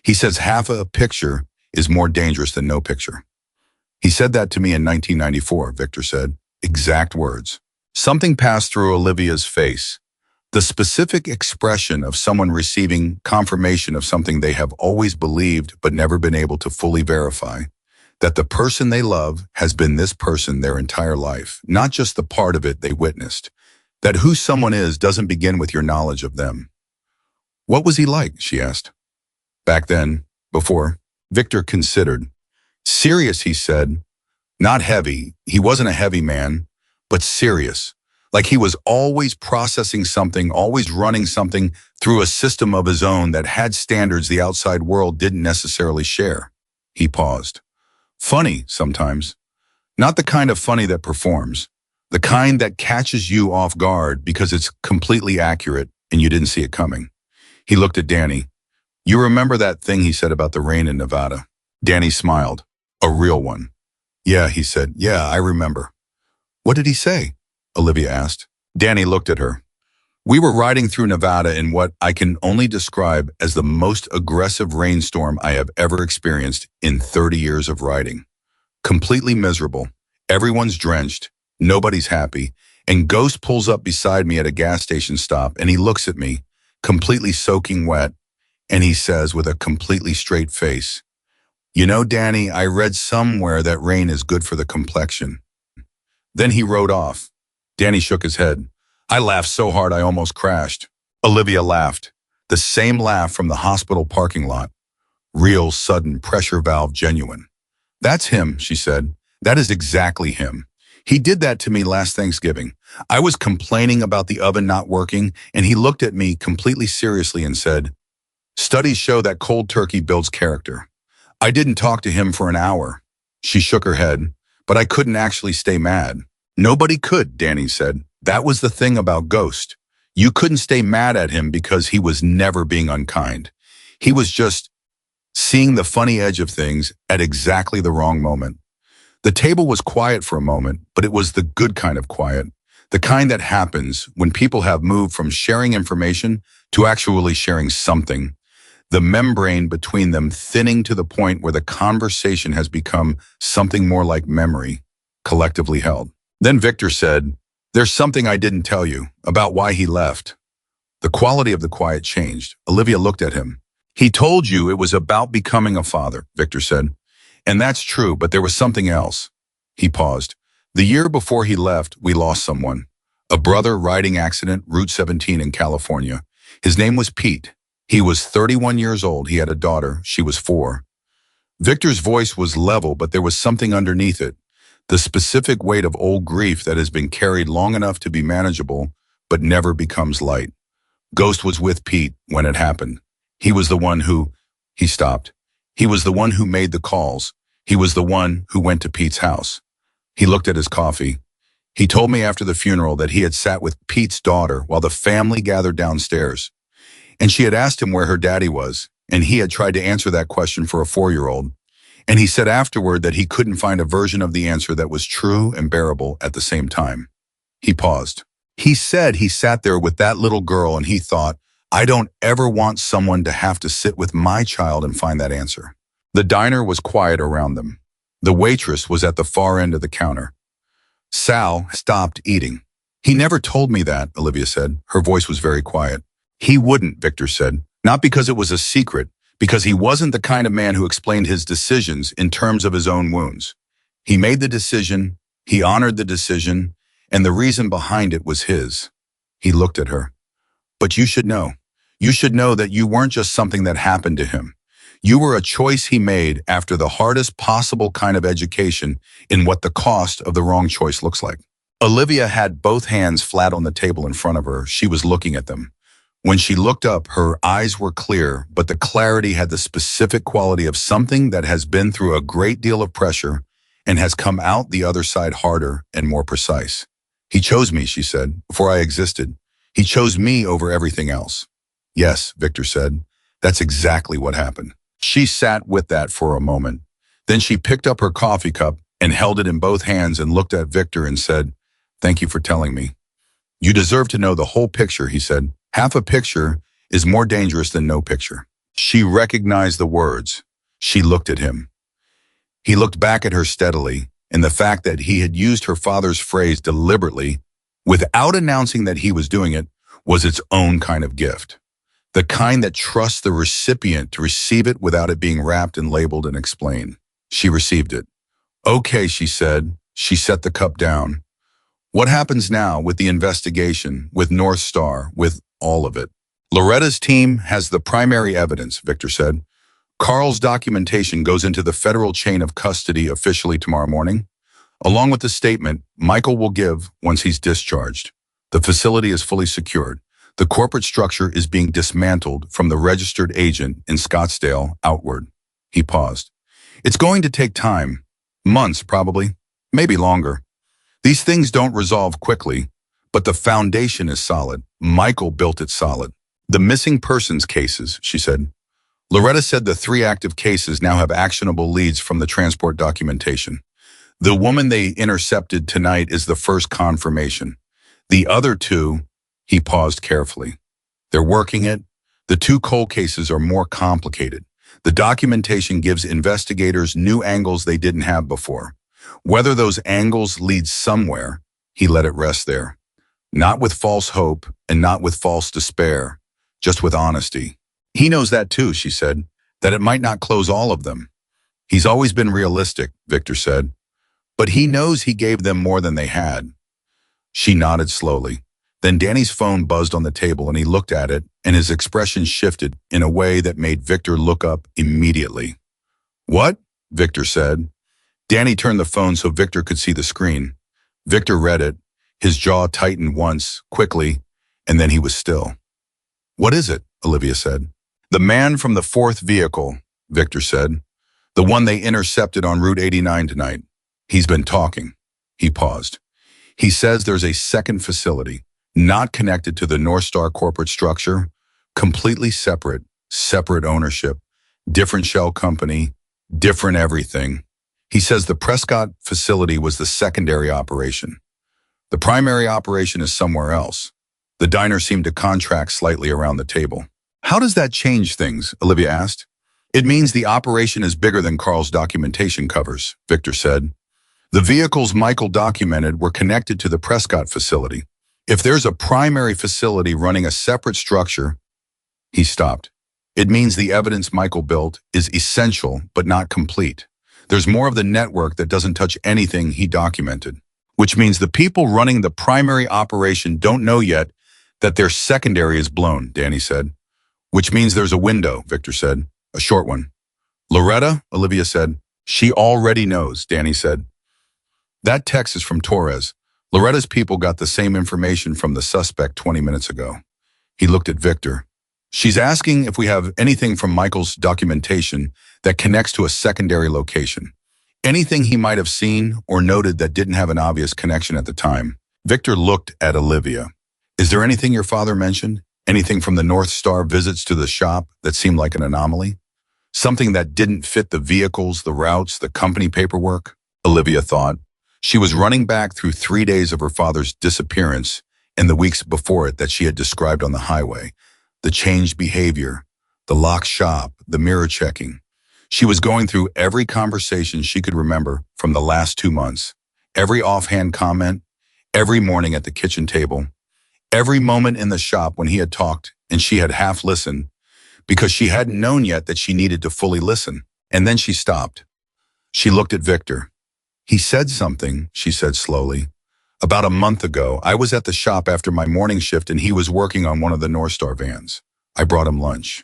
He says half a picture is more dangerous than no picture. He said that to me in 1994, Victor said. Exact words. Something passed through Olivia's face. The specific expression of someone receiving confirmation of something they have always believed but never been able to fully verify. That the person they love has been this person their entire life, not just the part of it they witnessed. That who someone is doesn't begin with your knowledge of them. What was he like, she asked. Back then, before, Victor considered. Serious, he said. Not heavy. He wasn't a heavy man, but serious. Like he was always processing something, always running something through a system of his own that had standards the outside world didn't necessarily share. He paused. Funny, sometimes. Not the kind of funny that performs. The kind that catches you off guard because it's completely accurate and you didn't see it coming. He looked at Danny. You remember that thing he said about the rain in Nevada? Danny smiled. A real one. Yeah, he said. Yeah, I remember. What did he say? Olivia asked. Danny looked at her. We were riding through Nevada in what I can only describe as the most aggressive rainstorm I have ever experienced in 30 years of riding. Completely miserable. Everyone's drenched. Nobody's happy. And Ghost pulls up beside me at a gas station stop and he looks at me, completely soaking wet, and he says with a completely straight face, You know, Danny, I read somewhere that rain is good for the complexion. Then he rode off. Danny shook his head. I laughed so hard I almost crashed. Olivia laughed. The same laugh from the hospital parking lot. Real, sudden, pressure valve genuine. That's him, she said. That is exactly him. He did that to me last Thanksgiving. I was complaining about the oven not working, and he looked at me completely seriously and said, Studies show that cold turkey builds character. I didn't talk to him for an hour. She shook her head, but I couldn't actually stay mad. Nobody could, Danny said. That was the thing about Ghost. You couldn't stay mad at him because he was never being unkind. He was just seeing the funny edge of things at exactly the wrong moment. The table was quiet for a moment, but it was the good kind of quiet. The kind that happens when people have moved from sharing information to actually sharing something. The membrane between them thinning to the point where the conversation has become something more like memory, collectively held. Then Victor said, There's something I didn't tell you about why he left. The quality of the quiet changed. Olivia looked at him. He told you it was about becoming a father, Victor said. And that's true, but there was something else. He paused. The year before he left, we lost someone. A brother riding accident, Route 17 in California. His name was Pete. He was 31 years old. He had a daughter. She was 4. Victor's voice was level, but there was something underneath it. The specific weight of old grief that has been carried long enough to be manageable, but never becomes light. Ghost was with Pete when it happened. He was the one who... He stopped. He was the one who made the calls. He was the one who went to Pete's house. He looked at his coffee. He told me after the funeral that he had sat with Pete's daughter while the family gathered downstairs. And she had asked him where her daddy was, and he had tried to answer that question for a 4-year-old. And he said afterward that he couldn't find a version of the answer that was true and bearable at the same time. He paused. He said he sat there with that little girl and he thought, I don't ever want someone to have to sit with my child and find that answer. The diner was quiet around them. The waitress was at the far end of the counter. Sal stopped eating. He never told me that, Olivia said. Her voice was very quiet. He wouldn't, Victor said. Not because it was a secret, because he wasn't the kind of man who explained his decisions in terms of his own wounds. He made the decision, he honored the decision, and the reason behind it was his. He looked at her. But you should know. You should know that you weren't just something that happened to him. You were a choice he made after the hardest possible kind of education in what the cost of the wrong choice looks like. Olivia had both hands flat on the table in front of her. She was looking at them. When she looked up, her eyes were clear, but the clarity had the specific quality of something that has been through a great deal of pressure and has come out the other side harder and more precise. He chose me, she said, before I existed. He chose me over everything else. Yes, Victor said. That's exactly what happened. She sat with that for a moment. Then she picked up her coffee cup and held it in both hands and looked at Victor and said, "Thank you for telling me." "You deserve to know the whole picture," he said. "Half a picture is more dangerous than no picture." She recognized the words. She looked at him. He looked back at her steadily, and the fact that he had used her father's phrase deliberately, without announcing that he was doing it, was its own kind of gift. The kind that trusts the recipient to receive it without it being wrapped and labeled and explained. She received it. "Okay," she said. She set the cup down. "What happens now with the investigation, with North Star, with all of it?" "Loretta's team has the primary evidence," Victor said. "Carl's documentation goes into the federal chain of custody officially tomorrow morning, along with the statement Michael will give once he's discharged. The facility is fully secured. The corporate structure is being dismantled from the registered agent in Scottsdale outward." He paused. "It's going to take time. Months, probably. Maybe longer. These things don't resolve quickly, but the foundation is solid. Michael built it solid." "The missing persons cases," she said. "Loretta said the 3 active cases now have actionable leads from the transport documentation. The woman they intercepted tonight is the first confirmation. The other 2," he paused carefully. "They're working it. The 2 cold cases are more complicated. The documentation gives investigators new angles they didn't have before. Whether those angles lead somewhere," he let it rest there. "Not with false hope and not with false despair, just with honesty." "He knows that too," she said, "that it might not close all of them." "He's always been realistic," Victor said. "But he knows he gave them more than they had." She nodded slowly. Then Danny's phone buzzed on the table and he looked at it, and his expression shifted in a way that made Victor look up immediately. "What?" Victor said. Danny turned the phone so Victor could see the screen. Victor read it. His jaw tightened once, quickly, and then he was still. "What is it?" Olivia said. "The man from the 4th vehicle," Victor said. "The one they intercepted on Route 89 tonight. He's been talking." He paused. "He says there's a second facility, not connected to the North Star corporate structure, completely separate ownership, different shell company, different everything. He says the Prescott facility was the secondary operation. The primary operation is somewhere else." The diner seemed to contract slightly around the table. "How does that change things?" Olivia asked. "It means the operation is bigger than Carl's documentation covers," Victor said. "The vehicles Michael documented were connected to the Prescott facility. If there's a primary facility running a separate structure," he stopped. "It means the evidence Michael built is essential but not complete. There's more of the network that doesn't touch anything he documented, which means the people running the primary operation don't know yet that their secondary is blown," Danny said. "Which means there's a window," Victor said. "A short one." "Loretta," Olivia said. "She already knows," Danny said. "That text is from Torres. Loretta's people got the same information from the suspect 20 minutes ago." He looked at Victor. "She's asking if we have anything from Michael's documentation that connects to a secondary location. Anything he might have seen or noted that didn't have an obvious connection at the time." Victor looked at Olivia. "Is there anything your father mentioned? Anything from the North Star visits to the shop that seemed like an anomaly? Something that didn't fit the vehicles, the routes, the company paperwork?" Olivia thought. She was running back through 3 days of her father's disappearance and the weeks before it that she had described on the highway. The changed behavior, the locked shop, the mirror checking. She was going through every conversation she could remember from the last 2 months. Every offhand comment, every morning at the kitchen table, every moment in the shop when he had talked and she had half listened because she hadn't known yet that she needed to fully listen. And then she stopped. She looked at Victor. "He said something," she said slowly. "About a month ago, I was at the shop after my morning shift and he was working on one of the North Star vans. I brought him lunch.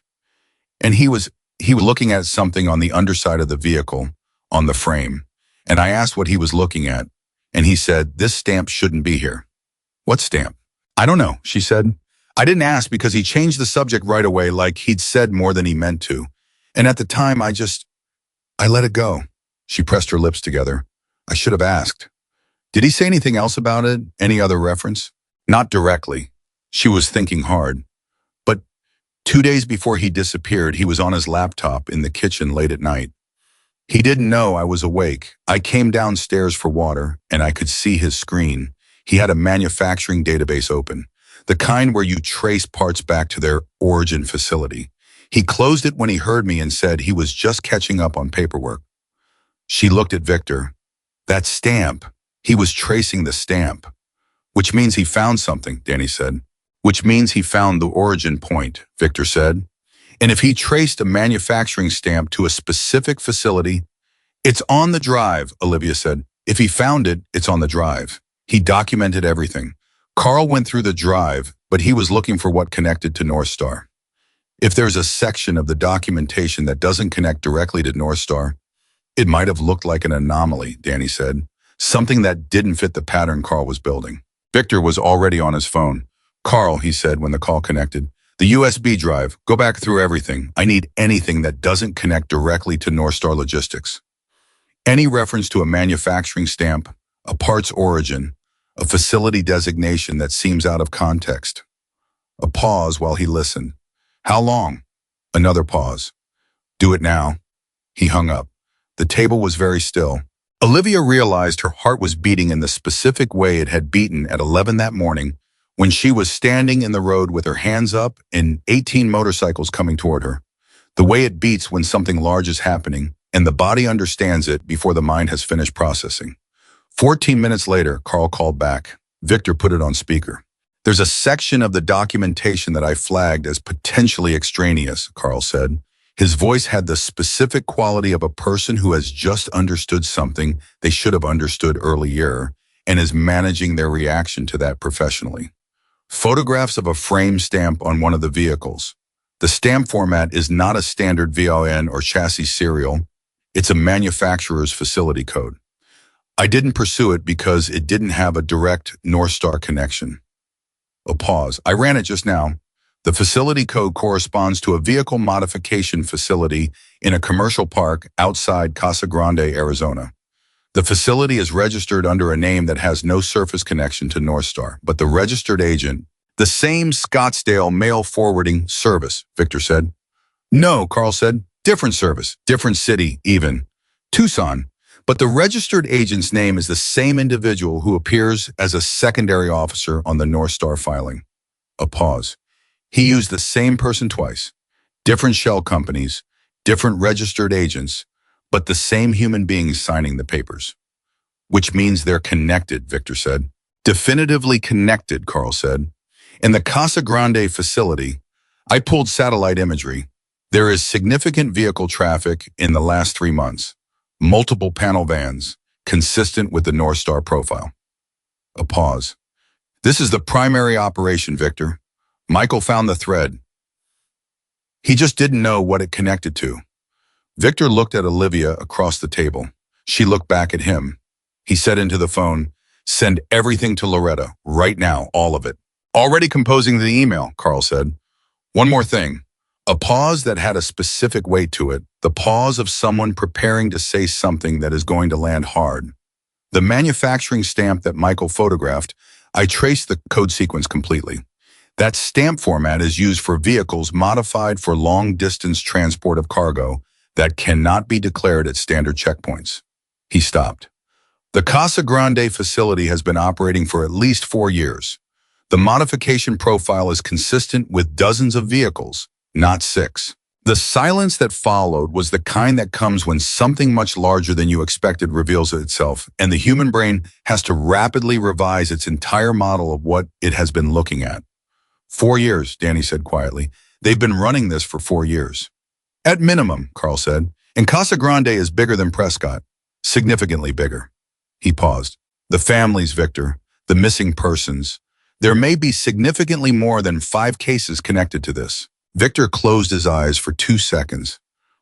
And he was looking at something on the underside of the vehicle, on the frame. And I asked what he was looking at. And he said, 'This stamp shouldn't be here.'" "What stamp?" "I don't know," she said. "I didn't ask because he changed the subject right away, like he'd said more than he meant to. And at the time, I let it go." She pressed her lips together. "I should have asked." "Did he say anything else about it? Any other reference?" "Not directly." She was thinking hard. But 2 days before he disappeared, he was on his laptop in the kitchen late at night. He didn't know I was awake. I came downstairs for water, and I could see his screen. He had a manufacturing database open, the kind where you trace parts back to their origin facility. He closed it when he heard me and said he was just catching up on paperwork. She looked at Victor. That stamp. He was tracing the stamp. Which means he found something, Danny said. Which means he found the origin point, Victor said. And if he traced a manufacturing stamp to a specific facility, it's on the drive, Olivia said. If he found it, it's on the drive. He documented everything. Carl went through the drive, but he was looking for what connected to North Star. If there's a section of the documentation that doesn't connect directly to North Star, it might have looked like an anomaly, Danny said. Something that didn't fit the pattern Carl was building. Victor was already on his phone. Carl, he said when the call connected, the USB drive, go back through everything. I need anything that doesn't connect directly to North Star Logistics. Any reference to a manufacturing stamp, a part's origin, a facility designation that seems out of context. A pause while he listened. How long? Another pause. Do it now. He hung up. The table was very still. Olivia realized her heart was beating in the specific way it had beaten at 11 that morning when she was standing in the road with her hands up and 18 motorcycles coming toward her. The way it beats when something large is happening and the body understands it before the mind has finished processing. 14 minutes later, Carl called back. Victor put it on speaker. There's a section of the documentation that I flagged as potentially extraneous, Carl said. His voice had the specific quality of a person who has just understood something they should have understood earlier and is managing their reaction to that professionally. Photographs of a frame stamp on one of the vehicles. The stamp format is not a standard VIN or chassis serial. It's a manufacturer's facility code. I didn't pursue it because it didn't have a direct North Star connection. A pause. I ran it just now. The facility code corresponds to a vehicle modification facility in a commercial park outside Casa Grande, Arizona. The facility is registered under a name that has no surface connection to North Star, but the registered agent, the same Scottsdale mail forwarding service, Victor said. No, Carl said. Different service, different city, even. Tucson. But the registered agent's name is the same individual who appears as a secondary officer on the North Star filing. A pause. He used the same person twice. Different shell companies, different registered agents, but the same human beings signing the papers. Which means they're connected, Victor said. Definitively connected, Carl said. In the Casa Grande facility, I pulled satellite imagery. There is significant vehicle traffic in the last 3 months. Multiple panel vans, consistent with the North Star profile. A pause. This is the primary operation, Victor. Michael found the thread. He just didn't know what it connected to. Victor looked at Olivia across the table. She looked back at him. He said into the phone, send everything to Loretta, right now, all of it. Already composing the email, Carl said. One more thing. A pause that had a specific weight to it, the pause of someone preparing to say something that is going to land hard. The manufacturing stamp that Michael photographed, I traced the code sequence completely. That stamp format is used for vehicles modified for long-distance transport of cargo that cannot be declared at standard checkpoints. He stopped. The Casa Grande facility has been operating for at least 4 years. The modification profile is consistent with dozens of vehicles, not 6. The silence that followed was the kind that comes when something much larger than you expected reveals itself, and the human brain has to rapidly revise its entire model of what it has been looking at. 4 years, Danny said quietly. They've been running this for 4 years. At minimum, Carl said. And Casa Grande is bigger than Prescott. Significantly bigger. He paused. The families, Victor. The missing persons. There may be significantly more than 5 cases connected to this. Victor closed his eyes for 2 seconds.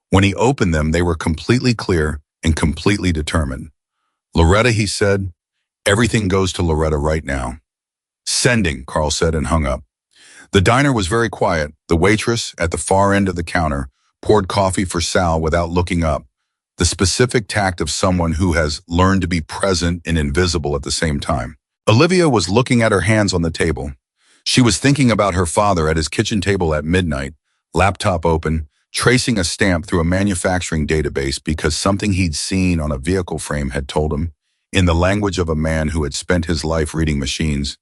When he opened them, they were completely clear and completely determined. Loretta, he said. Everything goes to Loretta right now. Sending, Carl said and hung up. The diner was very quiet. The waitress, at the far end of the counter, poured coffee for Sal without looking up, the specific tact of someone who has learned to be present and invisible at the same time. Olivia was looking at her hands on the table. She was thinking about her father at his kitchen table at midnight, laptop open, tracing a stamp through a manufacturing database because something he'd seen on a vehicle frame had told him, in the language of a man who had spent his life reading machines,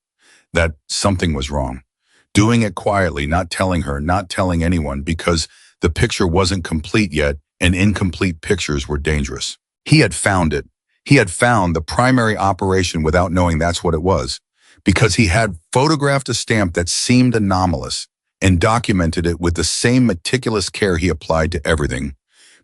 that something was wrong. Doing it quietly, not telling her, not telling anyone, because the picture wasn't complete yet, and incomplete pictures were dangerous. He had found it. He had found the primary operation without knowing that's what it was, because he had photographed a stamp that seemed anomalous and documented it with the same meticulous care he applied to everything,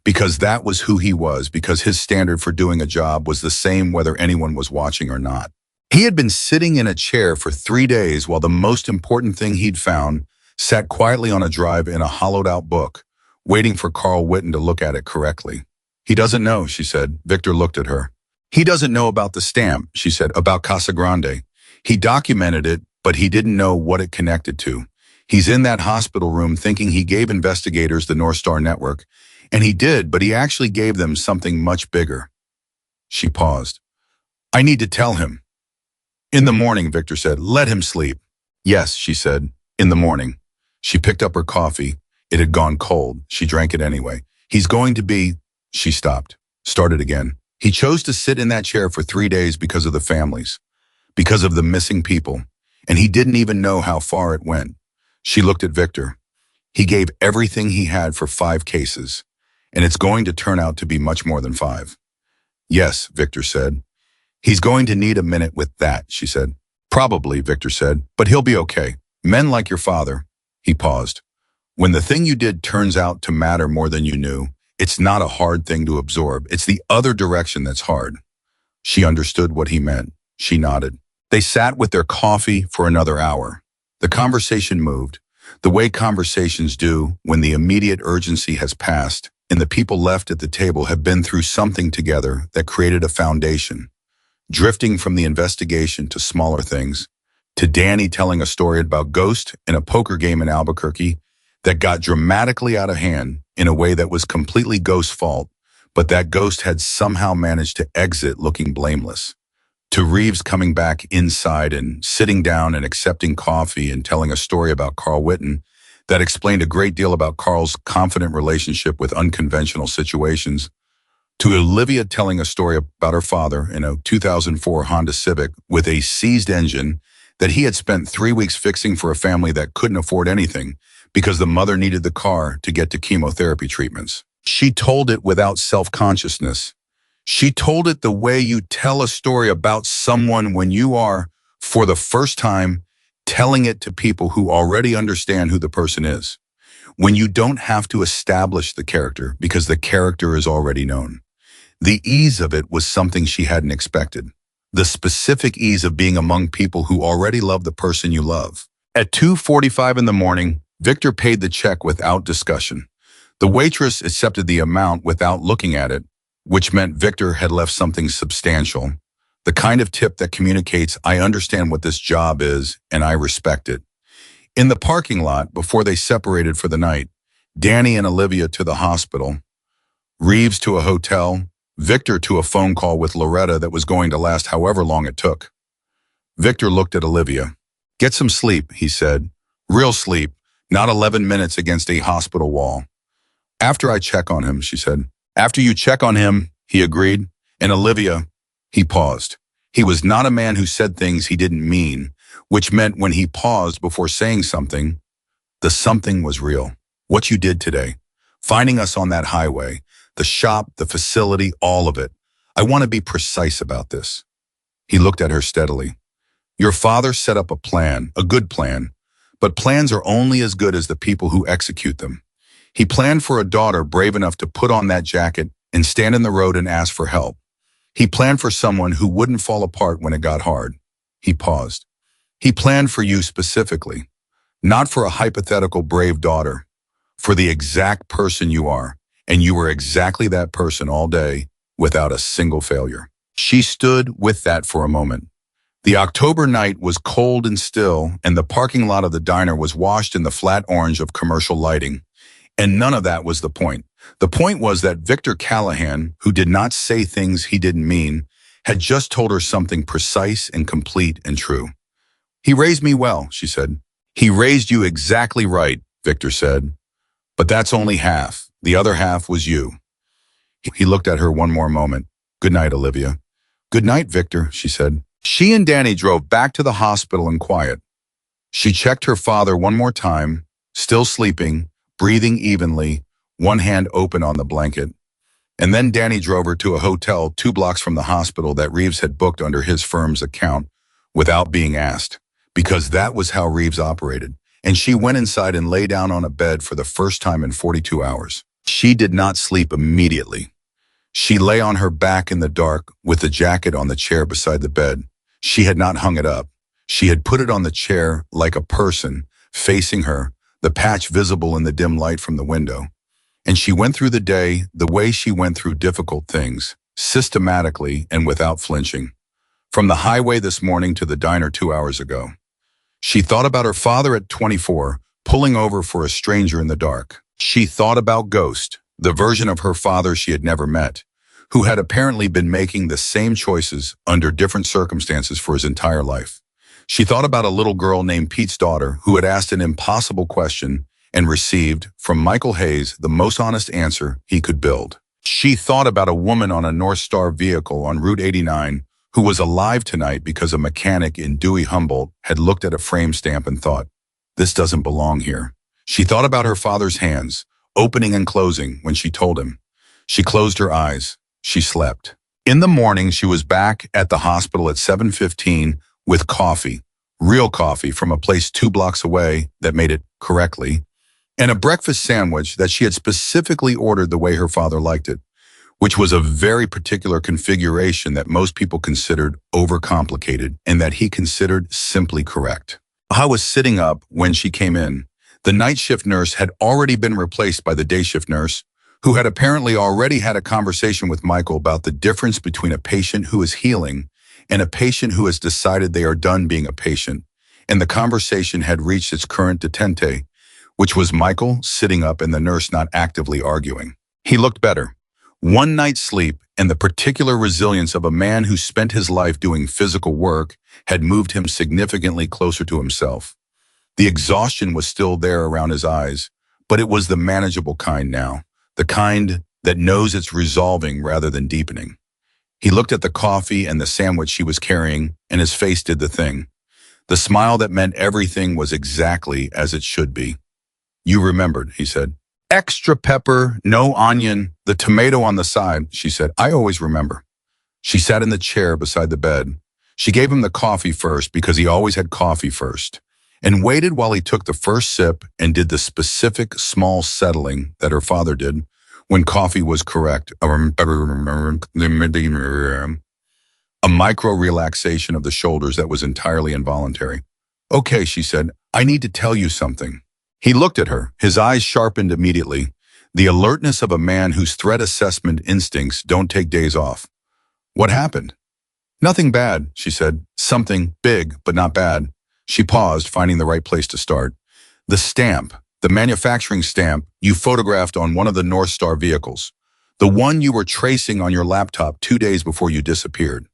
because that was who he was, because his standard for doing a job was the same whether anyone was watching or not. He had been sitting in a chair for 3 days while the most important thing he'd found sat quietly on a drive in a hollowed-out book, waiting for Carl Witten to look at it correctly. He doesn't know, she said. Victor looked at her. He doesn't know about the stamp, she said, about Casa Grande. He documented it, but he didn't know what it connected to. He's in that hospital room thinking he gave investigators the North Star Network, and he did, but he actually gave them something much bigger. She paused. I need to tell him. In the morning, Victor said. Let him sleep. Yes, she said. In the morning. She picked up her coffee. It had gone cold. She drank it anyway. He's going to be... She stopped. Started again. He chose to sit in that chair for 3 days because of the families, because of the missing people, and he didn't even know how far it went. She looked at Victor. He gave everything he had for 5 cases, and it's going to turn out to be much more than 5. Yes, Victor said. He's going to need a minute with that, she said. Probably, Victor said, but he'll be okay. Men like your father. He paused. When the thing you did turns out to matter more than you knew, it's not a hard thing to absorb. It's the other direction that's hard. She understood what he meant. She nodded. They sat with their coffee for another hour. The conversation moved, the way conversations do when the immediate urgency has passed and the people left at the table have been through something together that created a foundation, drifting from the investigation to smaller things, to Danny telling a story about Ghost in a poker game in Albuquerque that got dramatically out of hand in a way that was completely Ghost's fault, but that Ghost had somehow managed to exit looking blameless, to Reeves coming back inside and sitting down and accepting coffee and telling a story about Carl Witten that explained a great deal about Carl's confident relationship with unconventional situations, to Olivia telling a story about her father in a 2004 Honda Civic with a seized engine that he had spent 3 weeks fixing for a family that couldn't afford anything because the mother needed the car to get to chemotherapy treatments. She told it without self-consciousness. She told it the way you tell a story about someone when you are, for the first time, telling it to people who already understand who the person is, when you don't have to establish the character because the character is already known. The ease of it was something she hadn't expected. The specific ease of being among people who already love the person you love. At 2:45 in the morning, Victor paid the check without discussion. The waitress accepted the amount without looking at it, which meant Victor had left something substantial, the kind of tip that communicates, I understand what this job is and I respect it. In the parking lot, before they separated for the night, Danny and Olivia to the hospital, Reeves to a hotel, Victor to a phone call with Loretta that was going to last however long it took. Victor looked at Olivia. Get some sleep, he said. Real sleep, not 11 minutes against a hospital wall. After I check on him, she said. After you check on him, he agreed. And Olivia, he paused. He was not a man who said things he didn't mean, which meant when he paused before saying something, the something was real. What you did today, finding us on that highway, the shop, the facility, all of it. I want to be precise about this. He looked at her steadily. Your father set up a plan, a good plan, but plans are only as good as the people who execute them. He planned for a daughter brave enough to put on that jacket and stand in the road and ask for help. He planned for someone who wouldn't fall apart when it got hard. He paused. He planned for you specifically, not for a hypothetical brave daughter, for the exact person you are, and you were exactly that person all day without a single failure. She stood with that for a moment. The October night was cold and still, and the parking lot of the diner was washed in the flat orange of commercial lighting. And none of that was the point. The point was that Victor Callahan, who did not say things he didn't mean, had just told her something precise and complete and true. He raised me well, she said. He raised you exactly right, Victor said. But that's only half. The other half was you. He looked at her one more moment. Good night, Olivia. Good night, Victor, she said. She and Danny drove back to the hospital in quiet. She checked her father one more time, still sleeping, breathing evenly, one hand open on the blanket. And then Danny drove her to a hotel 2 blocks from the hospital that Reeves had booked under his firm's account without being asked, because that was how Reeves operated. And she went inside and lay down on a bed for the first time in 42 hours. She did not sleep immediately. She lay on her back in the dark with the jacket on the chair beside the bed. She had not hung it up. She had put it on the chair like a person, facing her, the patch visible in the dim light from the window. And she went through the day the way she went through difficult things, systematically and without flinching. From the highway this morning to the diner 2 hours ago. She thought about her father at 24, pulling over for a stranger in the dark. She thought about Ghost, the version of her father she had never met, who had apparently been making the same choices under different circumstances for his entire life. She thought about a little girl named Pete's daughter who had asked an impossible question and received, from Michael Hayes, the most honest answer he could build. She thought about a woman on a North Star vehicle on Route 89 who was alive tonight because a mechanic in Dewey Humboldt had looked at a frame stamp and thought, this doesn't belong here. She thought about her father's hands, opening and closing when she told him. She closed her eyes. She slept. In the morning, she was back at the hospital at 7:15 with coffee, real coffee from a place 2 blocks away that made it correctly, and a breakfast sandwich that she had specifically ordered the way her father liked it, which was a very particular configuration that most people considered overcomplicated and that he considered simply correct. I was sitting up when she came in. The night shift nurse had already been replaced by the day shift nurse, who had apparently already had a conversation with Michael about the difference between a patient who is healing and a patient who has decided they are done being a patient. And the conversation had reached its current detente, which was Michael sitting up and the nurse not actively arguing. He looked better. One night's sleep and the particular resilience of a man who spent his life doing physical work had moved him significantly closer to himself. The exhaustion was still there around his eyes, but it was the manageable kind now, the kind that knows it's resolving rather than deepening. He looked at the coffee and the sandwich she was carrying, and his face did the thing. The smile that meant everything was exactly as it should be. You remembered, he said. Extra pepper, no onion, the tomato on the side, she said. I always remember. She sat in the chair beside the bed. She gave him the coffee first because he always had coffee first, and waited while he took the first sip and did the specific small settling that her father did when coffee was correct. A micro relaxation of the shoulders that was entirely involuntary. Okay, she said, I need to tell you something. He looked at her, his eyes sharpened immediately, the alertness of a man whose threat assessment instincts don't take days off. What happened? Nothing bad, she said. Something big, but not bad. She paused, finding the right place to start. The stamp, the manufacturing stamp you photographed on one of the North Star vehicles, the one you were tracing on your laptop 2 days before you disappeared.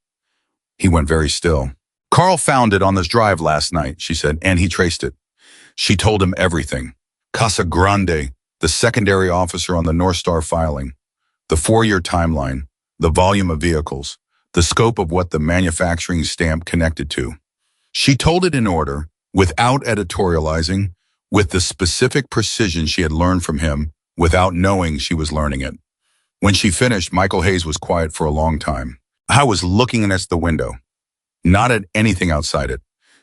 He went very still. Carl found it on this drive last night, she said, and he traced it. She told him everything. Casa Grande, the secondary officer on the North Star filing, the 4-year timeline, the volume of vehicles, the scope of what the manufacturing stamp connected to. She told it in order, without editorializing, with the specific precision she had learned from him, without knowing she was learning it. When she finished, Michael Hayes was quiet for a long time. I was looking at the window, not at anything outside it,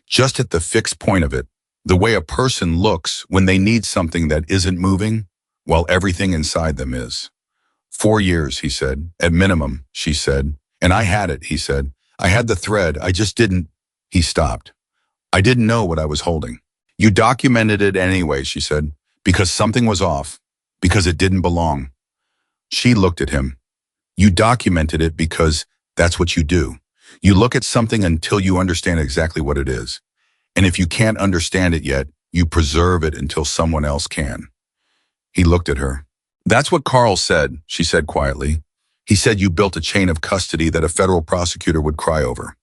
just at the fixed point of it, the way a person looks when they need something that isn't moving, while everything inside them is. 4 years, he said, at minimum, she said. And I had it, he said. I had the thread, I just didn't. He stopped. I didn't know what I was holding. You documented it anyway, she said, because something was off, because it didn't belong. She looked at him. You documented it because that's what you do. You look at something until you understand exactly what it is. And if you can't understand it yet, you preserve it until someone else can. He looked at her. That's what Carl said, she said quietly. He said you built a chain of custody that a federal prosecutor would cry over.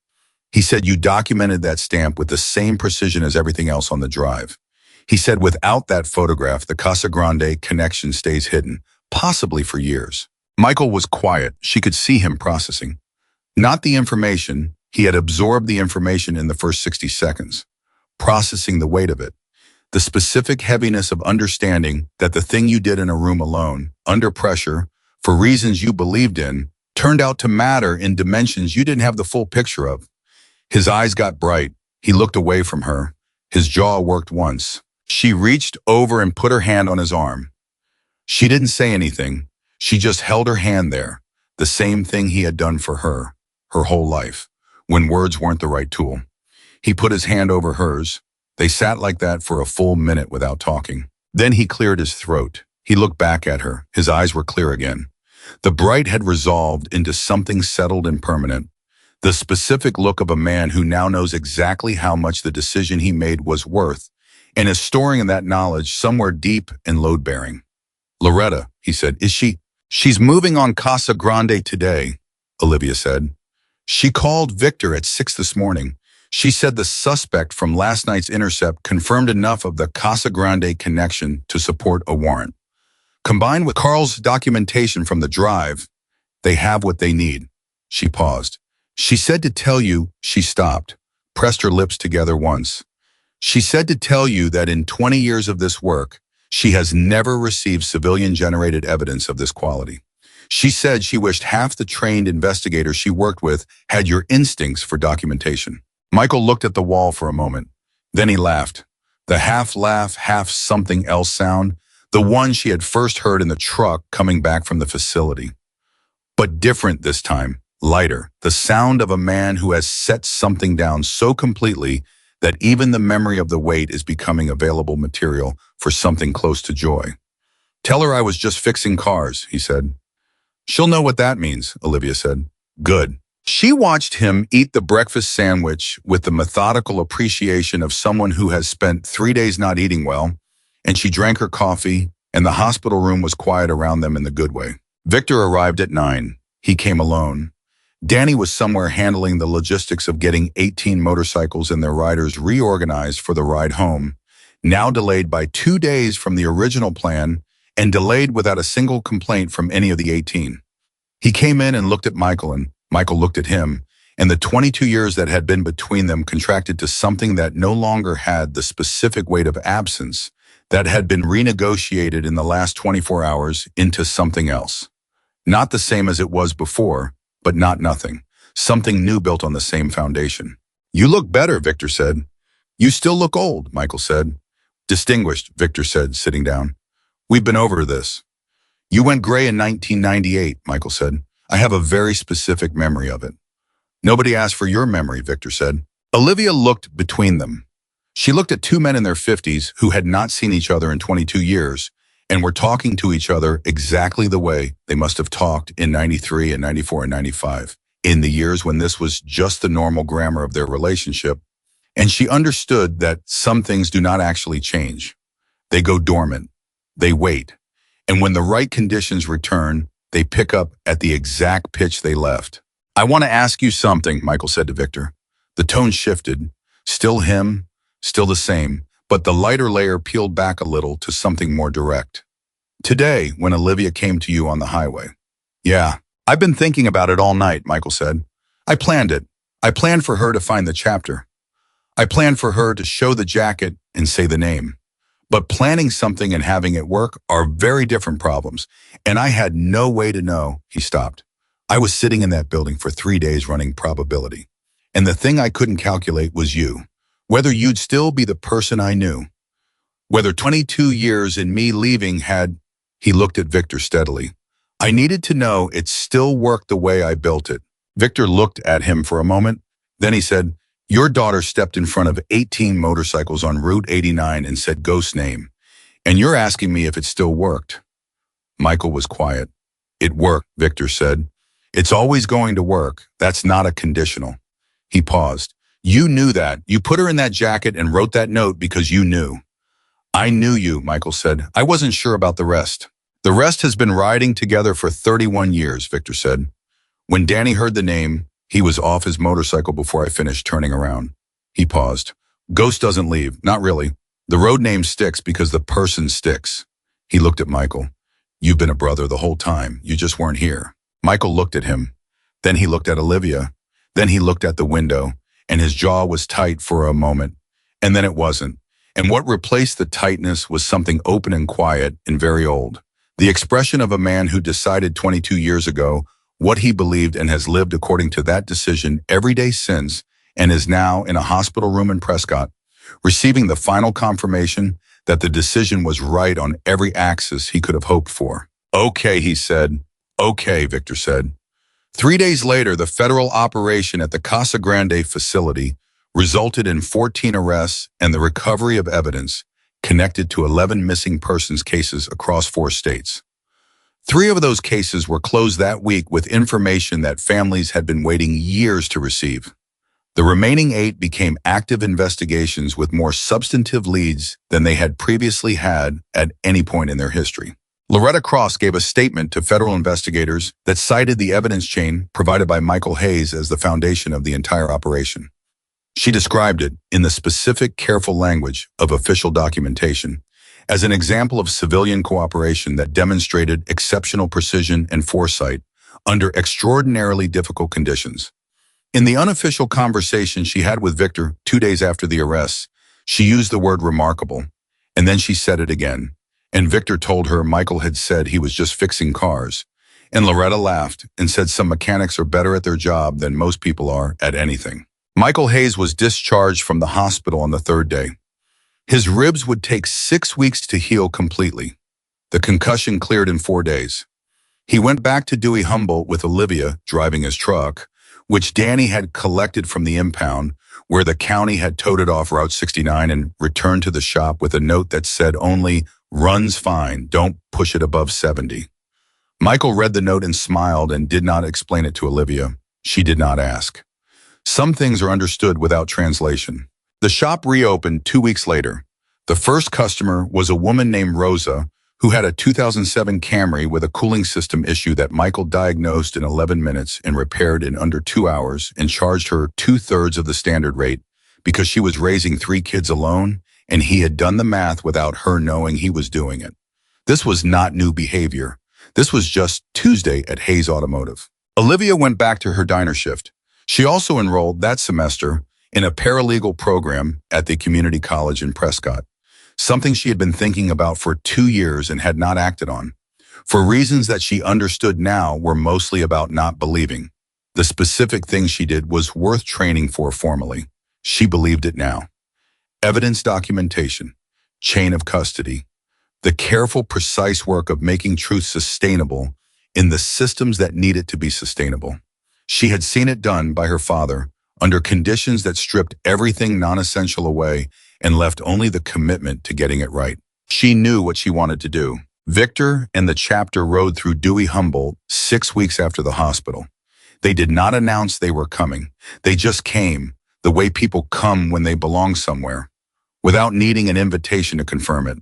He said you documented that stamp with the same precision as everything else on the drive. He said without that photograph, the Casa Grande connection stays hidden, possibly for years. Michael was quiet. She could see him processing. Not the information. He had absorbed the information in the first 60 seconds, processing the weight of it. The specific heaviness of understanding that the thing you did in a room alone, under pressure, for reasons you believed in, turned out to matter in dimensions you didn't have the full picture of. His eyes got bright. He looked away from her. His jaw worked once. She reached over and put her hand on his arm. She didn't say anything. She just held her hand there, the same thing he had done for her whole life, when words weren't the right tool. He put his hand over hers. They sat like that for a full minute without talking. Then he cleared his throat. He looked back at her. His eyes were clear again. The bright had resolved into something settled and permanent. The specific look of a man who now knows exactly how much the decision he made was worth and is storing in that knowledge somewhere deep and load-bearing. Loretta, he said, is she? She's moving on Casa Grande today, Olivia said. She called Victor at 6 this morning. She said the suspect from last night's intercept confirmed enough of the Casa Grande connection to support a warrant. Combined with Carl's documentation from the drive, they have what they need. She paused. She said to tell you, she stopped, pressed her lips together once. She said to tell you that in 20 years of this work, she has never received civilian-generated evidence of this quality. She said she wished half the trained investigators she worked with had your instincts for documentation. Michael looked at the wall for a moment. Then he laughed. The half-laugh, half-something-else sound, the one she had first heard in the truck coming back from the facility. But different this time, lighter, the sound of a man who has set something down so completely that even the memory of the weight is becoming available material for something close to joy. Tell her I was just fixing cars, he said. She'll know what that means, Olivia said. Good. She watched him eat the breakfast sandwich with the methodical appreciation of someone who has spent 3 days not eating well, and she drank her coffee, and the hospital room was quiet around them in the good way. Victor arrived at 9. He came alone. Danny was somewhere handling the logistics of getting 18 motorcycles and their riders reorganized for the ride home, now delayed by 2 days from the original plan and delayed without a single complaint from any of the 18. He came in and looked at Michael, and Michael looked at him, and the 22 years that had been between them contracted to something that no longer had the specific weight of absence that had been renegotiated in the last 24 hours into something else. Not the same as it was before, but not nothing. Something new built on the same foundation. You look better, Victor said. You still look old, Michael said. Distinguished, Victor said, sitting down. We've been over this. You went gray in 1998, Michael said. I have a very specific memory of it. Nobody asked for your memory, Victor said. Olivia looked between them. She looked at two men in their 50s who had not seen each other in 22 years and were talking to each other exactly the way they must have talked in 93 and 94 and 95, in the years when this was just the normal grammar of their relationship. And she understood that some things do not actually change. They go dormant. They wait. And when the right conditions return, they pick up at the exact pitch they left. I want to ask you something, Michael said to Victor. The tone shifted. Still him, still the same, but the lighter layer peeled back a little to something more direct. Today, when Olivia came to you on the highway. Yeah, I've been thinking about it all night, Michael said. I planned it. I planned for her to find the chapter. I planned for her to show the jacket and say the name. But planning something and having it work are very different problems, and I had no way to know. He stopped. I was sitting in that building for 3 days running probability, and the thing I couldn't calculate was you. Whether you'd still be the person I knew. Whether 22 years in me leaving had... He looked at Victor steadily. I needed to know it still worked the way I built it. Victor looked at him for a moment. Then he said, your daughter stepped in front of 18 motorcycles on Route 89 and said ghost name. And you're asking me if it still worked. Michael was quiet. It worked, Victor said. It's always going to work. That's not a conditional. He paused. You knew that. You put her in that jacket and wrote that note because you knew. I knew you, Michael said. I wasn't sure about the rest. The rest has been riding together for 31 years, Victor said. When Danny heard the name, he was off his motorcycle before I finished turning around. He paused. Ghost doesn't leave. Not really. The road name sticks because the person sticks. He looked at Michael. You've been a brother the whole time. You just weren't here. Michael looked at him. Then he looked at Olivia. Then he looked at the window, and his jaw was tight for a moment. And then it wasn't. And what replaced the tightness was something open and quiet and very old. The expression of a man who decided 22 years ago what he believed and has lived according to that decision every day since, and is now in a hospital room in Prescott, receiving the final confirmation that the decision was right on every axis he could have hoped for. Okay, he said. Okay, Victor said. 3 days later, the federal operation at the Casa Grande facility resulted in 14 arrests and the recovery of evidence connected to 11 missing persons cases across 4 states. 3 of those cases were closed that week with information that families had been waiting years to receive. The remaining 8 became active investigations with more substantive leads than they had previously had at any point in their history. Loretta Cross gave a statement to federal investigators that cited the evidence chain provided by Michael Hayes as the foundation of the entire operation. She described it, in the specific, careful language of official documentation, as an example of civilian cooperation that demonstrated exceptional precision and foresight under extraordinarily difficult conditions. In the unofficial conversation she had with Victor 2 days after the arrests, she used the word remarkable, and then she said it again. And Victor told her Michael had said he was just fixing cars. And Loretta laughed and said some mechanics are better at their job than most people are at anything. Michael Hayes was discharged from the hospital on the 3rd day. His ribs would take 6 weeks to heal completely. The concussion cleared in 4 days. He went back to Dewey Humboldt with Olivia driving his truck, which Danny had collected from the impound, where the county had towed it off Route 69, and returned to the shop with a note that said only, "Runs fine, don't push it above 70. Michael read the note and smiled and did not explain it to Olivia. She did not ask. Some things are understood without translation. The shop reopened 2 weeks later. The first customer was a woman named Rosa, who had a 2007 Camry with a cooling system issue that Michael diagnosed in 11 minutes and repaired in under 2 hours, and charged her 2/3 of the standard rate because she was raising 3 kids alone, and he had done the math without her knowing he was doing it. This was not new behavior. This was just Tuesday at Hayes Automotive. Olivia went back to her diner shift. She also enrolled that semester in a paralegal program at the community college in Prescott, something she had been thinking about for 2 years and had not acted on, for reasons that she understood now were mostly about not believing. The specific thing she did was worth training for formally. She believed it now. Evidence documentation, chain of custody, the careful, precise work of making truth sustainable in the systems that need it to be sustainable. She had seen it done by her father under conditions that stripped everything non-essential away and left only the commitment to getting it right. She knew what she wanted to do. Victor and the chapter rode through Dewey Humboldt 6 weeks after the hospital. They did not announce they were coming. They just came, the way people come when they belong somewhere, without needing an invitation to confirm it.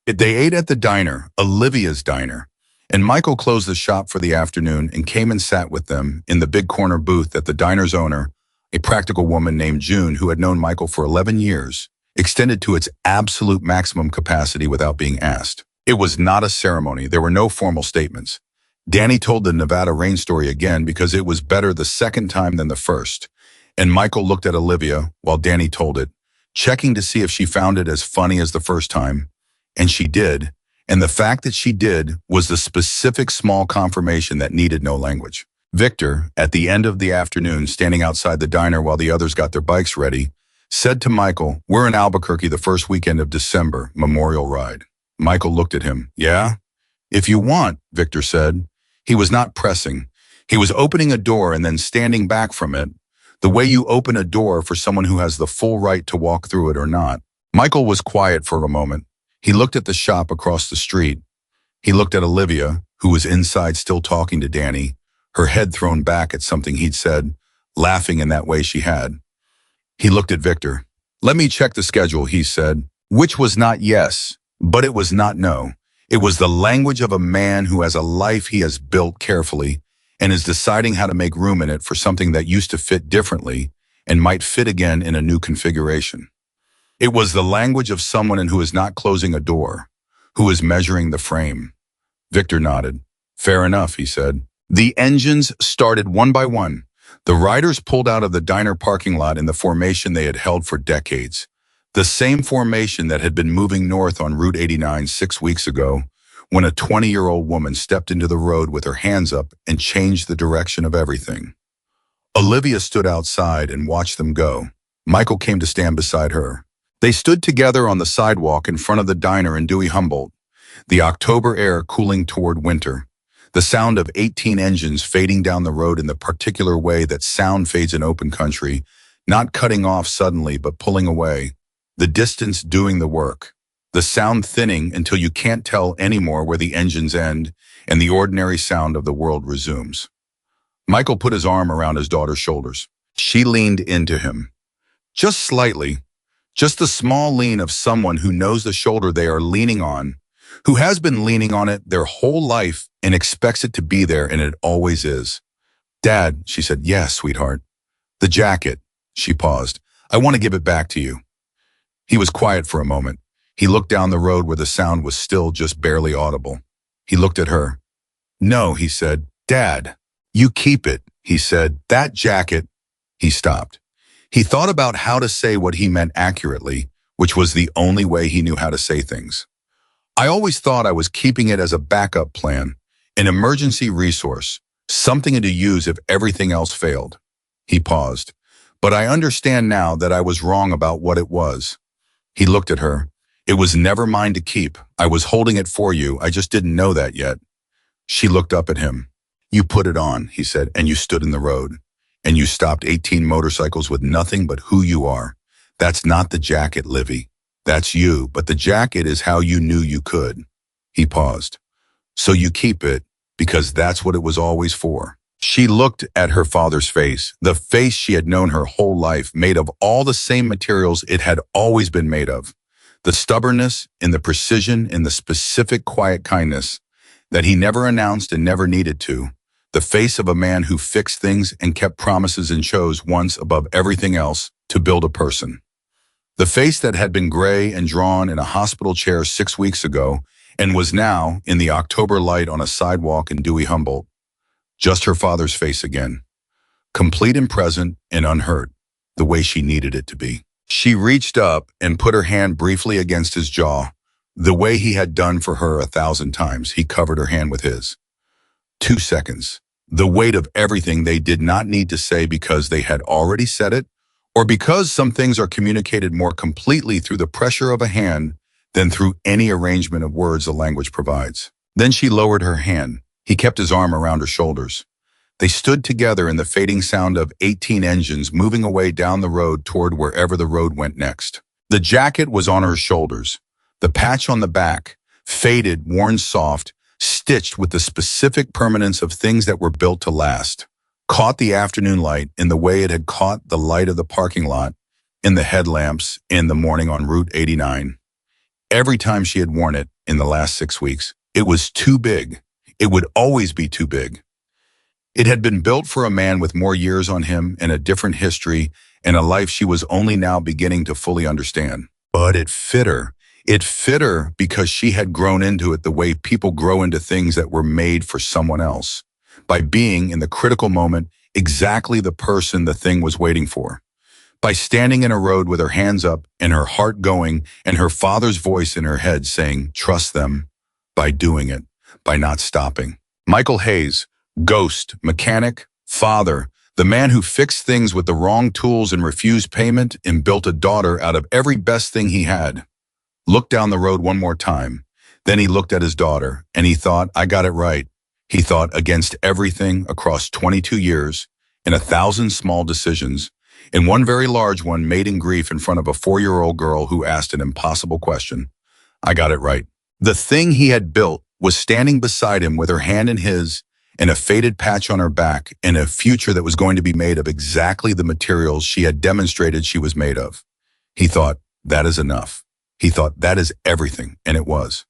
They ate at the diner, Olivia's diner, and Michael closed the shop for the afternoon and came and sat with them in the big corner booth that the diner's owner, a practical woman named June, who had known Michael for 11 years, extended to its absolute maximum capacity without being asked. It was not a ceremony. There were no formal statements. Danny told the Nevada rain story again because it was better the second time than the first, and Michael looked at Olivia while Danny told it, checking to see if she found it as funny as the first time, and she did. And the fact that she did was the specific small confirmation that needed no language. Victor, at the end of the afternoon, standing outside the diner while the others got their bikes ready, said to Michael, "We're in Albuquerque the first weekend of December, Memorial Ride." Michael looked at him. "Yeah?" "If you want," Victor said. He was not pressing. He was opening a door and then standing back from it, the way you open a door for someone who has the full right to walk through it or not. Michael was quiet for a moment. He looked at the shop across the street. He looked at Olivia, who was inside still talking to Danny, her head thrown back at something he'd said, laughing in that way she had. He looked at Victor. "Let me check the schedule," he said, which was not yes, but it was not no. It was the language of a man who has a life he has built carefully and is deciding how to make room in it for something that used to fit differently and might fit again in a new configuration. It was the language of someone who is not closing a door, who is measuring the frame. Victor nodded. Fair enough, he said. The engines started one by one. The riders pulled out of the diner parking lot in the formation they had held for decades. The same formation that had been moving north on Route 89 6 weeks ago, when a 20-year-old woman stepped into the road with her hands up and changed the direction of everything. Olivia stood outside and watched them go. Michael came to stand beside her. They stood together on the sidewalk in front of the diner in Dewey Humboldt, the October air cooling toward winter. The sound of 18 engines fading down the road in the particular way that sound fades in open country, not cutting off suddenly but pulling away. The distance doing the work. The sound thinning until you can't tell anymore where the engines end and the ordinary sound of the world resumes. Michael put his arm around his daughter's shoulders. She leaned into him. Just slightly. Just the small lean of someone who knows the shoulder they are leaning on, who has been leaning on it their whole life and expects it to be there, and it always is. Dad, she said. Yes, sweetheart. The jacket. She paused. I want to give it back to you. He was quiet for a moment. He looked down the road where the sound was still just barely audible. He looked at her. No, he said. Dad, you keep it, he said. That jacket. He stopped. He thought about how to say what he meant accurately, which was the only way he knew how to say things. I always thought I was keeping it as a backup plan, an emergency resource, something to use if everything else failed. He paused. But I understand now that I was wrong about what it was. He looked at her. It was never mine to keep. I was holding it for you. I just didn't know that yet. She looked up at him. You put it on, he said, and you stood in the road. And you stopped 18 motorcycles with nothing but who you are. That's not the jacket, Livy. That's you, but the jacket is how you knew you could. He paused. So you keep it because that's what it was always for. She looked at her father's face, the face she had known her whole life, made of all the same materials it had always been made of. The stubbornness and the precision and the specific quiet kindness that he never announced and never needed to. The face of a man who fixed things and kept promises and chose once above everything else to build a person. The face that had been gray and drawn in a hospital chair 6 weeks ago and was now in the October light on a sidewalk in Dewey Humboldt. Just her father's face again. Complete and present and unhurt, the way she needed it to be. She reached up and put her hand briefly against his jaw, the way he had done for her 1,000 times. He covered her hand with his. 2 seconds. The weight of everything they did not need to say because they had already said it, or because some things are communicated more completely through the pressure of a hand than through any arrangement of words a language provides. Then she lowered her hand. He kept his arm around her shoulders. They stood together in the fading sound of 18 engines moving away down the road toward wherever the road went next. The jacket was on her shoulders. The patch on the back, faded, worn soft, stitched with the specific permanence of things that were built to last, caught the afternoon light in the way it had caught the light of the parking lot, in the headlamps, in the morning on Route 89. Every time she had worn it in the last 6 weeks, it was too big. It would always be too big. It had been built for a man with more years on him and a different history and a life she was only now beginning to fully understand. But it fit her. It fit her because she had grown into it the way people grow into things that were made for someone else, by being, in the critical moment, exactly the person the thing was waiting for. By standing in a road with her hands up and her heart going and her father's voice in her head saying, trust them, by doing it. By not stopping. Michael Hayes, ghost, mechanic, father, the man who fixed things with the wrong tools and refused payment and built a daughter out of every best thing he had. Looked down the road one more time. Then he looked at his daughter and he thought, I got it right. He thought against everything across 22 years, in 1,000 small decisions, in one very large one made in grief in front of a 4-year-old girl who asked an impossible question. I got it right. The thing he had built was standing beside him with her hand in his and a faded patch on her back and a future that was going to be made of exactly the materials she had demonstrated she was made of. He thought, that is enough. He thought, that is everything, and it was.